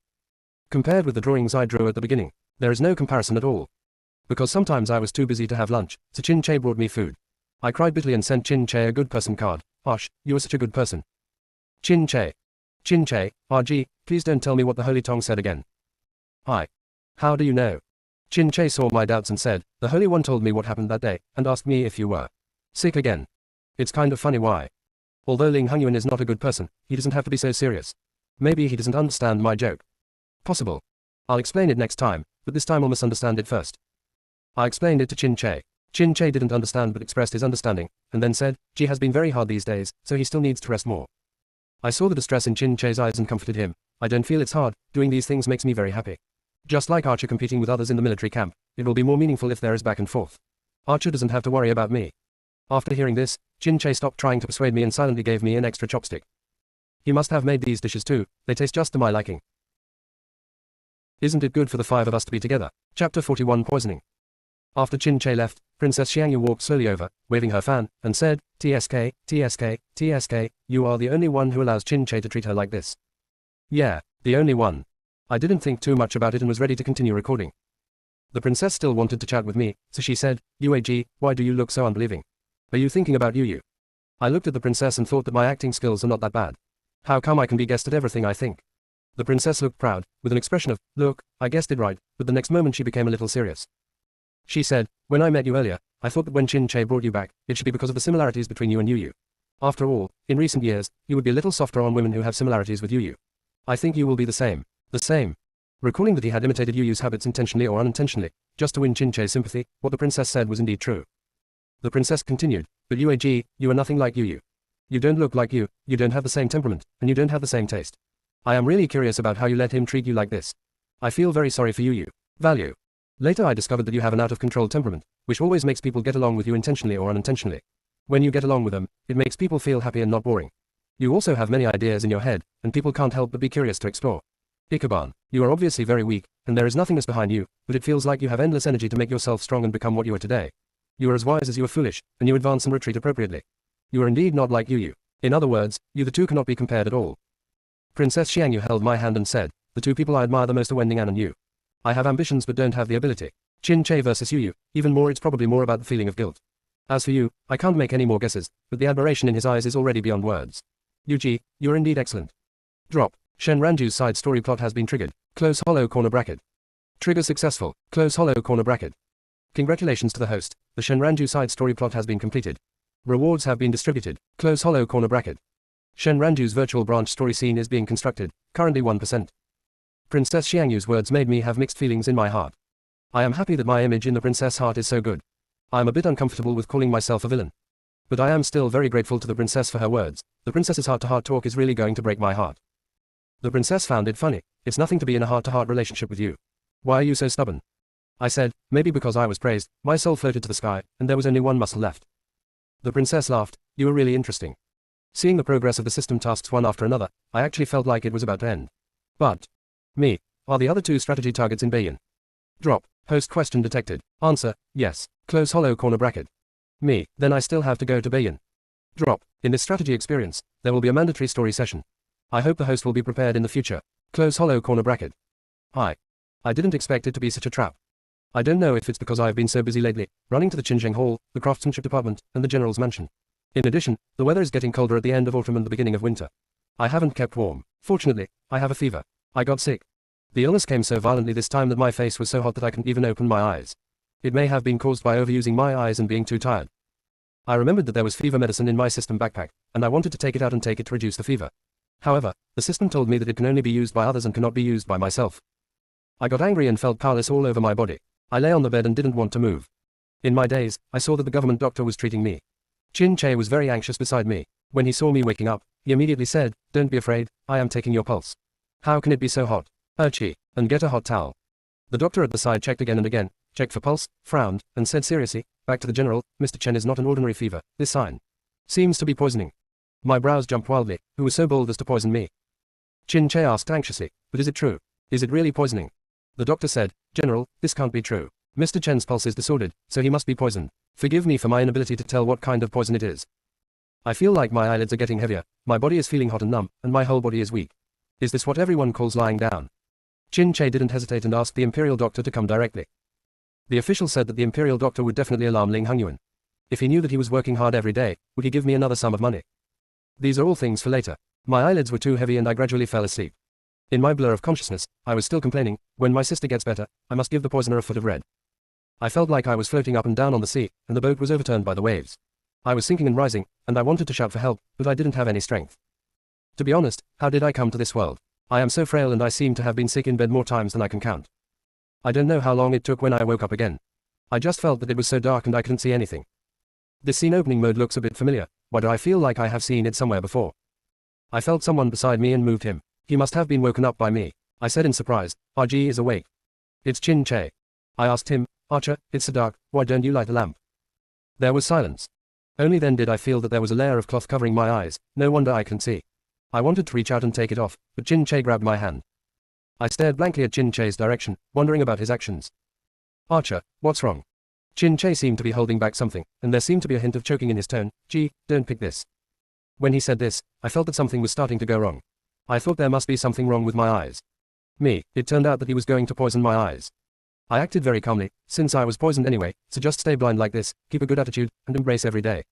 Compared with the drawings I drew at the beginning, there is no comparison at all. Because sometimes I was too busy to have lunch, so Qin Che brought me food. I cried bitterly and sent Qin Che a good person card. Ash, you are such a good person. Qin Che. Qin Che, RG, please don't tell me what the Holy Tongue said again. Hi. How do you know? Qin Che saw my doubts and said, the Holy One told me what happened that day, and asked me if you were sick again. It's kind of funny why. Although Ling Hongyuan is not a good person, he doesn't have to be so serious. Maybe he doesn't understand my joke. Possible. I'll explain it next time, but this time I'll misunderstand it first. I explained it to Qin Che. Qin Che didn't understand but expressed his understanding, and then said, Ji has been very hard these days, so he still needs to rest more. I saw the distress in Qin Che's eyes and comforted him. I don't feel it's hard, doing these things makes me very happy. Just like Archer competing with others in the military camp, it will be more meaningful if there is back and forth. Archer doesn't have to worry about me. After hearing this, Qin Che stopped trying to persuade me and silently gave me an extra chopstick. He must have made these dishes too, they taste just to my liking. Isn't it good for the five of us to be together? Chapter 41 Poisoning. After Qin Che left, Princess Xiangyu walked slowly over, waving her fan, and said, TSK, TSK, TSK, you are the only one who allows Qin Che to treat her like this. Yeah, the only one. I didn't think too much about it and was ready to continue recording. The princess still wanted to chat with me, so she said, UAG, why do you look so unbelieving? Are you thinking about Yu? I looked at the princess and thought that my acting skills are not that bad. How come I can be guessed at everything I think? The princess looked proud, with an expression of, look, I guessed it right, but the next moment she became a little serious. She said, when I met you earlier, I thought that when Qin Che brought you back, it should be because of the similarities between you and Yu. After all, in recent years, you would be a little softer on women who have similarities with Yu. I think you will be the same. The same. Recalling that he had imitated Yu's habits intentionally or unintentionally, just to win Qin Che's sympathy, what the princess said was indeed true. The princess continued, but UAG, you are nothing like Yu. You don't look like you don't have the same temperament, and you don't have the same taste. I am really curious about how you let him treat you like this. I feel very sorry for Yu. Value. Later I discovered that you have an out-of-control temperament, which always makes people get along with you intentionally or unintentionally. When you get along with them, it makes people feel happy and not boring. You also have many ideas in your head, and people can't help but be curious to explore. Ikeban, you are obviously very weak, and there is nothingness behind you, but it feels like you have endless energy to make yourself strong and become what you are today. You are as wise as you are foolish, and you advance and retreat appropriately. You are indeed not like Yu. In other words, you the two cannot be compared at all. Princess Xiangyu held my hand and said, the two people I admire the most are Wending An and you. I have ambitions but don't have the ability. Qin Che versus Yu, even more it's probably more about the feeling of guilt. As for you, I can't make any more guesses, but the admiration in his eyes is already beyond words. Yuji, you're indeed excellent. Drop. Shen Ranju's side story plot has been triggered. Close hollow corner bracket. Trigger successful. Close hollow corner bracket. Congratulations to the host. The Shen Ranju side story plot has been completed. Rewards have been distributed. Close hollow corner bracket. Shen Ranju's virtual branch story scene is being constructed. Currently 1%. Princess Xiangyu's words made me have mixed feelings in my heart. I am happy that my image in the princess heart is so good. I am a bit uncomfortable with calling myself a villain. But I am still very grateful to the princess for her words. The princess's heart-to-heart talk is really going to break my heart. The princess found it funny. It's nothing to be in a heart-to-heart relationship with you. Why are you so stubborn? I said, maybe because I was praised, my soul floated to the sky, and there was only one muscle left. The princess laughed, you are really interesting. Seeing the progress of the system tasks one after another, I actually felt like it was about to end. But, me, are the other two strategy targets in Bayan? Drop, host question detected, answer, yes, close hollow corner bracket. Me, then I still have to go to Bayan. Drop, in this strategy experience, there will be a mandatory story session. I hope the host will be prepared in the future. Close hollow corner bracket. I didn't expect it to be such a trap. I don't know if it's because I've been so busy lately, running to the Qinzheng Hall, the craftsmanship department, and the general's mansion. In addition, the weather is getting colder at the end of autumn and the beginning of winter. I haven't kept warm. Fortunately, I have a fever. I got sick. The illness came so violently this time that my face was so hot that I couldn't even open my eyes. It may have been caused by overusing my eyes and being too tired. I remembered that there was fever medicine in my system backpack, and I wanted to take it out and take it to reduce the fever. However, the system told me that it can only be used by others and cannot be used by myself. I got angry and felt powerless all over my body. I lay on the bed and didn't want to move. In my daze, I saw that the government doctor was treating me. Qin Che was very anxious beside me. When he saw me waking up, he immediately said, don't be afraid, I am taking your pulse. How can it be so hot? Urchi, and get a hot towel. The doctor at the side checked again and again, checked for pulse, frowned, and said seriously, back to the general, Mr. Chen is not an ordinary fever, this sign seems to be poisoning. My brows jumped wildly, who was so bold as to poison me? Qin Che asked anxiously, but is it true? Is it really poisoning? The doctor said, General, this can't be true. Mr. Chen's pulse is disordered, so he must be poisoned. Forgive me for my inability to tell what kind of poison it is. I feel like my eyelids are getting heavier, my body is feeling hot and numb, and my whole body is weak. Is this what everyone calls lying down? Qin Che didn't hesitate and asked the imperial doctor to come directly. The official said that the imperial doctor would definitely alarm Ling Hongyuan. If he knew that he was working hard every day, would he give me another sum of money? These are all things for later. My eyelids were too heavy and I gradually fell asleep. In my blur of consciousness, I was still complaining, when my sister gets better, I must give the poisoner a foot of bread. I felt like I was floating up and down on the sea, and the boat was overturned by the waves. I was sinking and rising, and I wanted to shout for help, but I didn't have any strength. To be honest, how did I come to this world? I am so frail and I seem to have been sick in bed more times than I can count. I don't know how long it took when I woke up again. I just felt that it was so dark and I couldn't see anything. This scene opening mode looks a bit familiar. Why do I feel like I have seen it somewhere before? I felt someone beside me and moved him. He must have been woken up by me. I said in surprise, RG is awake. It's Chin Che. I asked him, Archer, it's so dark, why don't you light the lamp? There was silence. Only then did I feel that there was a layer of cloth covering my eyes, no wonder I couldn't see. I wanted to reach out and take it off, but Chin Che grabbed my hand. I stared blankly at Chin Che's direction, wondering about his actions. Archer, what's wrong? Chin Che seemed to be holding back something, and there seemed to be a hint of choking in his tone. Gee, don't pick this. When he said this, I felt that something was starting to go wrong. I thought there must be something wrong with my eyes. It turned out that he was going to poison my eyes. I acted very calmly, since I was poisoned anyway, so just stay blind like this, keep a good attitude, and embrace every day.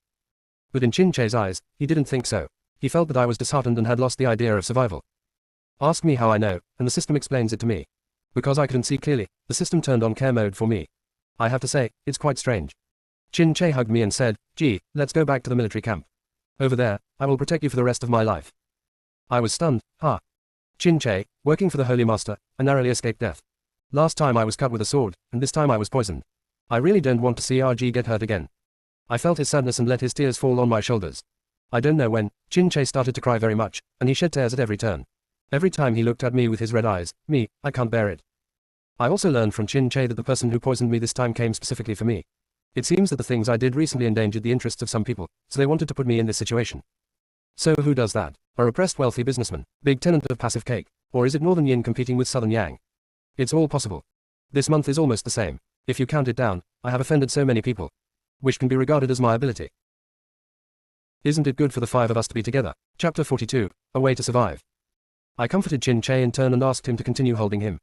But in Chin Che's eyes, he didn't think so. He felt that I was disheartened and had lost the idea of survival. Ask me how I know, and the system explains it to me. Because I couldn't see clearly, the system turned on care mode for me. I have to say, it's quite strange. Chin Che hugged me and said, gee, let's go back to the military camp. Over there, I will protect you for the rest of my life. I was stunned. Chin Che, working for the Holy Master, I narrowly escaped death. Last time I was cut with a sword, and this time I was poisoned. I really don't want to see RG get hurt again. I felt his sadness and let his tears fall on my shoulders. I don't know when, Chin Che started to cry very much, and he shed tears at every turn. Every time he looked at me with his red eyes, I can't bear it. I also learned from Chin Che that the person who poisoned me this time came specifically for me. It seems that the things I did recently endangered the interests of some people, so they wanted to put me in this situation. So who does that? A repressed wealthy businessman, big tenant of passive cake, or is it Northern Yin competing with Southern Yang? It's all possible. This month is almost the same. If you count it down, I have offended so many people. Which can be regarded as my ability. Isn't it good for the five of us to be together? Chapter 42, A Way to Survive. I comforted Chin Che in turn and asked him to continue holding him.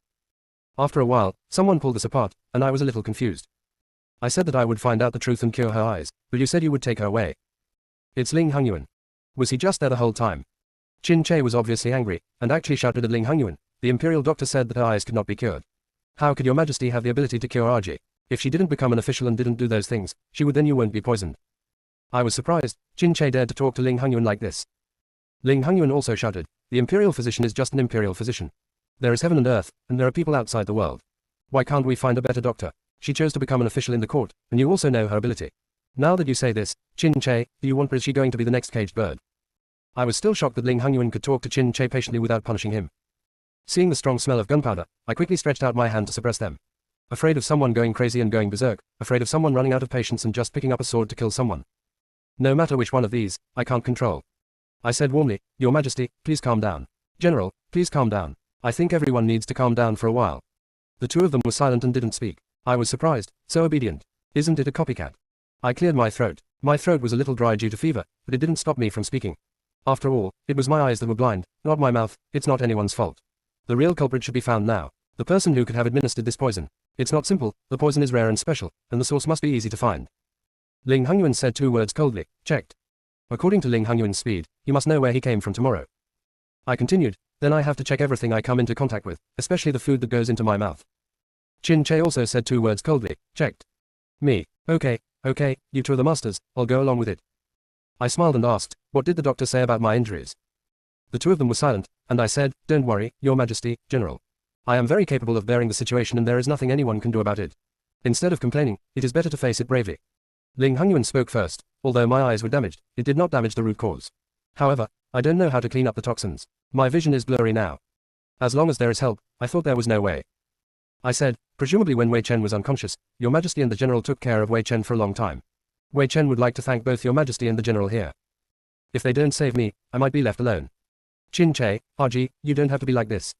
After a while, someone pulled us apart, and I was a little confused. I said that I would find out the truth and cure her eyes, but you said you would take her away. It's Ling Hongyuan. Was he just there the whole time? Chin Che was obviously angry, and actually shouted at Ling Hongyuan. The imperial doctor said that her eyes could not be cured. How could your majesty have the ability to cure RG? If she didn't become an official and didn't do those things, she would then you won't be poisoned. I was surprised, Chin Che dared to talk to Ling Hongyuan like this. Ling Hongyuan also shouted, the imperial physician is just an imperial physician. There is heaven and earth, and there are people outside the world. Why can't we find a better doctor? She chose to become an official in the court, and you also know her ability. Now that you say this, Chin Che, do you want her? Is she going to be the next caged bird? I was still shocked that Ling Hongyuan could talk to Chin Che patiently without punishing him. Seeing the strong smell of gunpowder, I quickly stretched out my hand to suppress them. Afraid of someone going crazy and going berserk, afraid of someone running out of patience and just picking up a sword to kill someone. No matter which one of these, I can't control. I said warmly, Your Majesty, please calm down. General, please calm down. I think everyone needs to calm down for a while. The two of them were silent and didn't speak. I was surprised, so obedient. Isn't it a copycat? I cleared my throat. My throat was a little dry due to fever, but it didn't stop me from speaking. After all, it was my eyes that were blind, not my mouth. It's not anyone's fault. The real culprit should be found now. The person who could have administered this poison. It's not simple, the poison is rare and special, and the source must be easy to find. Ling Hongyuan said two words coldly, checked. According to Ling Hongyuan's speed, you must know where he came from tomorrow. I continued, then I have to check everything I come into contact with, especially the food that goes into my mouth. Chin Che also said two words coldly, checked. Me, okay, you two are the masters, I'll go along with it. I smiled and asked, what did the doctor say about my injuries? The two of them were silent, and I said, don't worry, Your Majesty, General. I am very capable of bearing the situation and there is nothing anyone can do about it. Instead of complaining, it is better to face it bravely. Ling Hongyuan spoke first. Although my eyes were damaged, it did not damage the root cause. However, I don't know how to clean up the toxins. My vision is blurry now. As long as there is help, I thought there was no way. I said, presumably when Wei Chen was unconscious, Your Majesty and the General took care of Wei Chen for a long time. Wei Chen would like to thank both Your Majesty and the General here. If they don't save me, I might be left alone. Chin Che, RG, you don't have to be like this.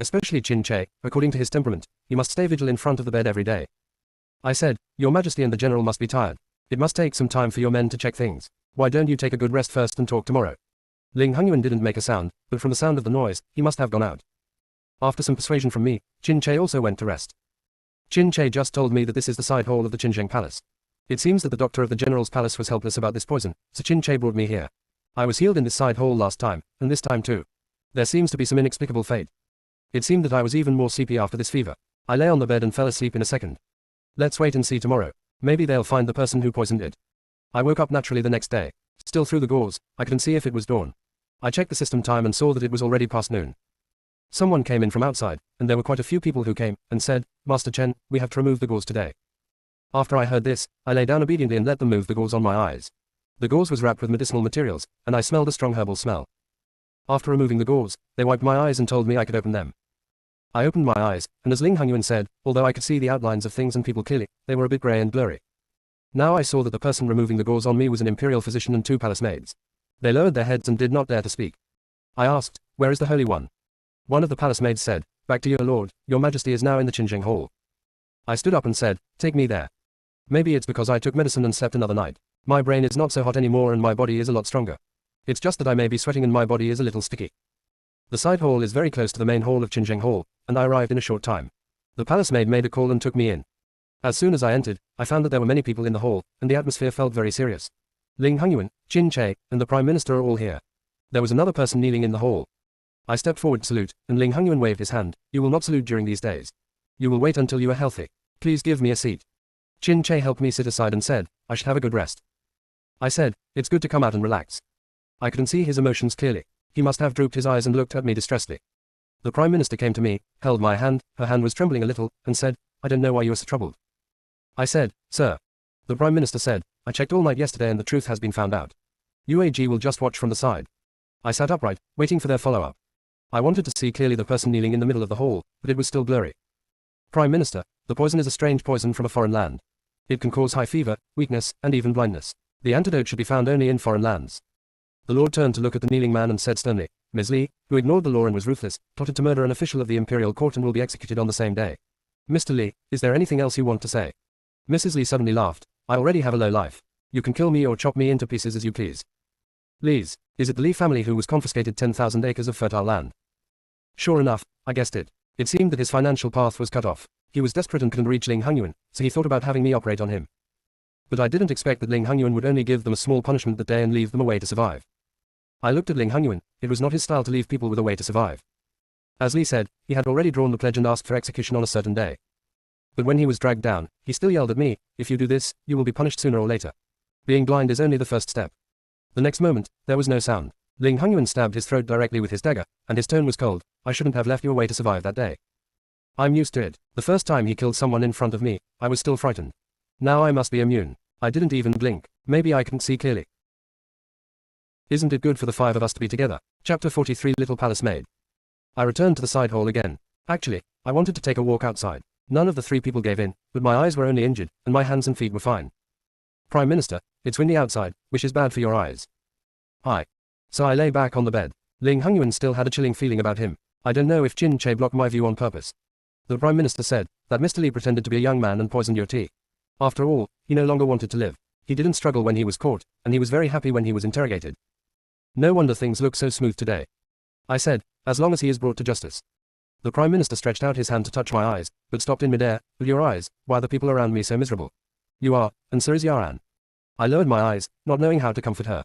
Especially Chin Che, according to his temperament, he must stay vigil in front of the bed every day. I said, Your Majesty and the General must be tired. It must take some time for your men to check things. Why don't you take a good rest first and talk tomorrow? Ling Hongyuan didn't make a sound, but from the sound of the noise, he must have gone out. After some persuasion from me, Chin Che also went to rest. Chin Che just told me that this is the side hall of the Qinzheng Palace. It seems that the doctor of the General's palace was helpless about this poison, so Chin Che brought me here. I was healed in this side hall last time, and this time too. There seems to be some inexplicable fate. It seemed that I was even more sleepy after this fever. I lay on the bed and fell asleep in a second. Let's wait and see tomorrow. Maybe they'll find the person who poisoned it. I woke up naturally the next day. Still through the gauze, I couldn't see if it was dawn. I checked the system time and saw that it was already past noon. Someone came in from outside, and there were quite a few people who came and said, "Master Chen, we have to remove the gauze today." After I heard this, I lay down obediently and let them move the gauze on my eyes. The gauze was wrapped with medicinal materials, and I smelled a strong herbal smell. After removing the gauze, they wiped my eyes and told me I could open them. I opened my eyes, and as Ling Hongyuan said, although I could see the outlines of things and people clearly, they were a bit grey and blurry. Now I saw that the person removing the gauze on me was an imperial physician and 2 palace maids. They lowered their heads and did not dare to speak. I asked, "Where is the Holy One?" One of the palace maids said, "Back to your lord, your majesty is now in the Qinzheng Hall." I stood up and said, "Take me there." Maybe it's because I took medicine and slept another night. My brain is not so hot anymore and my body is a lot stronger. It's just that I may be sweating and my body is a little sticky. The side hall is very close to the main hall of Qinzheng Hall, and I arrived in a short time. The palace maid made a call and took me in. As soon as I entered, I found that there were many people in the hall, and the atmosphere felt very serious. Ling Hongyuan, Qin Che, and the Prime Minister are all here. There was another person kneeling in the hall. I stepped forward to salute, and Ling Hongyuan waved his hand. "You will not salute during these days. You will wait until you are healthy. Please give me a seat." Qin Che helped me sit aside and said, "I should have a good rest." I said, "It's good to come out and relax." I couldn't see his emotions clearly. He must have drooped his eyes and looked at me distressedly. The Prime Minister came to me, held my hand, her hand was trembling a little, and said, "I don't know why you are so troubled." I said, "Sir." The Prime Minister said, "I checked all night yesterday and the truth has been found out. UAG will just watch from the side." I sat upright, waiting for their follow-up. I wanted to see clearly the person kneeling in the middle of the hall, but it was still blurry. "Prime Minister, the poison is a strange poison from a foreign land. It can cause high fever, weakness, and even blindness. The antidote should be found only in foreign lands." The Lord turned to look at the kneeling man and said sternly, "Ms. Li, who ignored the law and was ruthless, plotted to murder an official of the imperial court and will be executed on the same day. Mr. Li, is there anything else you want to say?" Mrs. Li suddenly laughed. "I already have a low life. You can kill me or chop me into pieces as you please." "Li's, is it the Li family who was confiscated 10,000 acres of fertile land?" Sure enough, I guessed it. It seemed that his financial path was cut off. He was desperate and couldn't reach Ling Hongyuan, so he thought about having me operate on him. But I didn't expect that Ling Hongyuan would only give them a small punishment that day and leave them a way to survive. I looked at Ling Hongyuan. It was not his style to leave people with a way to survive. As Li said, he had already drawn the pledge and asked for execution on a certain day. But when he was dragged down, he still yelled at me, "If you do this, you will be punished sooner or later. Being blind is only the first step." The next moment, there was no sound. Ling Hongyuan stabbed his throat directly with his dagger, and his tone was cold. "I shouldn't have left you a way to survive that day. I'm used to it. The first time he killed someone in front of me, I was still frightened. Now I must be immune." I didn't even blink. Maybe I couldn't see clearly. Isn't it good for the 5 of us to be together? Chapter 43 Little Palace Maid. I returned to the side hall again. Actually, I wanted to take a walk outside. None of the 3 people gave in, but my eyes were only injured, and my hands and feet were fine. "Prime Minister, it's windy outside, which is bad for your eyes." So I lay back on the bed. Ling Hongyuan still had a chilling feeling about him. I don't know if Qin Che blocked my view on purpose. The Prime Minister said that Mr. Li pretended to be a young man and poisoned your tea. After all, he no longer wanted to live. He didn't struggle when he was caught, and he was very happy when he was interrogated. No wonder things look so smooth today. I said, as long as he is brought to justice. The Prime Minister stretched out his hand to touch my eyes, but stopped in midair. "But your eyes, why are the people around me so miserable?" "You are, and so is Yaran." I lowered my eyes, not knowing how to comfort her.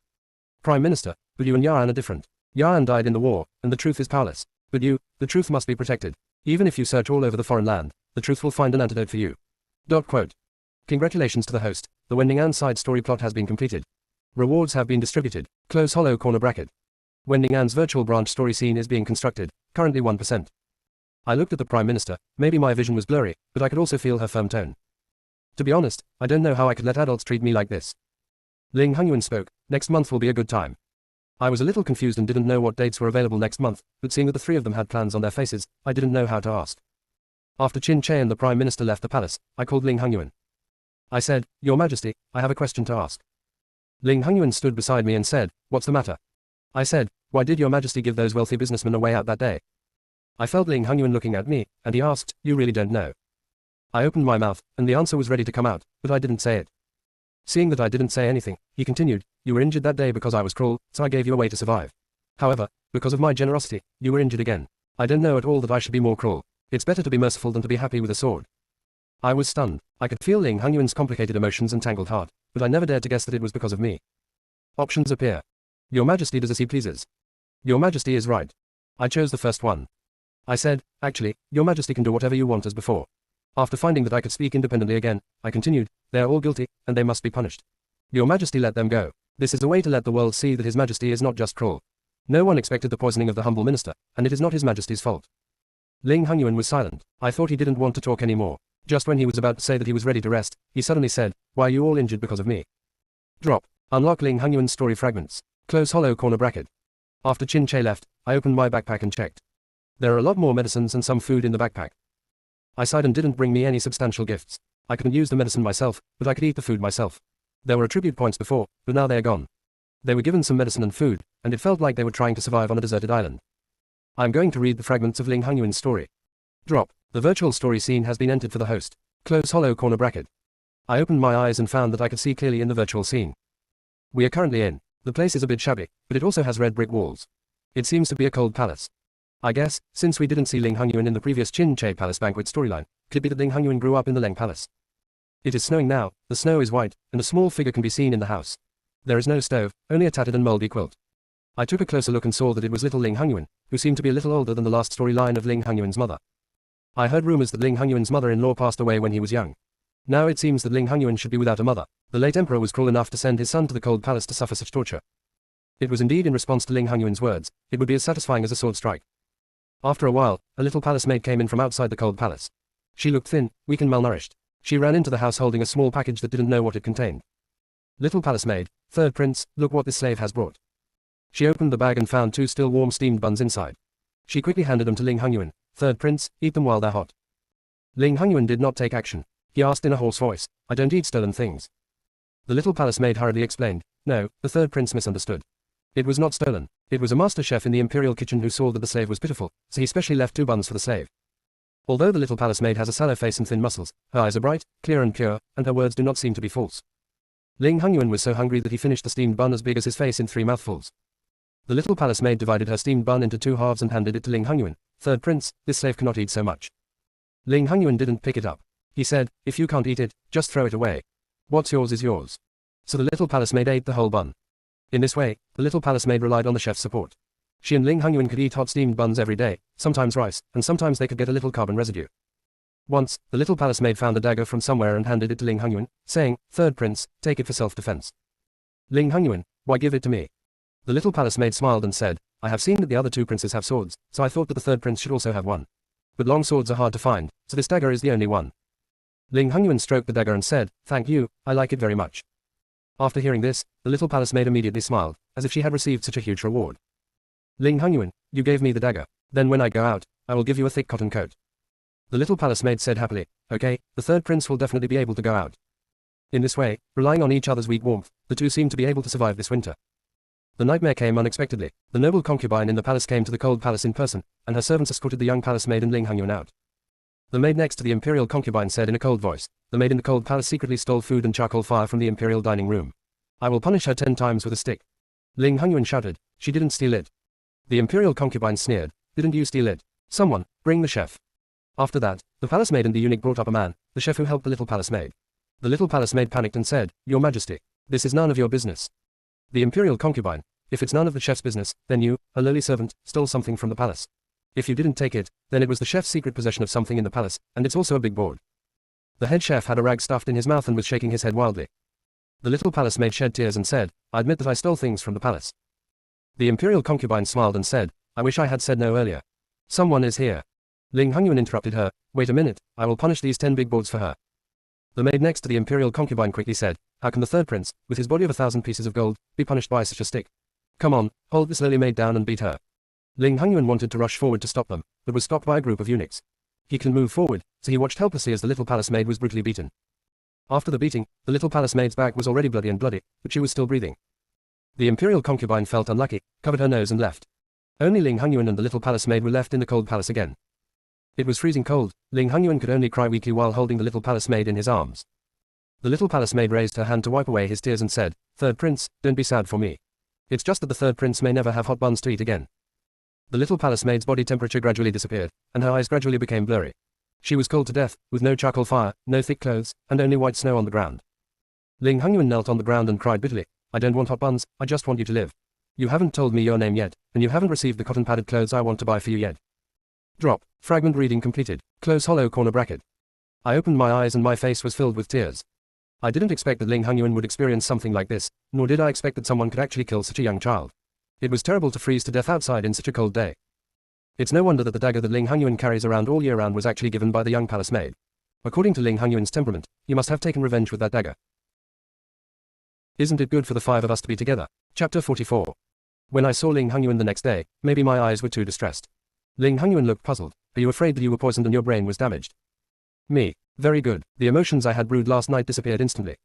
"Prime Minister, but you and Yaran are different. Yaran died in the war, and the truth is powerless. But you, the truth must be protected. Even if you search all over the foreign land, the truth will find an antidote for you." Quote. Congratulations to the host, the Wending An side story plot has been completed. Rewards have been distributed. Close hollow corner bracket. Wending An's virtual branch story scene is being constructed, currently 1%. I looked at the Prime Minister. Maybe my vision was blurry, but I could also feel her firm tone. To be honest, I don't know how I could let adults treat me like this. Ling Hongyuan spoke. "Next month will be a good time." I was a little confused and didn't know what dates were available next month, but seeing that the 3 of them had plans on their faces, I didn't know how to ask. After Qin Che and the Prime Minister left the palace, I called Ling Hongyuan. I said, "Your Majesty, I have a question to ask." Ling Hongyuan stood beside me and said, "What's the matter?" I said, "Why did your Majesty give those wealthy businessmen a way out that day?" I felt Ling Hongyuan looking at me, and he asked, "You really don't know?" I opened my mouth, and the answer was ready to come out, but I didn't say it. Seeing that I didn't say anything, he continued, "You were injured that day because I was cruel, so I gave you a way to survive. However, because of my generosity, you were injured again. I don't know at all that I should be more cruel. It's better to be merciful than to be happy with a sword." I was stunned. I could feel Ling Hongyuan's complicated emotions and tangled heart, but I never dared to guess that it was because of me. Options appear. Your Majesty does as he pleases. Your Majesty is right. I chose the first one. I said, actually, your majesty can do whatever you want as before. After finding that I could speak independently again, I continued, they are all guilty, and they must be punished. Your majesty let them go. This is a way to let the world see that his majesty is not just cruel. No one expected the poisoning of the humble minister, and it is not his majesty's fault. Ling Hongyuan was silent. I thought he didn't want to talk anymore. Just when he was about to say that he was ready to rest, he suddenly said, why are you all injured because of me? Drop. Unlock Ling Hongyuan's story fragments. Close hollow corner bracket. After Chin Che left, I opened my backpack and checked. There are a lot more medicines and some food in the backpack. I sighed and didn't bring me any substantial gifts. I couldn't use the medicine myself, but I could eat the food myself. There were attribute points before, but now they are gone. They were given some medicine and food, and it felt like they were trying to survive on a deserted island. I am going to read the fragments of Ling Hongyuan's story. Drop. The virtual story scene has been entered for the host. Close hollow corner bracket. I opened my eyes and found that I could see clearly in the virtual scene. We are currently in. The place is a bit shabby, but it also has red brick walls. It seems to be a cold palace. I guess, since we didn't see Ling Hongyuan in the previous Chin Che Palace banquet storyline, could it be that Ling Hongyuan grew up in the Leng Palace? It is snowing now, the snow is white, and a small figure can be seen in the house. There is no stove, only a tattered and moldy quilt. I took a closer look and saw that it was little Ling Hongyuan, who seemed to be a little older than the last storyline of Ling Hongyuan's mother. I heard rumors that Ling Hongyuan's mother-in-law passed away when he was young. Now it seems that Ling Hongyuan should be without a mother. The late emperor was cruel enough to send his son to the cold palace to suffer such torture. It was indeed in response to Ling Hongyuan's words, it would be as satisfying as a sword strike. After a while, a little palace maid came in from outside the cold palace. She looked thin, weak and malnourished. She ran into the house holding a small package that didn't know what it contained. Little palace maid, third prince, look what this slave has brought. She opened the bag and found 2 still warm steamed buns inside. She quickly handed them to Ling Hongyuan. Third prince, eat them while they're hot. Ling Hongyuan did not take action. He asked in a hoarse voice, I don't eat stolen things. The little palace maid hurriedly explained, no, the third prince misunderstood. It was not stolen. It was a master chef in the imperial kitchen who saw that the slave was pitiful, so he specially left 2 buns for the slave. Although the little palace maid has a sallow face and thin muscles, her eyes are bright, clear and pure, and her words do not seem to be false. Ling Hongyuan was so hungry that he finished the steamed bun as big as his face in 3 mouthfuls. The little palace maid divided her steamed bun into 2 halves and handed it to Ling Hongyuan. Third prince, this slave cannot eat so much. Ling Hongyuan didn't pick it up. He said, if you can't eat it, just throw it away. What's yours is yours. So the little palace maid ate the whole bun. In this way, the little palace maid relied on the chef's support. She and Ling Hongyuan could eat hot steamed buns every day, sometimes rice, and sometimes they could get a little carbon residue. Once, the little palace maid found a dagger from somewhere and handed it to Ling Hongyuan, saying, third prince, take it for self-defense. Ling Hongyuan, why give it to me? The little palace maid smiled and said, I have seen that the other 2 princes have swords, so I thought that the third prince should also have one. But long swords are hard to find, so this dagger is the only one. Ling Hongyuan stroked the dagger and said, thank you, I like it very much. After hearing this, the little palace maid immediately smiled, as if she had received such a huge reward. Ling Hongyuan, you gave me the dagger. Then when I go out, I will give you a thick cotton coat. The little palace maid said happily, okay, the third prince will definitely be able to go out. In this way, relying on each other's weak warmth, the 2 seemed to be able to survive this winter. The nightmare came unexpectedly. The noble concubine in the palace came to the cold palace in person, and her servants escorted the young palace maid and Ling Hongyuan out. The maid next to the imperial concubine said in a cold voice, the maid in the cold palace secretly stole food and charcoal fire from the imperial dining room. I will punish her 10 times with a stick. Ling Hongyuan shouted, she didn't steal it. The imperial concubine sneered, didn't you steal it? Someone, bring the chef. After that, the palace maid and the eunuch brought up a man, the chef who helped the little palace maid. The little palace maid panicked and said, Your Majesty, this is none of your business. The imperial concubine, if it's none of the chef's business, then you, a lowly servant, stole something from the palace. If you didn't take it, then it was the chef's secret possession of something in the palace, and it's also a big board. The head chef had a rag stuffed in his mouth and was shaking his head wildly. The little palace maid shed tears and said, I admit that I stole things from the palace. The imperial concubine smiled and said, I wish I had said no earlier. Someone is here. Ling Hongyuan interrupted her, wait a minute, I will punish these 10 big boards for her. The maid next to the imperial concubine quickly said, how can the third prince, with his body of 1,000 pieces of gold, be punished by such a stick? Come on, hold this lowly maid down and beat her. Ling Hongyuan wanted to rush forward to stop them, but was stopped by a group of eunuchs. He couldn't move forward, so he watched helplessly as the little palace maid was brutally beaten. After the beating, the little palace maid's back was already bloody, but she was still breathing. The imperial concubine felt unlucky, covered her nose and left. Only Ling Hongyuan and the little palace maid were left in the cold palace again. It was freezing cold. Ling Hongyuan could only cry weakly while holding the little palace maid in his arms. The little palace maid raised her hand to wipe away his tears and said, Third prince, don't be sad for me. It's just that the third prince may never have hot buns to eat again. The little palace maid's body temperature gradually disappeared, and her eyes gradually became blurry. She was cold to death, with no charcoal fire, no thick clothes, and only white snow on the ground. Ling Hongyuan knelt on the ground and cried bitterly, I don't want hot buns, I just want you to live. You haven't told me your name yet, and you haven't received the cotton-padded clothes I want to buy for you yet. Drop. Fragment reading completed. Close hollow corner bracket. I opened my eyes and my face was filled with tears. I didn't expect that Ling Hongyuan would experience something like this, nor did I expect that someone could actually kill such a young child. It was terrible to freeze to death outside in such a cold day. It's no wonder that the dagger that Ling Hongyuan carries around all year round was actually given by the young palace maid. According to Ling Hongyuan's temperament, he must have taken revenge with that dagger. Isn't it good for the five of us to be together? Chapter 44. When I saw Ling Hongyuan the next day, maybe my eyes were too distressed. Ling Hongyuan looked puzzled. Are you afraid that you were poisoned and your brain was damaged? Me. Very good. The emotions I had brewed last night disappeared instantly.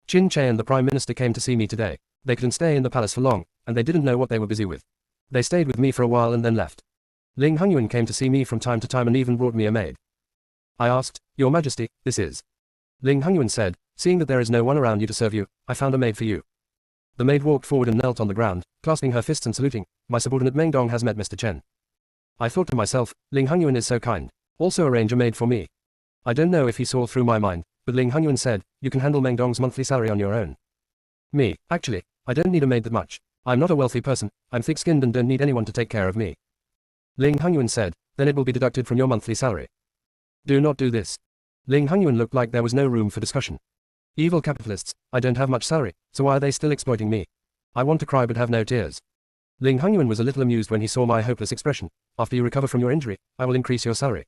Qin Che and the Prime Minister came to see me today. They couldn't stay in the palace for long, and they didn't know what they were busy with. They stayed with me for a while and then left. Ling Hongyuan came to see me from time to time and even brought me a maid. I asked, Your Majesty, this is. Ling Hongyuan said, seeing that there is no one around you to serve you, I found a maid for you. The maid walked forward and knelt on the ground, clasping her fists and saluting, My subordinate Meng Dong has met Mr. Chen. I thought to myself, Ling Hongyuan is so kind. Also arrange a maid for me. I don't know if he saw through my mind, but Ling Hongyuan said, You can handle Meng Dong's monthly salary on your own. Me, actually, I don't need a maid that much. I'm not a wealthy person, I'm thick-skinned and don't need anyone to take care of me. Ling Hongyuan said, Then it will be deducted from your monthly salary. Do not do this. Ling Hongyuan looked like there was no room for discussion. Evil capitalists, I don't have much salary, so why are they still exploiting me? I want to cry but have no tears. Ling Hongyuan was a little amused when he saw my hopeless expression. After you recover from your injury, I will increase your salary.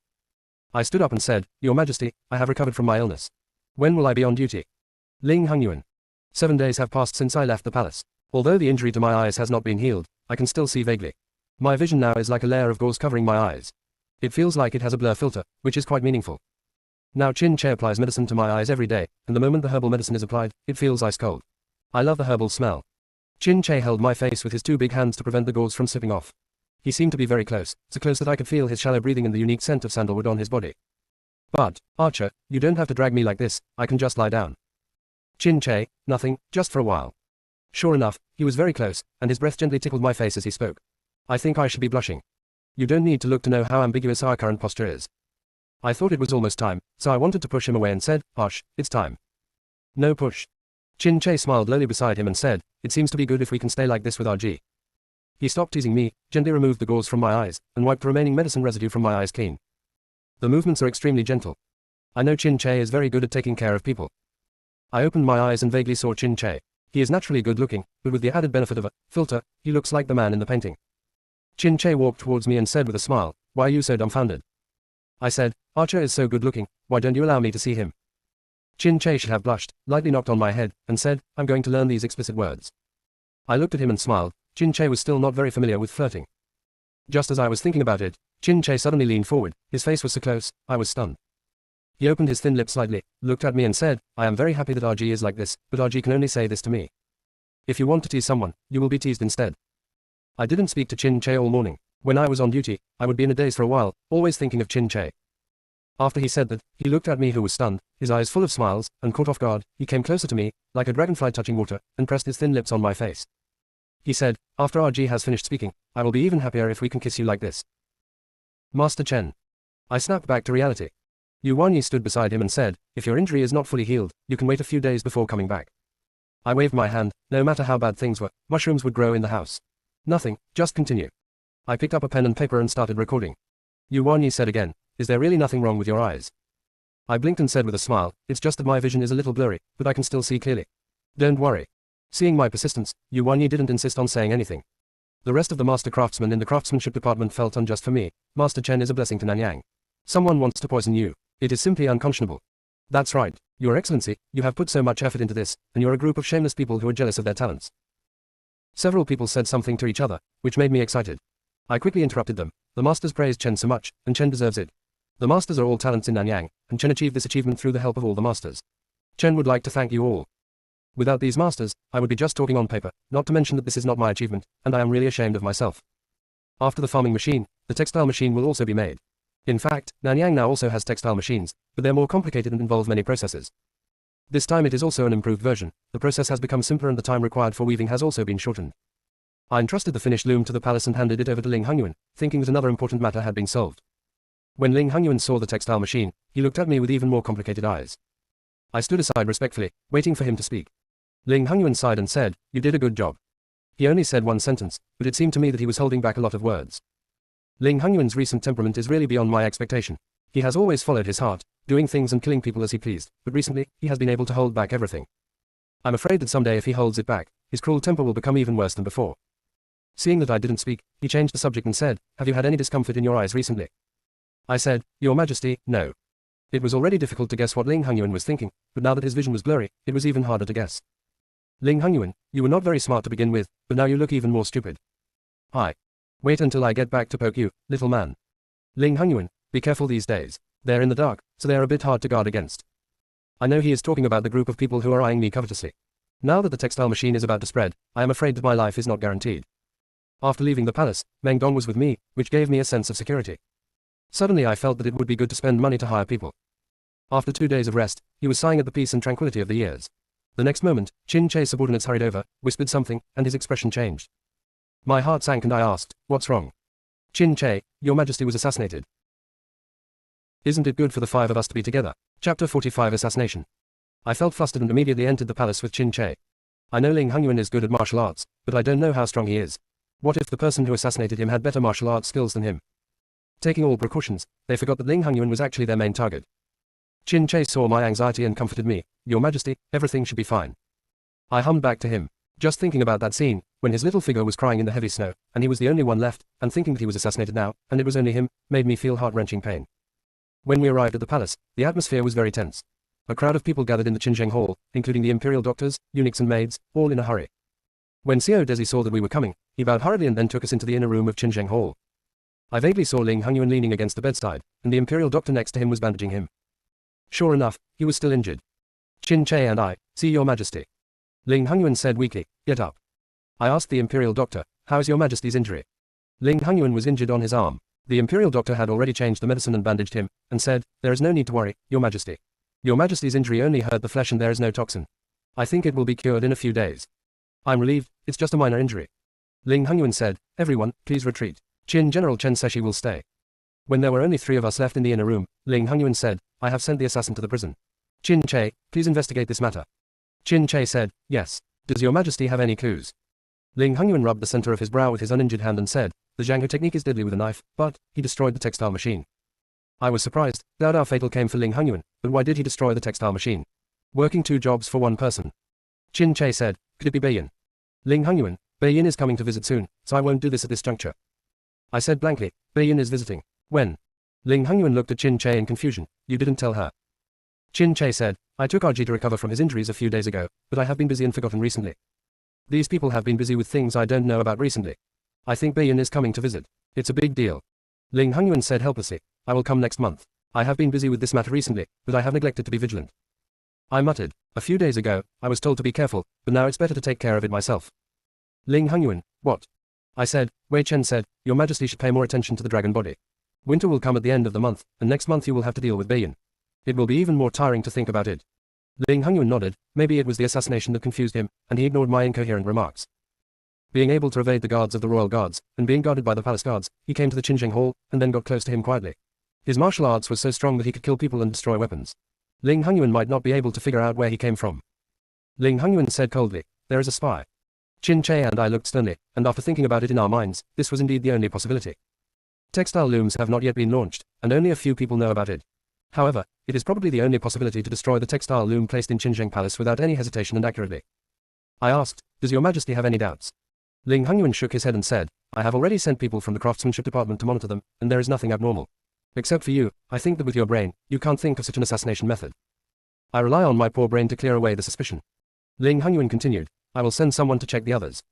I stood up and said, Your Majesty, I have recovered from my illness. When will I be on duty? Ling Hongyuan. 7 days have passed since I left the palace. Although the injury to my eyes has not been healed, I can still see vaguely. My vision now is like a layer of gauze covering my eyes. It feels like it has a blur filter, which is quite meaningful. Now Qin Che applies medicine to my eyes every day, and the moment the herbal medicine is applied, it feels ice cold. I love the herbal smell. Qin Che held my face with his two big hands to prevent the gauze from slipping off. He seemed to be very close, so close that I could feel his shallow breathing and the unique scent of sandalwood on his body. But, Archer, you don't have to drag me like this, I can just lie down. Qin Che, nothing, just for a while. Sure enough, he was very close, and his breath gently tickled my face as he spoke. I think I should be blushing. You don't need to look to know how ambiguous our current posture is. I thought it was almost time, so I wanted to push him away and said, Hush, it's time. No push. Qin Che smiled lowly beside him and said, It seems to be good if we can stay like this with RG. He stopped teasing me, gently removed the gauze from my eyes, and wiped the remaining medicine residue from my eyes clean. The movements are extremely gentle. I know Qin Che is very good at taking care of people. I opened my eyes and vaguely saw Qin Che. He is naturally good looking, but with the added benefit of a filter, he looks like the man in the painting. Qin Che walked towards me and said with a smile, Why are you so dumbfounded? I said, Archer is so good looking, why don't you allow me to see him? Qin Che should have blushed, lightly knocked on my head, and said, I'm going to learn these explicit words. I looked at him and smiled. Qin Che was still not very familiar with flirting. Just as I was thinking about it, Qin Che suddenly leaned forward, his face was so close, I was stunned. He opened his thin lips slightly, looked at me and said, I am very happy that RG is like this, but RG can only say this to me. If you want to tease someone, you will be teased instead. I didn't speak to Qin Che all morning. When I was on duty, I would be in a daze for a while, always thinking of Qin Che. After he said that, he looked at me who was stunned, his eyes full of smiles, and caught off guard, he came closer to me, like a dragonfly touching water, and pressed his thin lips on my face. He said, After RG has finished speaking, I will be even happier if we can kiss you like this. Master Chen. I snapped back to reality. Yu Wanyi stood beside him and said, If your injury is not fully healed, you can wait a few days before coming back. I waved my hand. No matter how bad things were, mushrooms would grow in the house. Nothing, just continue. I picked up a pen and paper and started recording. Yu Wanyi said again, Is there really nothing wrong with your eyes? I blinked and said with a smile, It's just that my vision is a little blurry, but I can still see clearly. Don't worry. Seeing my persistence, Yu Wanyi didn't insist on saying anything. The rest of the master craftsmen in the craftsmanship department felt unjust for me. Master Chen is a blessing to Nanyang. Someone wants to poison you. It is simply unconscionable. That's right, Your Excellency, you have put so much effort into this, and you're a group of shameless people who are jealous of their talents. Several people said something to each other, which made me excited. I quickly interrupted them. The masters praised Chen so much, and Chen deserves it. The masters are all talents in Nanyang, and Chen achieved this achievement through the help of all the masters. Chen would like to thank you all. Without these masters, I would be just talking on paper, not to mention that this is not my achievement, and I am really ashamed of myself. After the farming machine, the textile machine will also be made. In fact, Nanyang now also has textile machines, but they're more complicated and involve many processes. This time it is also an improved version. The process has become simpler and the time required for weaving has also been shortened. I entrusted the finished loom to the palace and handed it over to Ling Hongyuan, thinking that another important matter had been solved. When Ling Hongyuan saw the textile machine, he looked at me with even more complicated eyes. I stood aside respectfully, waiting for him to speak. Ling Hongyuan sighed and said, You did a good job. He only said one sentence, but it seemed to me that he was holding back a lot of words. Ling Hongyuan's recent temperament is really beyond my expectation. He has always followed his heart, doing things and killing people as he pleased, but recently, he has been able to hold back everything. I'm afraid that someday if he holds it back, his cruel temper will become even worse than before. Seeing that I didn't speak, he changed the subject and said, "Have you had any discomfort in your eyes recently?" I said, "Your Majesty, no." It was already difficult to guess what Ling Hongyuan was thinking, but now that his vision was blurry, it was even harder to guess. Ling Hongyuan, you were not very smart to begin with, but now you look even more stupid. Wait until I get back to poke you, little man. Ling Hongyuan, be careful these days. They're in the dark, so they're a bit hard to guard against. I know he is talking about the group of people who are eyeing me covetously. Now that the textile machine is about to spread, I am afraid that my life is not guaranteed. After leaving the palace, Meng Dong was with me, which gave me a sense of security. Suddenly I felt that it would be good to spend money to hire people. After 2 days of rest, he was sighing at the peace and tranquility of the years. The next moment, Qin Che's subordinates hurried over, whispered something, and his expression changed. My heart sank and I asked, "What's wrong?" "Qin Che, your Majesty was assassinated." Isn't it good for the 5 of us to be together? Chapter 45 Assassination. I felt flustered and immediately entered the palace with Qin Che. I know Ling Hongyuan is good at martial arts, but I don't know how strong he is. What if the person who assassinated him had better martial arts skills than him? Taking all precautions, they forgot that Ling Hongyuan was actually their main target. Qin Che saw my anxiety and comforted me. "Your Majesty, everything should be fine." I hummed back to him. Just thinking about that scene, when his little figure was crying in the heavy snow, and he was the only one left, and thinking that he was assassinated now, and it was only him, made me feel heart-wrenching pain. When we arrived at the palace, the atmosphere was very tense. A crowd of people gathered in the Qinzheng Hall, including the imperial doctors, eunuchs and maids, all in a hurry. When Xiao Desi saw that we were coming, he bowed hurriedly and then took us into the inner room of Qinzheng Hall. I vaguely saw Ling Hongyuan leaning against the bedside, and the imperial doctor next to him was bandaging him. Sure enough, he was still injured. "Qin Che and I, see your Majesty." Ling Hongyuan said weakly, "Get up." I asked the imperial doctor, "How is your Majesty's injury?" Ling Hongyuan was injured on his arm. The imperial doctor had already changed the medicine and bandaged him, and said, "There is no need to worry, your Majesty. Your Majesty's injury only hurt the flesh and there is no toxin. I think it will be cured in a few days." I'm relieved, it's just a minor injury. Ling Hongyuan said, "Everyone, please retreat. Qin General Chen Seshi will stay." When there were only 3 of us left in the inner room, Ling Hongyuan said, "I have sent the assassin to the prison. Qin Che, please investigate this matter." Qin Che said, "Yes. Does your Majesty have any clues?" Ling Hongyuan rubbed the center of his brow with his uninjured hand and said, "The Zhanghu technique is deadly with a knife, but he destroyed the textile machine." I was surprised. Dao fatal came for Ling Hongyuan, but why did he destroy the textile machine? Working 2 jobs for 1 person. Qin Che said, "Could it be Beiyin?" Ling Hongyuan, "Beiyin is coming to visit soon, so I won't do this at this juncture." I said blankly, "Beiyin is visiting. When?" Ling Hongyuan looked at Qin Che in confusion. "You didn't tell her?" Qin Che said, "I took RG to recover from his injuries a few days ago, but I have been busy and forgotten recently. These people have been busy with things I don't know about recently. I think Beiyin is coming to visit. It's a big deal." Ling Hongyuan said helplessly, "I will come next month. I have been busy with this matter recently, but I have neglected to be vigilant." I muttered, "A few days ago, I was told to be careful, but now it's better to take care of it myself." Ling Hongyuan, "What?" I said, Wei Chen said, "Your Majesty should pay more attention to the dragon body. Winter will come at the end of the month, and next month you will have to deal with Beiyin. It will be even more tiring to think about it." Ling Hongyuan nodded. Maybe it was the assassination that confused him, and he ignored my incoherent remarks. Being able to evade the guards of the royal guards, and being guarded by the palace guards, he came to the Qinzheng Hall, and then got close to him quietly. His martial arts was so strong that he could kill people and destroy weapons. Ling Hongyuan might not be able to figure out where he came from. Ling Hongyuan said coldly, "There is a spy." Qin Che and I looked sternly, and after thinking about it in our minds, this was indeed the only possibility. Textile looms have not yet been launched, and only a few people know about it. However, it is probably the only possibility to destroy the textile loom placed in Qinzheng Palace without any hesitation and accurately. I asked, "Does your Majesty have any doubts?" Ling Hongyuan shook his head and said, "I have already sent people from the craftsmanship department to monitor them, and there is nothing abnormal. Except for you, I think that with your brain, you can't think of such an assassination method. I rely on my poor brain to clear away the suspicion." Ling Hongyuan continued, "I will send someone to check the others."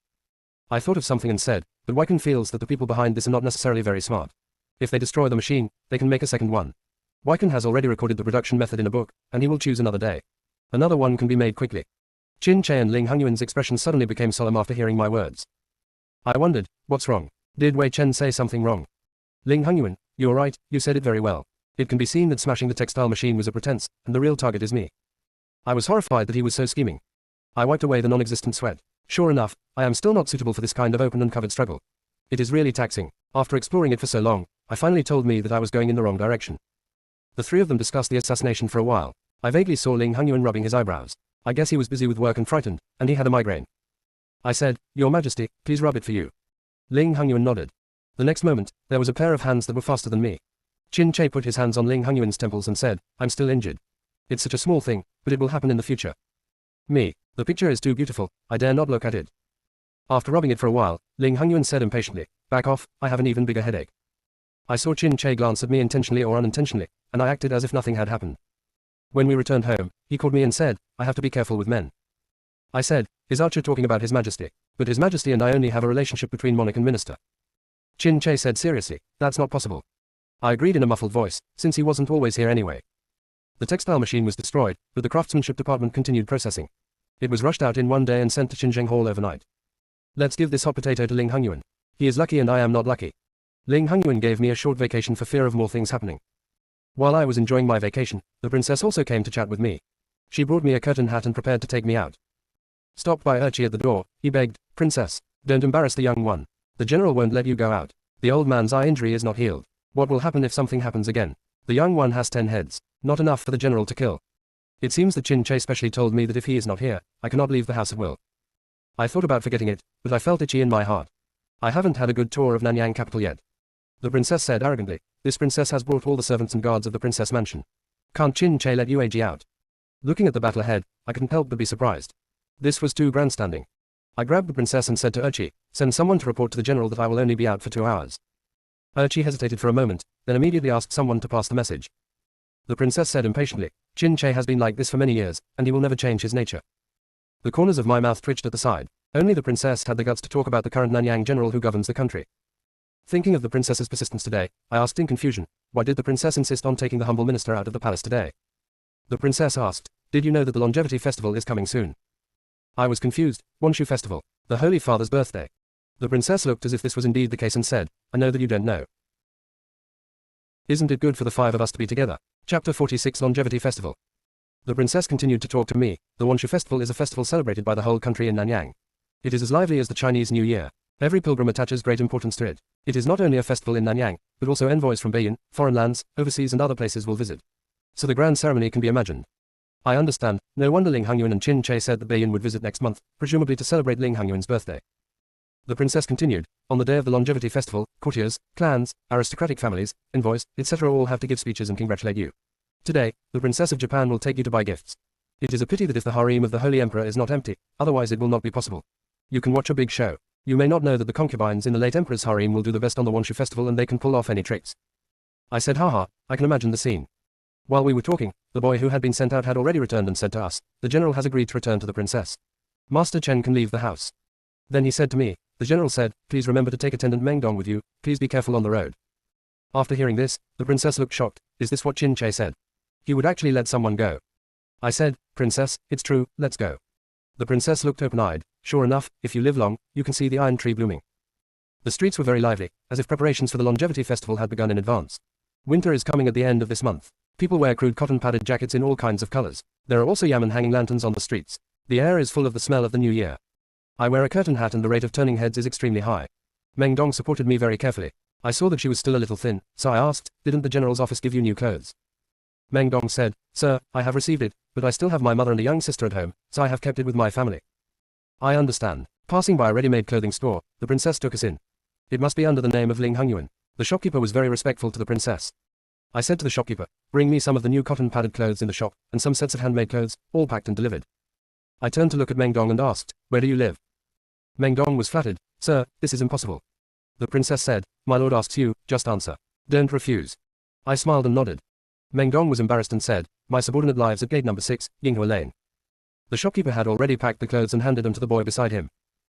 I thought of something and said, "But Weiken feels that the people behind this are not necessarily very smart. If they destroy the machine, they can make a second one. Weiken has already recorded the production method in a book, and he will choose another day. Another one can be made quickly." Qin Che and Ling Hongyuan's expression suddenly became solemn after hearing my words. I wondered, what's wrong? Did Wei Chen say something wrong? Ling Hongyuan, you're right, you said it very well. It can be seen that smashing the textile machine was a pretense, and the real target is me. I was horrified that he was so scheming. I wiped away the non-existent sweat. Sure enough, I am still not suitable for this kind of open and covered struggle. It is really taxing. After exploring it for so long, I finally told me that I was going in the wrong direction. The 3 of them discussed the assassination for a while. I vaguely saw Ling Hongyuan rubbing his eyebrows. I guess he was busy with work and frightened, and he had a migraine. I said, Your Majesty, please rub it for you. Ling Hongyuan nodded. The next moment, there was a pair of hands that were faster than me. Qin Che put his hands on Ling Hongyuan's temples and said, I'm still injured. It's such a small thing, but it will happen in the future. Me. The picture is too beautiful, I dare not look at it. After rubbing it for a while, Ling Hongyuan said impatiently, Back off, I have an even bigger headache. I saw Qin Che glance at me intentionally or unintentionally, and I acted as if nothing had happened. When we returned home, he called me and said, I have to be careful with men. I said, Is Archer talking about His Majesty? But His Majesty and I only have a relationship between monarch and minister. Qin Che said seriously, That's not possible. I agreed in a muffled voice, since he wasn't always here anyway. The textile machine was destroyed, but the craftsmanship department continued processing. It was rushed out in one day and sent to Qinzheng Hall overnight. Let's give this hot potato to Ling Hongyuan. He is lucky and I am not lucky. Ling Hongyuan gave me a short vacation for fear of more things happening. While I was enjoying my vacation, the princess also came to chat with me. She brought me a curtain hat and prepared to take me out. Stopped by Urchi at the door, he begged, Princess, don't embarrass the young one. The general won't let you go out. The old man's eye injury is not healed. What will happen if something happens again? The young one has 10 heads, not enough for the general to kill. It seems that Qin Che specially told me that if he is not here, I cannot leave the house at will. I thought about forgetting it, but I felt itchy in my heart. I haven't had a good tour of Nanyang capital yet. The princess said arrogantly, This princess has brought all the servants and guards of the princess mansion. Can't Qin Che let you ag out? Looking at the battle ahead, I couldn't help but be surprised. This was too grandstanding. I grabbed the princess and said to Urchi, Send someone to report to the general that I will only be out for 2 hours. Urchi hesitated for a moment, then immediately asked someone to pass the message. The princess said impatiently, Qin Che has been like this for many years, and he will never change his nature. The corners of my mouth twitched at the side. Only the princess had the guts to talk about the current Nanyang general who governs the country. Thinking of the princess's persistence today, I asked in confusion, why did the princess insist on taking the humble minister out of the palace today? The princess asked, Did you know that the longevity festival is coming soon? I was confused. Wonshu festival, the Holy Father's birthday. The princess looked as if this was indeed the case and said, I know that you don't know. Isn't it good for the 5 of us to be together? Chapter 46 Longevity Festival. The princess continued to talk to me. The Wonshu festival is a festival celebrated by the whole country in Nanyang. It is as lively as the Chinese New Year. Every pilgrim attaches great importance to it. It is not only a festival in Nanyang, but also envoys from Beiyun, foreign lands, overseas and other places will visit. So the grand ceremony can be imagined. I understand. No wonder Ling Hongyuan and Qin Che said that Beiyun would visit next month, presumably to celebrate Ling Hongyuan's birthday. The princess continued, On the day of the longevity festival, courtiers, clans, aristocratic families, envoys, etc. all have to give speeches and congratulate you. Today, the princess of Japan will take you to buy gifts. It is a pity that if the harem of the Holy Emperor is not empty, otherwise it will not be possible. You can watch a big show. You may not know that the concubines in the late emperor's harem will do the best on the Wonshu festival and they can pull off any tricks. I said haha, I can imagine the scene. While we were talking, the boy who had been sent out had already returned and said to us, the general has agreed to return to the princess. Master Chen can leave the house. Then he said to me, the general said, please remember to take attendant Meng Dong with you, please be careful on the road. After hearing this, the princess looked shocked. Is this what Qin Che said? He would actually let someone go. I said, Princess, it's true, let's go. The princess looked open-eyed. Sure enough, if you live long, you can see the iron tree blooming. The streets were very lively, as if preparations for the longevity festival had begun in advance. Winter is coming at the end of this month. People wear crude cotton-padded jackets in all kinds of colors. There are also yamen hanging lanterns on the streets. The air is full of the smell of the new year. I wear a curtain hat and the rate of turning heads is extremely high. Meng Dong supported me very carefully. I saw that she was still a little thin, so I asked, didn't the general's office give you new clothes? Meng Dong said, Sir, I have received it, but I still have my mother and a young sister at home, so I have kept it with my family. I understand. Passing by a ready-made clothing store, the princess took us in. It must be under the name of Ling Hongyuan. The shopkeeper was very respectful to the princess. I said to the shopkeeper, bring me some of the new cotton-padded clothes in the shop, and some sets of handmade clothes, all packed and delivered. I turned to look at Meng Dong and asked, where do you live? Meng Dong was flattered. Sir, this is impossible. The princess said, my lord asks you, just answer. Don't refuse. I smiled and nodded. Meng Dong was embarrassed and said, my subordinate lives at gate number 6, Yinghua Lane. The shopkeeper had already packed the clothes and handed them to the boy beside him.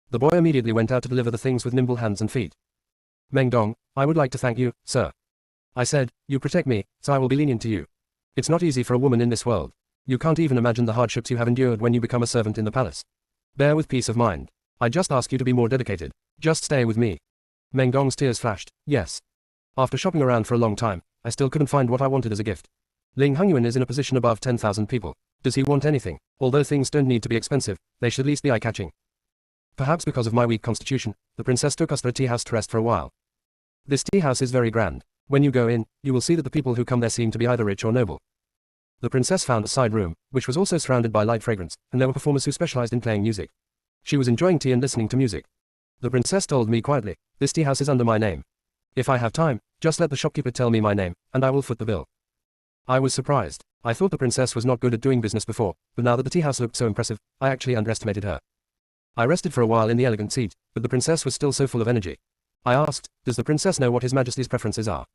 The boy immediately went out to deliver the things with nimble hands and feet. Meng Dong, I would like to thank you, sir. I said, you protect me, so I will be lenient to you. It's not easy for a woman in this world. You can't even imagine the hardships you have endured when you become a servant in the palace. Bear with peace of mind. I just ask you to be more dedicated. Just stay with me. Meng Dong's tears flashed, yes. After shopping around for a long time, I still couldn't find what I wanted as a gift. Ling Hongyuan is in a position above 10,000 people. Does he want anything? Although things don't need to be expensive, they should at least be eye-catching. Perhaps because of my weak constitution, the princess took us to a tea house to rest for a while. This tea house is very grand. When you go in, you will see that the people who come there seem to be either rich or noble. The princess found a side room, which was also surrounded by light fragrance, and there were performers who specialized in playing music. She was enjoying tea and listening to music. The princess told me quietly, "This tea house is under my name. If I have time, just let the shopkeeper tell me my name, and I will foot the bill." I was surprised. I thought the princess was not good at doing business before, but now that the tea house looked so impressive, I actually underestimated her. I rested for a while in the elegant seat, but the princess was still so full of energy. I asked, "Does the princess know what His Majesty's preferences are?"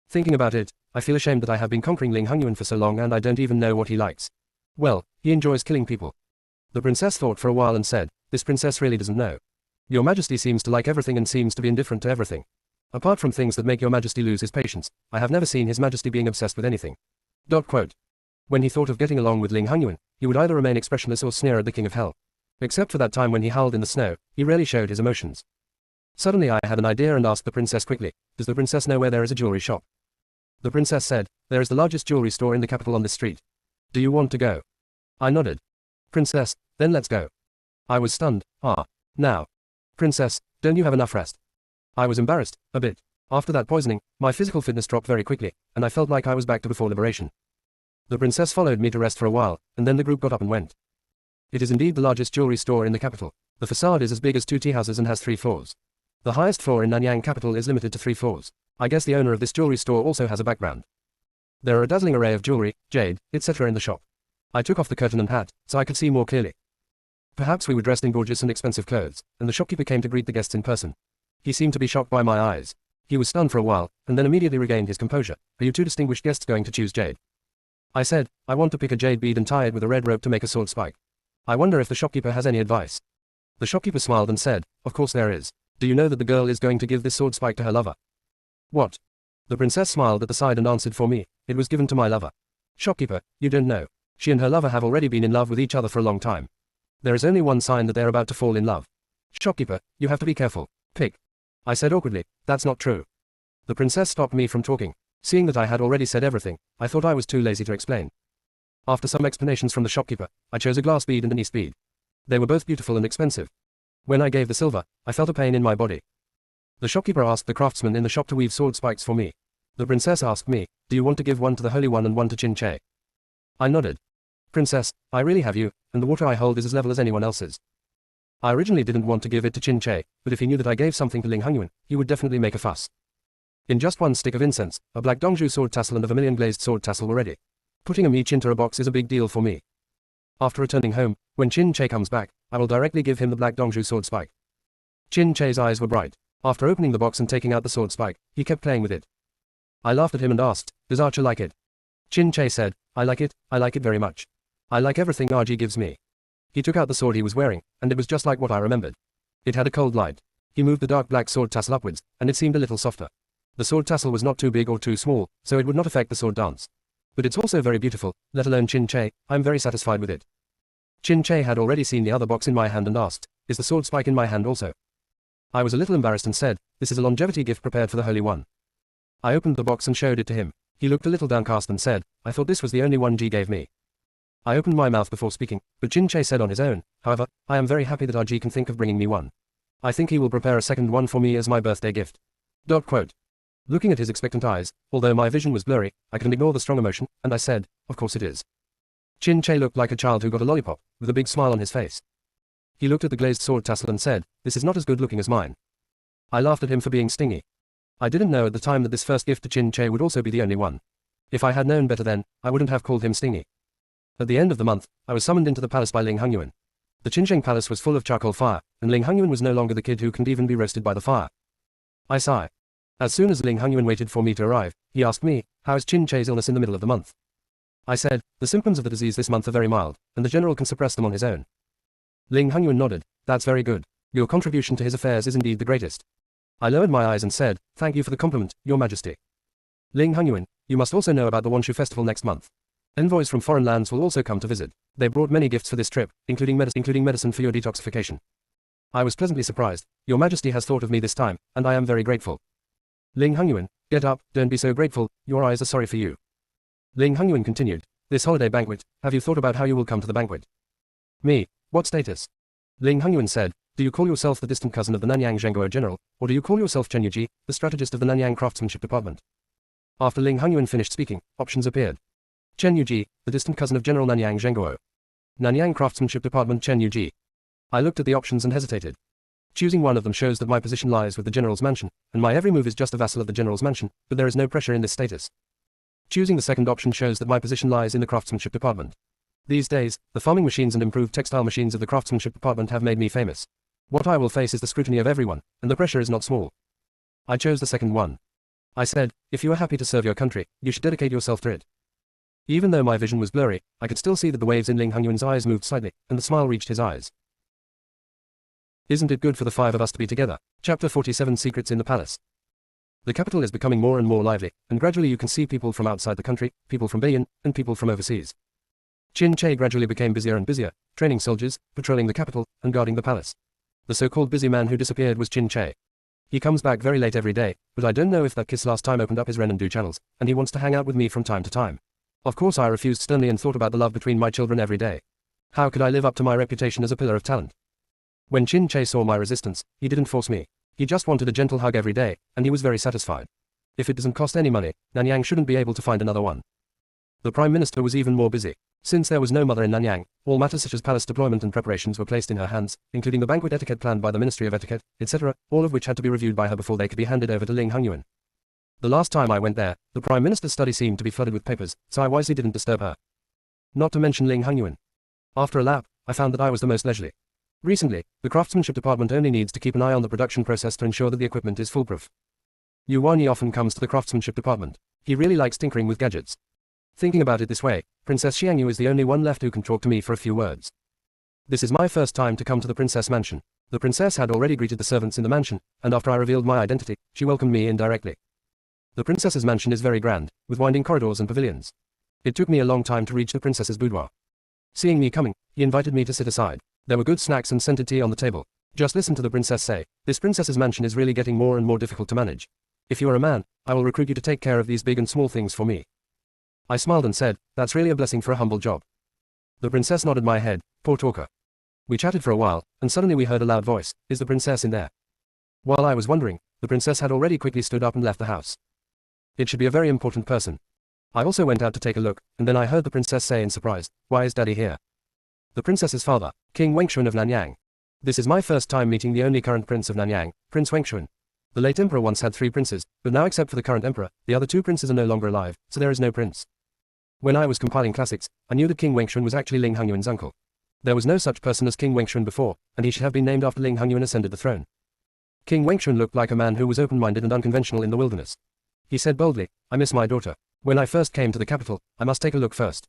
Thinking about it, I feel ashamed that I have been conquering Ling Hongyuan for so long and I don't even know what he likes. Well, he enjoys killing people. The princess thought for a while and said, "This princess really doesn't know. Your Majesty seems to like everything and seems to be indifferent to everything. Apart from things that make Your Majesty lose his patience, I have never seen His Majesty being obsessed with anything." When he thought of getting along with Ling Hongyuan, he would either remain expressionless or sneer at the King of Hell. Except for that time when he howled in the snow, he rarely showed his emotions. Suddenly I had an idea and asked the princess quickly, "Does the princess know where there is a jewelry shop?" The princess said, "There is the largest jewelry store in the capital on this street. Do you want to go?" I nodded. "Princess, then let's go." I was stunned. Now. "Princess, don't you have enough rest?" I was embarrassed, a bit. After that poisoning, my physical fitness dropped very quickly, and I felt like I was back to before liberation. The princess followed me to rest for a while, and then the group got up and went. It is indeed the largest jewelry store in the capital. The facade is as big as 2 tea houses and has 3 floors. The highest floor in Nanyang capital is limited to 3 floors. I guess the owner of this jewelry store also has a background. There are a dazzling array of jewelry, jade, etc. in the shop. I took off the curtain and hat, so I could see more clearly. Perhaps we were dressed in gorgeous and expensive clothes, and the shopkeeper came to greet the guests in person. He seemed to be shocked by my eyes. He was stunned for a while, and then immediately regained his composure. "Are you 2 distinguished guests going to choose jade?" I said, "I want to pick a jade bead and tie it with a red rope to make a sword spike. I wonder if the shopkeeper has any advice." The shopkeeper smiled and said, "Of course there is. Do you know that the girl is going to give this sword spike to her lover?" "What?" The princess smiled at the side and answered for me, "It was given to my lover." "Shopkeeper, you don't know. She and her lover have already been in love with each other for a long time. There is only one sign that they're about to fall in love. Shopkeeper, you have to be careful. Pick." I said awkwardly, "That's not true." The princess stopped me from talking. Seeing that I had already said everything, I thought I was too lazy to explain. After some explanations from the shopkeeper, I chose a glass bead and an east bead. They were both beautiful and expensive. When I gave the silver, I felt a pain in my body. The shopkeeper asked the craftsman in the shop to weave sword spikes for me. The princess asked me, "Do you want to give one to the Holy One and one to Chin Che?" I nodded. "Princess, I really have you, and the water I hold is as level as anyone else's." I originally didn't want to give it to Chin Che, but if he knew that I gave something to Ling Hongyuan, he would definitely make a fuss. In just one stick of incense, a black Dongju sword tassel and a vermilion glazed sword tassel were ready. Putting them each into a box is a big deal for me. After returning home, when Chin Che comes back, I will directly give him the black Dongju sword spike. Chin Che's eyes were bright. After opening the box and taking out the sword spike, he kept playing with it. I laughed at him and asked, "Does Archer like it?" Chin Che said, I like it very much. I like everything RG gives me." He took out the sword he was wearing, and it was just like what I remembered. It had a cold light. He moved the dark black sword tassel upwards, and it seemed a little softer. The sword tassel was not too big or too small, so it would not affect the sword dance. But it's also very beautiful, let alone Chin Che. I'm very satisfied with it. Chin Che had already seen the other box in my hand and asked, "Is the sword spike in my hand also?" I was a little embarrassed and said, "This is a longevity gift prepared for the Holy One." I opened the box and showed it to him. He looked a little downcast and said, "I thought this was the only one G gave me." I opened my mouth before speaking, but Chin Che said on his own, "However, I am very happy that RG can think of bringing me one. I think he will prepare a second one for me as my birthday gift." Looking at his expectant eyes, although my vision was blurry, I couldn't ignore the strong emotion, and I said, "Of course it is." Chin Che looked like a child who got a lollipop, with a big smile on his face. He looked at the glazed sword tassel and said, "This is not as good looking as mine." I laughed at him for being stingy. I didn't know at the time that this first gift to Chin Che would also be the only one. If I had known better then, I wouldn't have called him stingy. At the end of the month, I was summoned into the palace by Ling Hongyuan. The Qinsheng palace was full of charcoal fire, and Ling Hongyuan was no longer the kid who couldn't even be roasted by the fire. I sigh. As soon as Ling Hongyuan waited for me to arrive, he asked me, "How is Chin Che's illness in the middle of the month?" I said, "The symptoms of the disease this month are very mild, and the general can suppress them on his own." Ling Hongyuan nodded. "That's very good. Your contribution to his affairs is indeed the greatest." I lowered my eyes and said, "Thank you for the compliment, Your Majesty." Ling Hongyuan, you must also know about the Wonshu festival next month. Envoys from foreign lands will also come to visit. They brought many gifts for this trip, including medicine for your detoxification. I was pleasantly surprised. Your Majesty has thought of me this time, and I am very grateful. Ling Hongyuan, get up, don't be so grateful, your eyes are sorry for you. Ling Hongyuan continued, "This holiday banquet, have you thought about how you will come to the banquet?" Me, what status? Ling Hongyuan said, "Do you call yourself the distant cousin of the Nanyang Zhenguo general, or do you call yourself Chen Yuji, the strategist of the Nanyang craftsmanship department?" After Ling Hongyuan finished speaking, options appeared. Chen Yuji, the distant cousin of General Nanyang Zhenguo. Nanyang craftsmanship department Chen Yuji. I looked at the options and hesitated. Choosing one of them shows that my position lies with the general's mansion, and my every move is just a vassal of the general's mansion, but there is no pressure in this status. Choosing the second option shows that my position lies in the craftsmanship department. These days, the farming machines and improved textile machines of the craftsmanship department have made me famous. What I will face is the scrutiny of everyone, and the pressure is not small. I chose the second one. I said, if you are happy to serve your country, you should dedicate yourself to it. Even though my vision was blurry, I could still see that the waves in Ling Hongyuan's eyes moved slightly, and the smile reached his eyes. Isn't it good for the five of us to be together? Chapter 47 Secrets in the Palace. The capital is becoming more and more lively, and gradually you can see people from outside the country, people from Bayan, and people from overseas. Qin Che gradually became busier and busier, training soldiers, patrolling the capital, and guarding the palace. The so-called busy man who disappeared was Qin Che. He comes back very late every day, but I don't know if that kiss last time opened up his Ren and Du channels, and he wants to hang out with me from time to time. Of course I refused sternly and thought about the love between my children every day. How could I live up to my reputation as a pillar of talent? When Qin Che saw my resistance, he didn't force me. He just wanted a gentle hug every day, and he was very satisfied. If it doesn't cost any money, Nanyang shouldn't be able to find another one. The Prime Minister was even more busy. Since there was no mother in Nanyang, all matters such as palace deployment and preparations were placed in her hands, including the banquet etiquette planned by the Ministry of Etiquette, etc., all of which had to be reviewed by her before they could be handed over to Ling Hongyuan. The last time I went there, the Prime Minister's study seemed to be flooded with papers, so I wisely didn't disturb her. Not to mention Ling Hongyuan. After a lap, I found that I was the most leisurely. Recently, the craftsmanship department only needs to keep an eye on the production process to ensure that the equipment is foolproof. Yu Wanyi often comes to the craftsmanship department. He really likes tinkering with gadgets. Thinking about it this way, Princess Xiangyu is the only one left who can talk to me for a few words. This is my first time to come to the princess mansion. The princess had already greeted the servants in the mansion, and after I revealed my identity, she welcomed me indirectly. The princess's mansion is very grand, with winding corridors and pavilions. It took me a long time to reach the princess's boudoir. Seeing me coming, he invited me to sit aside. There were good snacks and scented tea on the table. Just listen to the princess say, this princess's mansion is really getting more and more difficult to manage. If you are a man, I will recruit you to take care of these big and small things for me. I smiled and said, that's really a blessing for a humble job. The princess nodded my head, poor talker. We chatted for a while, and suddenly we heard a loud voice, is the princess in there? While I was wondering, the princess had already quickly stood up and left the house. It should be a very important person. I also went out to take a look, and then I heard the princess say in surprise, why is daddy here? The princess's father, King Wengshuan of Nanyang. This is my first time meeting the only current prince of Nanyang, Prince Wengshuan. The late emperor once had 3 princes, but now except for the current emperor, the other 2 princes are no longer alive, so there is no prince. When I was compiling classics, I knew that King Wengshuan was actually Ling Hongyuan's uncle. There was no such person as King Wengshuan before, and he should have been named after Ling Hongyuan ascended the throne. King Wengshuan looked like a man who was open-minded and unconventional in the wilderness. He said boldly, I miss my daughter. When I first came to the capital, I must take a look first.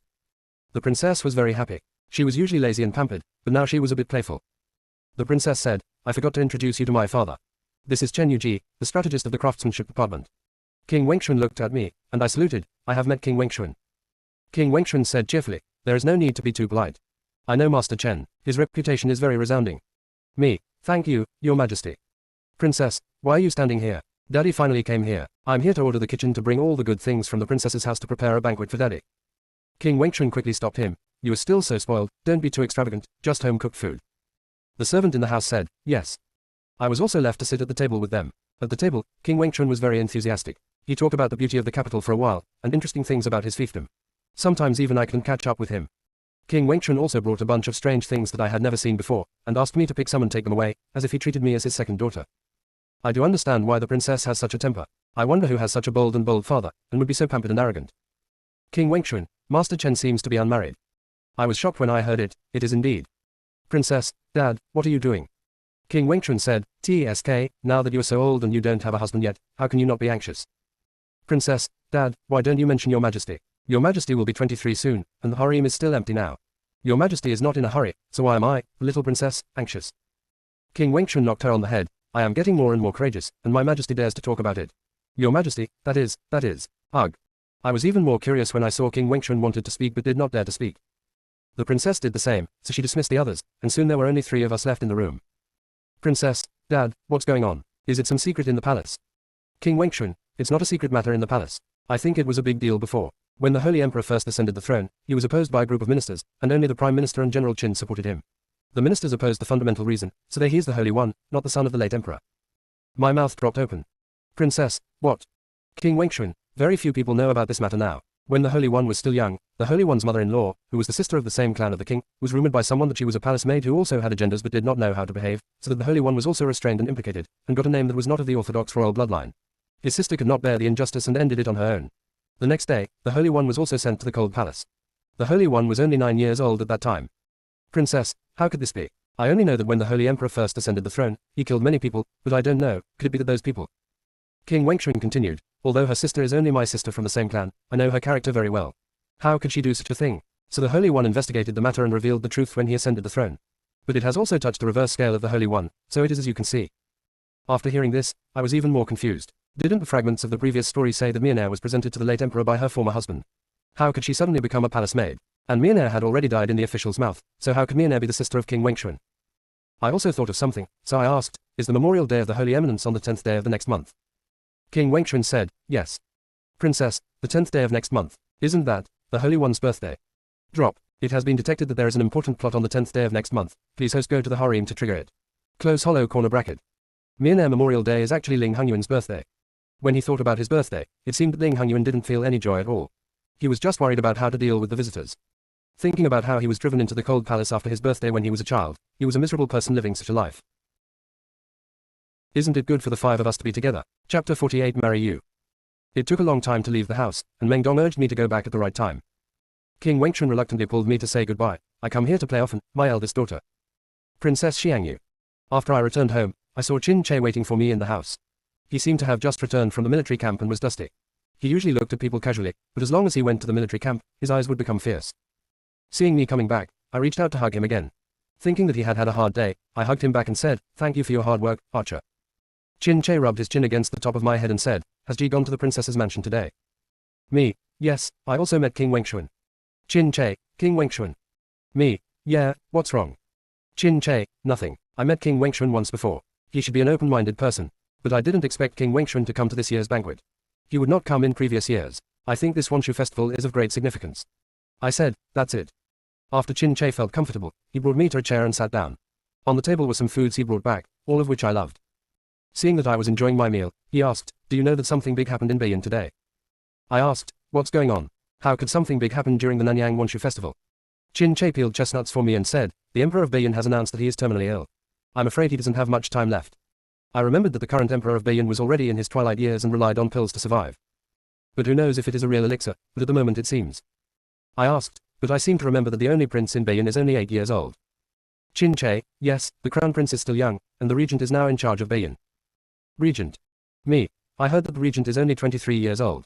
The princess was very happy. She was usually lazy and pampered, but now she was a bit playful. The princess said, I forgot to introduce you to my father. This is Chen Yuji, the strategist of the craftsmanship department. King Wengshuan looked at me, and I saluted, I have met King Wengshuan. King Wengshuan said cheerfully, there is no need to be too polite. I know Master Chen, his reputation is very resounding. Me, thank you, your majesty. Princess, why are you standing here? Daddy finally came here. I'm here to order the kitchen to bring all the good things from the princess's house to prepare a banquet for daddy. King Wengshuan quickly stopped him. You are still so spoiled, don't be too extravagant, just home-cooked food. The servant in the house said, yes. I was also left to sit at the table with them. At the table, King Wengshuan was very enthusiastic. He talked about the beauty of the capital for a while, and interesting things about his fiefdom. Sometimes even I couldn't catch up with him. King Wengshuan also brought a bunch of strange things that I had never seen before, and asked me to pick some and take them away, as if he treated me as his second daughter. I do understand why the princess has such a temper. I wonder who has such a bold father, and would be so pampered and arrogant. King Wengshuan, Master Chen seems to be unmarried. I was shocked when I heard it, it is indeed. Princess, Dad, what are you doing? King Wengshuan said, TSK, now that you are so old and you don't have a husband yet, how can you not be anxious? Princess, Dad, why don't you mention your majesty? Your majesty will be 23 soon, and the harem is still empty now. Your majesty is not in a hurry, so why am I, the little princess, anxious? King Wengshuan knocked her on the head. I am getting more and more courageous, and my majesty dares to talk about it. Your majesty, that is. Ugh. I was even more curious when I saw King Wengshuan wanted to speak but did not dare to speak. The princess did the same, so she dismissed the others, and soon there were only 3 of us left in the room. Princess, Dad, what's going on? Is it some secret in the palace? King Wengshuan, it's not a secret matter in the palace. I think it was a big deal before. When the Holy Emperor first ascended the throne, he was opposed by a group of ministers, and only the Prime Minister and General Qin supported him. The ministers opposed the fundamental reason, so that he is the Holy One, not the son of the late Emperor. My mouth dropped open. Princess, what? King Wengshuan, very few people know about this matter now. When the Holy One was still young, the Holy One's mother-in-law, who was the sister of the same clan of the king, was rumored by someone that she was a palace maid who also had agendas but did not know how to behave, so that the Holy One was also restrained and implicated, and got a name that was not of the orthodox royal bloodline. His sister could not bear the injustice and ended it on her own. The next day, the Holy One was also sent to the cold palace. The Holy One was only 9 years old at that time. Princess, how could this be? I only know that when the Holy Emperor first ascended the throne, he killed many people, but I don't know, could it be that those people? King Wenxuan continued, although her sister is only my sister from the same clan, I know her character very well. How could she do such a thing? So the Holy One investigated the matter and revealed the truth when he ascended the throne. But it has also touched the reverse scale of the Holy One, so it is as you can see. After hearing this, I was even more confused. Didn't the fragments of the previous story say that Myeonare was presented to the late emperor by her former husband? How could she suddenly become a palace maid? And Myeonare had already died in the official's mouth, so how could Myeonare be the sister of King Wenxuan? I also thought of something, so I asked, is the memorial day of the Holy Eminence on the 10th day of the next month? King Wenxuan said, yes. Princess, the 10th day of next month, isn't that the Holy One's birthday? Drop. It has been detected that there is an important plot on the 10th day of next month. Please host go to the harem to trigger it. Close hollow corner bracket. Myeonare Memorial Day is actually Ling Hongyuan's birthday. When he thought about his birthday, it seemed that Ling Hongyuan didn't feel any joy at all. He was just worried about how to deal with the visitors. Thinking about how he was driven into the cold palace after his birthday when he was a child, he was a miserable person living such a life. Isn't it good for the five of us to be together? Chapter 48 Marry You. It took a long time to leave the house, and Meng Dong urged me to go back at the right time. King Wenxuan reluctantly pulled me to say goodbye. I come here to play often, my eldest daughter. Princess Xiangyu. After I returned home, I saw Qin Che waiting for me in the house. He seemed to have just returned from the military camp and was dusty. He usually looked at people casually, but as long as he went to the military camp, his eyes would become fierce. Seeing me coming back, I reached out to hug him again. Thinking that he had had a hard day, I hugged him back and said, thank you for your hard work, Archer. Qin Che rubbed his chin against the top of my head and said, has Ji gone to the princess's mansion today? Me, yes, I also met King Wenxuan. Qin Che, King Wenxuan. Me, yeah, what's wrong? Qin Che, nothing. I met King Wenxuan once before. He should be an open-minded person. But I didn't expect King Wenxuan to come to this year's banquet. He would not come in previous years. I think this Wanshu festival is of great significance. I said, that's it. After Qin Che felt comfortable, he brought me to a chair and sat down. On the table were some foods he brought back, all of which I loved. Seeing that I was enjoying my meal, he asked, do you know that something big happened in Beiyang today? I asked, what's going on? How could something big happen during the Nanyang Wanshu festival? Qin Che peeled chestnuts for me and said, the Emperor of Beiyang has announced that he is terminally ill. I'm afraid he doesn't have much time left. I remembered that the current Emperor of Beiyang was already in his twilight years and relied on pills to survive. But who knows if it is a real elixir, but at the moment it seems. I asked, but I seem to remember that the only prince in Beiyang is only 8 years old. Qin Che, yes, the crown prince is still young, and the regent is now in charge of Beiyang. Regent. Me. I heard that the regent is only 23 years old.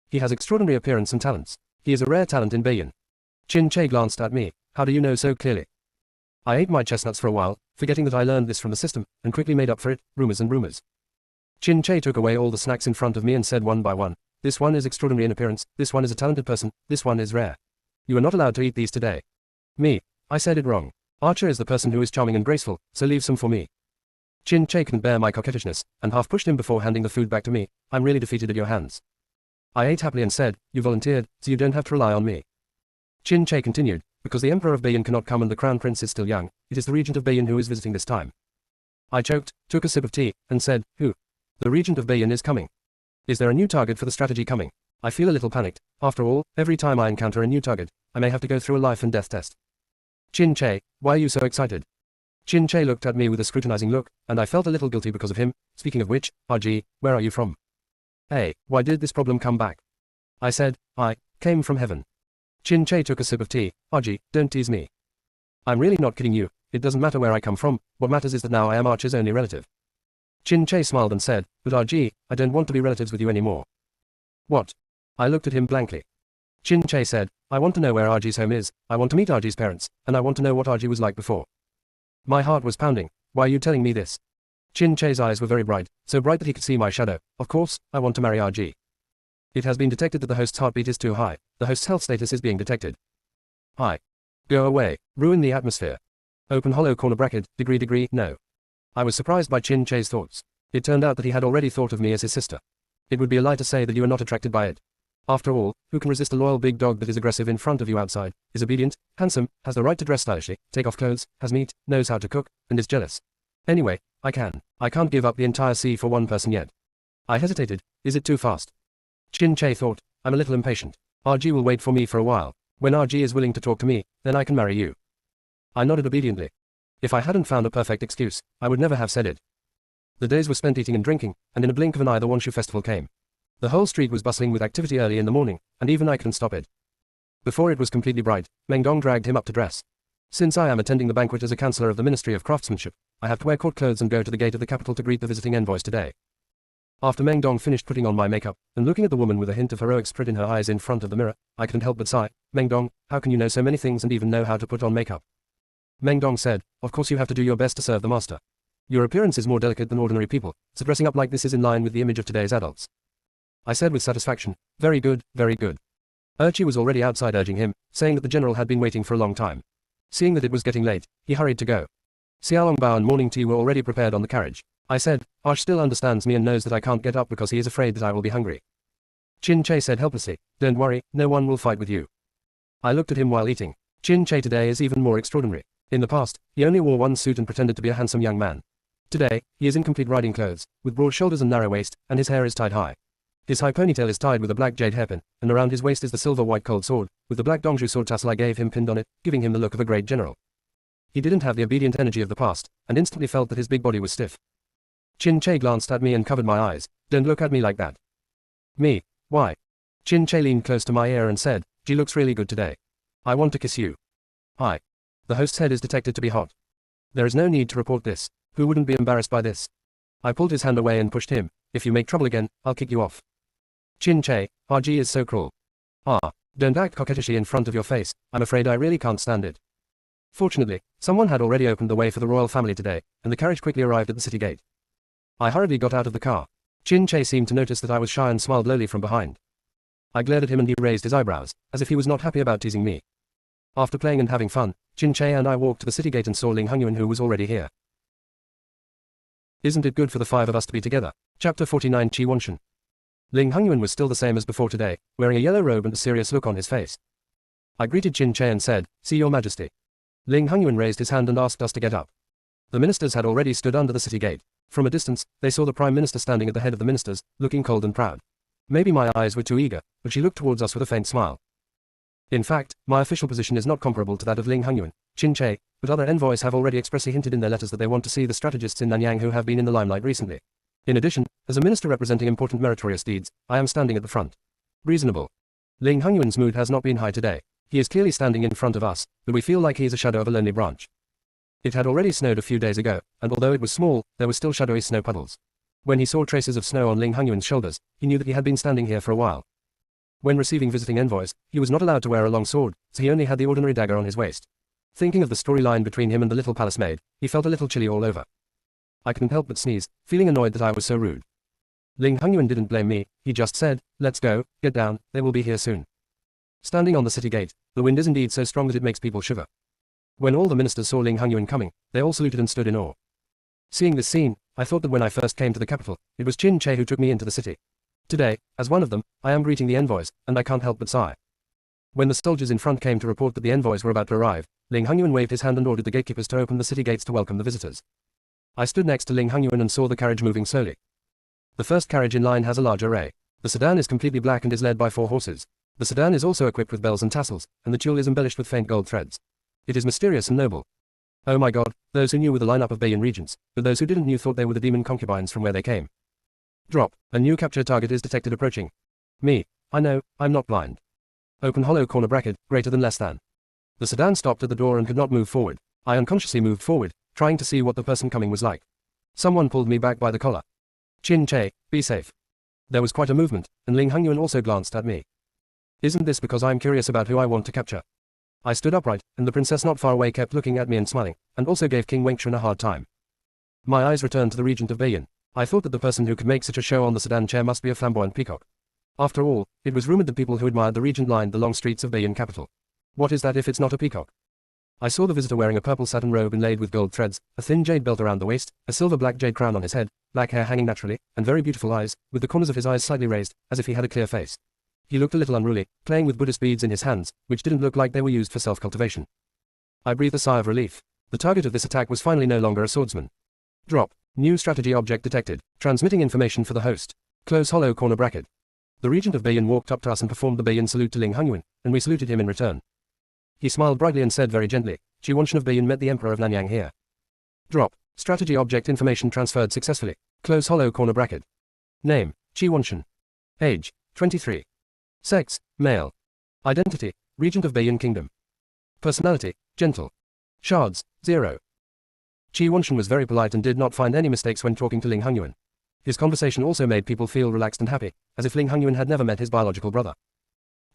He has extraordinary appearance and talents. He is a rare talent in Beiyang. Qin Che glanced at me. How do you know so clearly? I ate my chestnuts for a while, forgetting that I learned this from the system, and quickly made up for it, rumors and rumors. Qin Che took away all the snacks in front of me and said one by one, this one is extraordinary in appearance, this one is a talented person, this one is rare. You are not allowed to eat these today. Me. I said it wrong. Archer is the person who is charming and graceful, so leave some for me. Qin Che couldn't bear my coquettishness, and half pushed him before handing the food back to me. I'm really defeated at your hands. I ate happily and said, you volunteered, so you don't have to rely on me. Qin Che continued, because the Emperor of Beiyang cannot come and the Crown Prince is still young, it is the Regent of Beiyang who is visiting this time. I choked, took a sip of tea, and said, who? The Regent of Beiyang is coming. Is there a new target for the strategy coming? I feel a little panicked. After all, every time I encounter a new target, I may have to go through a life and death test. Qin Che, why are you so excited? Qin Che looked at me with a scrutinizing look, and I felt a little guilty because of him. Speaking of which, RG, where are you from? Hey, why did this problem come back? I said, I came from heaven. Qin Che took a sip of tea. RG, don't tease me. I'm really not kidding you. It doesn't matter where I come from, what matters is that now I am Archer's only relative. Qin Che smiled and said, but RG, I don't want to be relatives with you anymore. What? I looked at him blankly. Qin Che said, I want to know where RG's home is, I want to meet RG's parents, and I want to know what RG was like before. My heart was pounding. Why are you telling me this? Qin Che's eyes were very bright, so bright that he could see my shadow. Of course, I want to marry RG. It has been detected that the host's heartbeat is too high. The host's health status is being detected. Hi. Go away. Ruin the atmosphere. Open hollow corner bracket, degree, no. I was surprised by Qin Che's thoughts. It turned out that he had already thought of me as his sister. It would be a lie to say that you are not attracted by it. After all, who can resist a loyal big dog that is aggressive in front of you outside, is obedient, handsome, has the right to dress stylishly, take off clothes, has meat, knows how to cook, and is jealous? Anyway, I can't give up the entire sea for one person yet. I hesitated. Is it too fast? Qin Che thought, I'm a little impatient. RG will wait for me for a while. When RG is willing to talk to me, then I can marry you. I nodded obediently. If I hadn't found a perfect excuse, I would never have said it. The days were spent eating and drinking, and in a blink of an eye the Wanshu festival came. The whole street was bustling with activity early in the morning, and even I couldn't stop it. Before it was completely bright, Mengdong dragged him up to dress. Since I am attending the banquet as a counselor of the Ministry of Craftsmanship, I have to wear court clothes and go to the gate of the capital to greet the visiting envoys today. After Mengdong finished putting on my makeup, and looking at the woman with a hint of heroic spirit in her eyes in front of the mirror, I couldn't help but sigh. Mengdong, how can you know so many things and even know how to put on makeup? Mengdong said, of course you have to do your best to serve the master. Your appearance is more delicate than ordinary people, so dressing up like this is in line with the image of today's adults. I said with satisfaction, very good, very good. Urchi was already outside urging him, saying that the general had been waiting for a long time. Seeing that it was getting late, he hurried to go. Xiaolongbao and morning tea were already prepared on the carriage. I said, Arch still understands me and knows that I can't get up because he is afraid that I will be hungry. Chin Che said helplessly, don't worry, no one will fight with you. I looked at him while eating. Chin Che today is even more extraordinary. In the past, he only wore one suit and pretended to be a handsome young man. Today, he is in complete riding clothes, with broad shoulders and narrow waist, and his hair is tied high. His high ponytail is tied with a black jade hairpin, and around his waist is the silver white cold sword, with the black Dongzhu sword tassel I gave him pinned on it, giving him the look of a great general. He didn't have the obedient energy of the past, and instantly felt that his big body was stiff. Chin Che glanced at me and covered my eyes. Don't look at me like that. Me? Why? Chin Che leaned close to my ear and said, she looks really good today. I want to kiss you. Hi. The host's head is detected to be hot. There is no need to report this. Who wouldn't be embarrassed by this? I pulled his hand away and pushed him. If you make trouble again, I'll kick you off. Chin Che, RG is so cruel. Don't act coquettishly in front of your face. I'm afraid I really can't stand it. Fortunately, someone had already opened the way for the royal family today, and the carriage quickly arrived at the city gate. I hurriedly got out of the car. Chin Che seemed to notice that I was shy and smiled lowly from behind. I glared at him and he raised his eyebrows, as if he was not happy about teasing me. After playing and having fun, Chin Che and I walked to the city gate and saw Ling Hongyuan, who was already here. Isn't it good for the five of us to be together? Chapter 49 Chi Wanshan. Ling Hongyuan was still the same as before today, wearing a yellow robe and a serious look on his face. I greeted Chin Che and said, see your majesty. Ling Hongyuan raised his hand and asked us to get up. The ministers had already stood under the city gate. From a distance, they saw the prime minister standing at the head of the ministers, looking cold and proud. Maybe my eyes were too eager, but she looked towards us with a faint smile. In fact, my official position is not comparable to that of Ling Hongyuan, Chin Che, but other envoys have already expressly hinted in their letters that they want to see the strategists in Nanyang who have been in the limelight recently. In addition, as a minister representing important meritorious deeds, I am standing at the front. Reasonable. Ling Hongyuan's mood has not been high today. He is clearly standing in front of us, but we feel like he is a shadow of a lonely branch. It had already snowed a few days ago, and although it was small, there were still shadowy snow puddles. When he saw traces of snow on Ling Hongyuan's shoulders, he knew that he had been standing here for a while. When receiving visiting envoys, he was not allowed to wear a long sword, so he only had the ordinary dagger on his waist. Thinking of the storyline between him and the little palace maid, he felt a little chilly all over. I couldn't help but sneeze, feeling annoyed that I was so rude. Ling Hongyuan didn't blame me, he just said, let's go, get down, they will be here soon. Standing on the city gate, the wind is indeed so strong that it makes people shiver. When all the ministers saw Ling Hongyuan coming, they all saluted and stood in awe. Seeing this scene, I thought that when I first came to the capital, it was Chin Che who took me into the city. Today, as one of them, I am greeting the envoys, and I can't help but sigh. When the soldiers in front came to report that the envoys were about to arrive, Ling Hongyuan waved his hand and ordered the gatekeepers to open the city gates to welcome the visitors. I stood next to Ling Hongyuan and saw the carriage moving slowly. The first carriage in line has a large array. The sedan is completely black and is led by 4 horses. The sedan is also equipped with bells and tassels, and the tulle is embellished with faint gold threads. It is mysterious and noble. Oh my god, those who knew were the lineup of Bayan regents, but those who didn't knew thought they were the demon concubines from where they came. Drop. A new capture target is detected approaching. Me. I know, I'm not blind. Open hollow corner bracket, greater than less than. The sedan stopped at the door and could not move forward. I unconsciously moved forward, trying to see what the person coming was like. Someone pulled me back by the collar. Chin Che, be safe. There was quite a movement, and Ling Hongyuan also glanced at me. Isn't this because I'm curious about who I want to capture? I stood upright, and the princess not far away kept looking at me and smiling, and also gave King Wengshan a hard time. My eyes returned to the regent of Bayan. I thought that the person who could make such a show on the sedan chair must be a flamboyant peacock. After all, it was rumored that people who admired the regent lined the long streets of Bayan capital. What is that if it's not a peacock? I saw the visitor wearing a purple satin robe inlaid with gold threads, a thin jade belt around the waist, a silver black jade crown on his head, black hair hanging naturally, and very beautiful eyes, with the corners of his eyes slightly raised, as if he had a clear face. He looked a little unruly, playing with Buddhist beads in his hands, which didn't look like they were used for self-cultivation. I breathed a sigh of relief. The target of this attack was finally no longer a swordsman. Drop. New strategy object detected. Transmitting information for the host. Close hollow corner bracket. The regent of Beiyin walked up to us and performed the Beiyin salute to Ling Hongyuan, and we saluted him in return. He smiled brightly and said very gently, Qi Wanshan of Beiyin met the Emperor of Nanyang here. Drop. Strategy object information transferred successfully. Close hollow corner bracket. Name, Qi Wanshan. Age, 23. Sex, male. Identity, regent of Beiyin Kingdom. Personality, gentle. Shards, 0. Qi Wanshan was very polite and did not find any mistakes when talking to Ling Hongyuan. His conversation also made people feel relaxed and happy, as if Ling Hongyuan had never met his biological brother.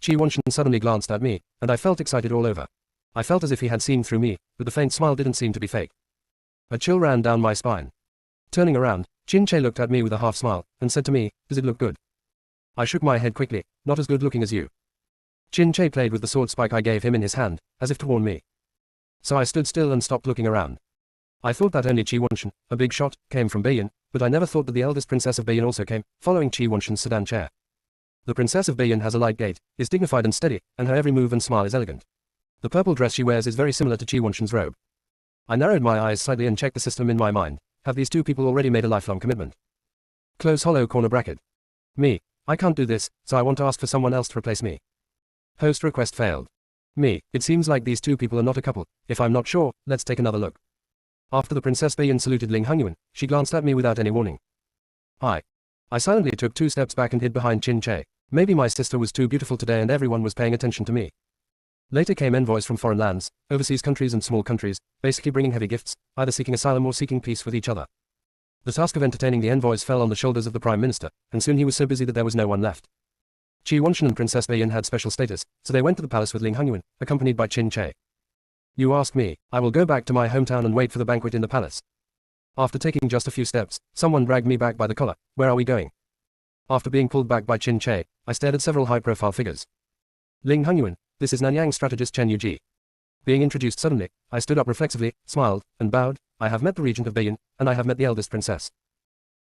Qi Wanshan suddenly glanced at me, and I felt excited all over. I felt as if he had seen through me, but the faint smile didn't seem to be fake. A chill ran down my spine. Turning around, Qin Che looked at me with a half smile, and said to me, does it look good? I shook my head quickly, not as good looking as you. Qin Che played with the sword spike I gave him in his hand, as if to warn me. So I stood still and stopped looking around. I thought that only Qi Wanshan, a big shot, came from Beiyin, but I never thought that the eldest princess of Beiyin also came, following Qi Wanshan's sedan chair. The princess of Beiyin has a light gait, is dignified and steady, and her every move and smile is elegant. The purple dress she wears is very similar to Qi Wanshan's robe. I narrowed my eyes slightly and checked the system in my mind. Have these two people already made a lifelong commitment? Close hollow corner bracket. Me. I can't do this, so I want to ask for someone else to replace me. Host request failed. Me. It seems like these two people are not a couple. If I'm not sure, let's take another look. After the Princess Beiyin saluted Ling Hongyuan, she glanced at me without any warning. I silently took 2 steps back and hid behind Qin Che. Maybe my sister was too beautiful today and everyone was paying attention to me. Later came envoys from foreign lands, overseas countries and small countries, basically bringing heavy gifts, either seeking asylum or seeking peace with each other. The task of entertaining the envoys fell on the shoulders of the Prime Minister, and soon he was so busy that there was no one left. Qi Wanshan and Princess Beiyin had special status, so they went to the palace with Ling Hongyuan, accompanied by Qin Che. You ask me, I will go back to my hometown and wait for the banquet in the palace. After taking just a few steps, someone dragged me back by the collar. Where are we going? After being pulled back by Qin Che, I stared at several high-profile figures. Ling Hongyuan, this is Nanyang strategist Chen Yuji. Being introduced suddenly, I stood up reflexively, smiled, and bowed. I have met the regent of Beiyin, and I have met the eldest princess.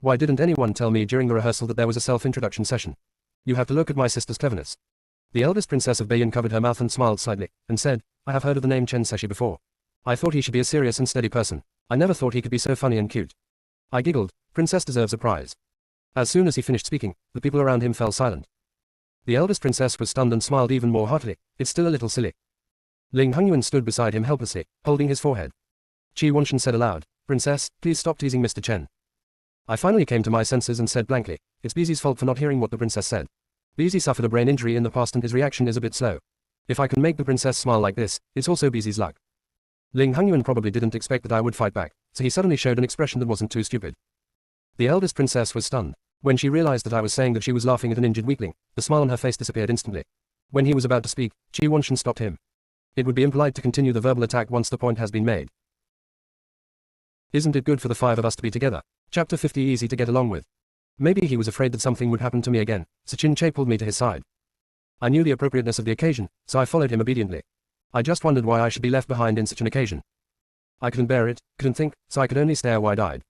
Why didn't anyone tell me during the rehearsal that there was a self-introduction session? You have to look at my sister's cleverness. The eldest princess of Beiyin covered her mouth and smiled slightly, and said, I have heard of the name Chen Seshi before. I thought he should be a serious and steady person. I never thought he could be so funny and cute. I giggled. Princess deserves a prize. As soon as he finished speaking, the people around him fell silent. The eldest princess was stunned and smiled even more heartily. It's still a little silly. Ling Hongyuan stood beside him helplessly, holding his forehead. Qi Wanshan said aloud, Princess, please stop teasing Mr. Chen. I finally came to my senses and said blankly, it's Beezy's fault for not hearing what the princess said. Beezy suffered a brain injury in the past and his reaction is a bit slow. If I can make the princess smile like this, it's also Beezy's luck. Ling Hongyuan probably didn't expect that I would fight back, so he suddenly showed an expression that wasn't too stupid. The eldest princess was stunned. When she realized that I was saying that she was laughing at an injured weakling, the smile on her face disappeared instantly. When he was about to speak, Qi Wanshan stopped him. It would be impolite to continue the verbal attack once the point has been made. Isn't it good for the 5 of us to be together? Chapter 50 easy to get along with. Maybe he was afraid that something would happen to me again, so Qin Che pulled me to his side. I knew the appropriateness of the occasion, so I followed him obediently. I just wondered why I should be left behind in such an occasion. I couldn't bear it, couldn't think, so I could only stare wide-eyed.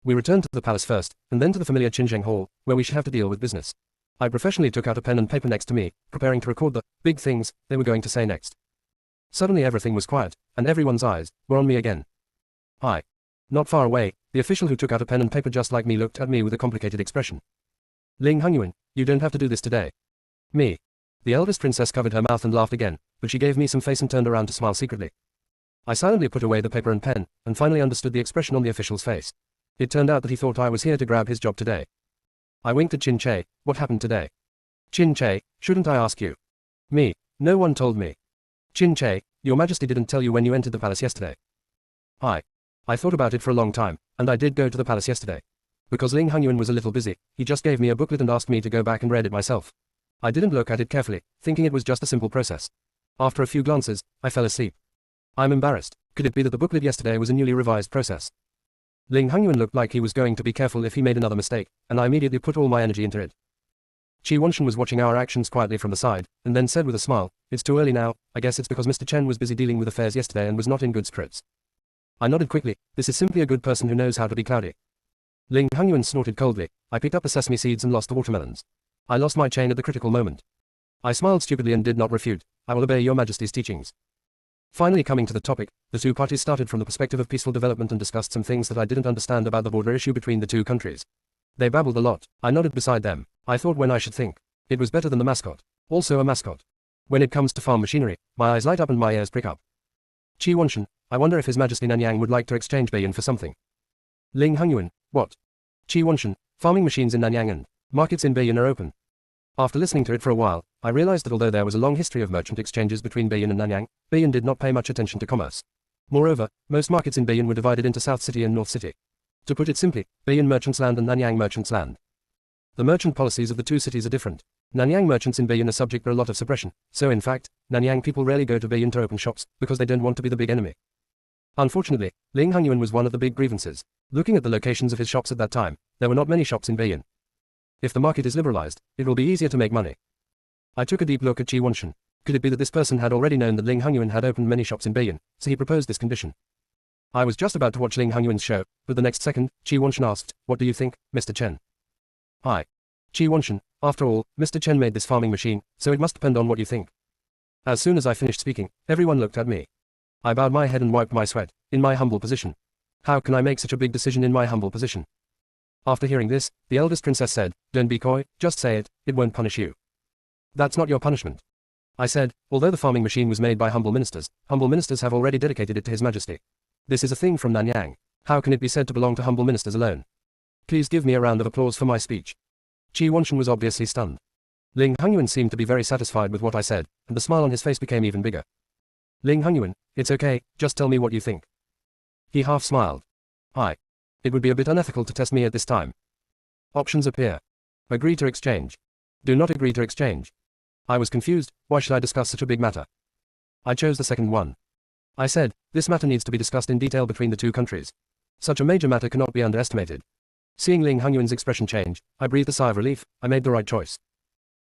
We returned to the palace first, and then to the familiar Qinzheng Hall, where we should have to deal with business. I professionally took out a pen and paper next to me, preparing to record the big things they were going to say next. Suddenly everything was quiet, and everyone's eyes were on me again. Not far away, the official who took out a pen and paper just like me looked at me with a complicated expression. Ling Hongyuan, you don't have to do this today. Me. The eldest princess covered her mouth and laughed again, but she gave me some face and turned around to smile secretly. I silently put away the paper and pen, and finally understood the expression on the official's face. It turned out that he thought I was here to grab his job today. I winked at Qin Che. What happened today? Qin Che, shouldn't I ask you? Me. No one told me. Qin Che, your majesty didn't tell you when you entered the palace yesterday. I thought about it for a long time, and I did go to the palace yesterday. Because Ling Hongyuan was a little busy, he just gave me a booklet and asked me to go back and read it myself. I didn't look at it carefully, thinking it was just a simple process. After a few glances, I fell asleep. I'm embarrassed. Could it be that the booklet yesterday was a newly revised process? Ling Hongyuan looked like he was going to be careful if he made another mistake, and I immediately put all my energy into it. Qi Wanshan was watching our actions quietly from the side, and then said with a smile, it's too early now, I guess it's because Mr. Chen was busy dealing with affairs yesterday and was not in good spirits. I nodded quickly. This is simply a good person who knows how to be cloudy. Ling Hongyuan snorted coldly. I picked up the sesame seeds and lost the watermelons. I lost my chain at the critical moment. I smiled stupidly and did not refute. I will obey your majesty's teachings. Finally coming to the topic, the two parties started from the perspective of peaceful development and discussed some things that I didn't understand about the border issue between the two countries. They babbled a lot. I nodded beside them. I thought when I should think. It was better than the mascot. Also a mascot. When it comes to farm machinery, my eyes light up and my ears prick up. Qi Wanshan, I wonder if His Majesty Nanyang would like to exchange Beiyin for something. Ling Hongyuan, what? Qi Wanshan, farming machines in Nanyang and markets in Beiyin are open. After listening to it for a while, I realized that although there was a long history of merchant exchanges between Beiyin and Nanyang, Beiyin did not pay much attention to commerce. Moreover, most markets in Beiyin were divided into South City and North City. To put it simply, Beiyin merchants' land and Nanyang merchants' land. The merchant policies of the two cities are different. Nanyang merchants in Beiyin are subject to a lot of suppression, so in fact, Nanyang people rarely go to Beiyin to open shops, because they don't want to be the big enemy. Unfortunately, Ling Hongyuan was one of the big grievances. Looking at the locations of his shops at that time, there were not many shops in Beiyin. If the market is liberalized, it will be easier to make money. I took a deep look at Qi Wanshan. Could it be that this person had already known that Ling Hongyuan had opened many shops in Beiyin, so he proposed this condition? I was just about to watch Ling Hongyuan's show, but the next second, Qi Wanshan asked, "What do you think, Mr. Chen?" Hi. Qi Wanshan, after all, Mr. Chen made this farming machine, so it must depend on what you think. As soon as I finished speaking, everyone looked at me. I bowed my head and wiped my sweat, in my humble position. How can I make such a big decision in my humble position? After hearing this, the eldest princess said, "Don't be coy, just say it won't punish you." That's not your punishment. I said, although the farming machine was made by humble ministers have already dedicated it to His Majesty. This is a thing from Nanyang. How can it be said to belong to humble ministers alone? Please give me a round of applause for my speech. Qi Wanshan was obviously stunned. Ling Hongyuan seemed to be very satisfied with what I said, and the smile on his face became even bigger. Ling Hongyuan, it's okay, just tell me what you think. He half smiled. It would be a bit unethical to test me at this time. Options appear. Agree to exchange. Do not agree to exchange. I was confused, why should I discuss such a big matter? I chose the second one. I said, this matter needs to be discussed in detail between the two countries. Such a major matter cannot be underestimated. Seeing Ling Hongyuan's expression change, I breathed a sigh of relief. I made the right choice.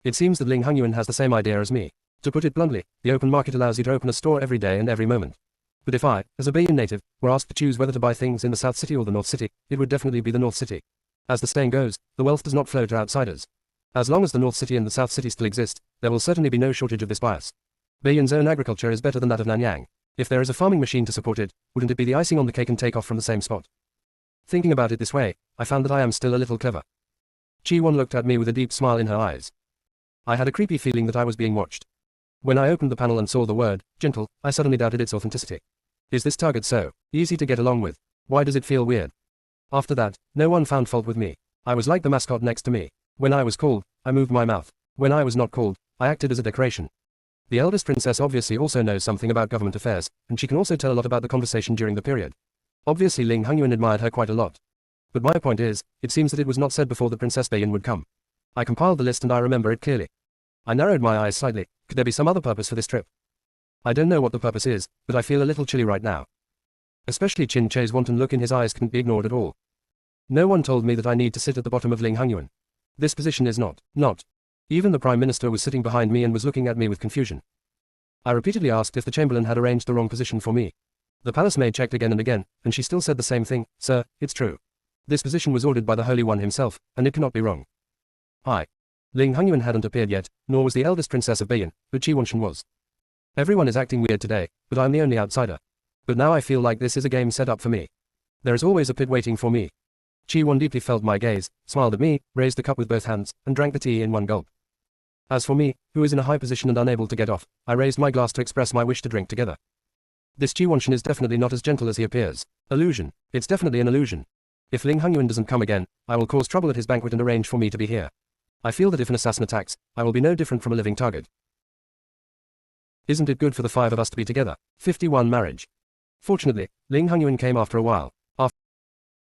It seems that Ling Hongyuan has the same idea as me. To put it bluntly, the open market allows you to open a store every day and every moment. But if I, as a Beiyin native, were asked to choose whether to buy things in the South City or the North City, it would definitely be the North City. As the saying goes, the wealth does not flow to outsiders. As long as the North City and the South City still exist, there will certainly be no shortage of this bias. Beiyin's own agriculture is better than that of Nanyang. If there is a farming machine to support it, wouldn't it be the icing on the cake and take off from the same spot? Thinking about it this way, I found that I am still a little clever. Qi Wan looked at me with a deep smile in her eyes. I had a creepy feeling that I was being watched. When I opened the panel and saw the word, gentle, I suddenly doubted its authenticity. Is this target so easy to get along with? Why does it feel weird? After that, no one found fault with me. I was like the mascot next to me. When I was called, I moved my mouth. When I was not called, I acted as a decoration. The eldest princess obviously also knows something about government affairs, and she can also tell a lot about the conversation during the period. Obviously Ling Hongyuan admired her quite a lot. But my point is, it seems that it was not said before that Princess Beiyin would come. I compiled the list and I remember it clearly. I narrowed my eyes slightly. Could there be some other purpose for this trip? I don't know what the purpose is, but I feel a little chilly right now. Especially Chin Che's wanton look in his eyes couldn't be ignored at all. No one told me that I need to sit at the bottom of Ling Hongyuan. This position is not. Even the Prime Minister was sitting behind me and was looking at me with confusion. I repeatedly asked if the Chamberlain had arranged the wrong position for me. The palace maid checked again and again, and she still said the same thing, "Sir, it's true. This position was ordered by the Holy One himself, and it cannot be wrong." Ling Hongyuan hadn't appeared yet, nor was the eldest princess of Beiyin, but Qi Wanshan was. Everyone is acting weird today, but I'm the only outsider. But now I feel like this is a game set up for me. There is always a pit waiting for me. Qi Wan deeply felt my gaze, smiled at me, raised the cup with both hands, and drank the tea in one gulp. As for me, who is in a high position and unable to get off, I raised my glass to express my wish to drink together. This Qi Wanshan is definitely not as gentle as he appears. Illusion. It's definitely an illusion. If Ling Hongyuan doesn't come again, I will cause trouble at his banquet and arrange for me to be here. I feel that if an assassin attacks, I will be no different from a living target. Isn't it good for the five of us to be together? 51 Marriage. Fortunately, Ling Hongyuan came after a while.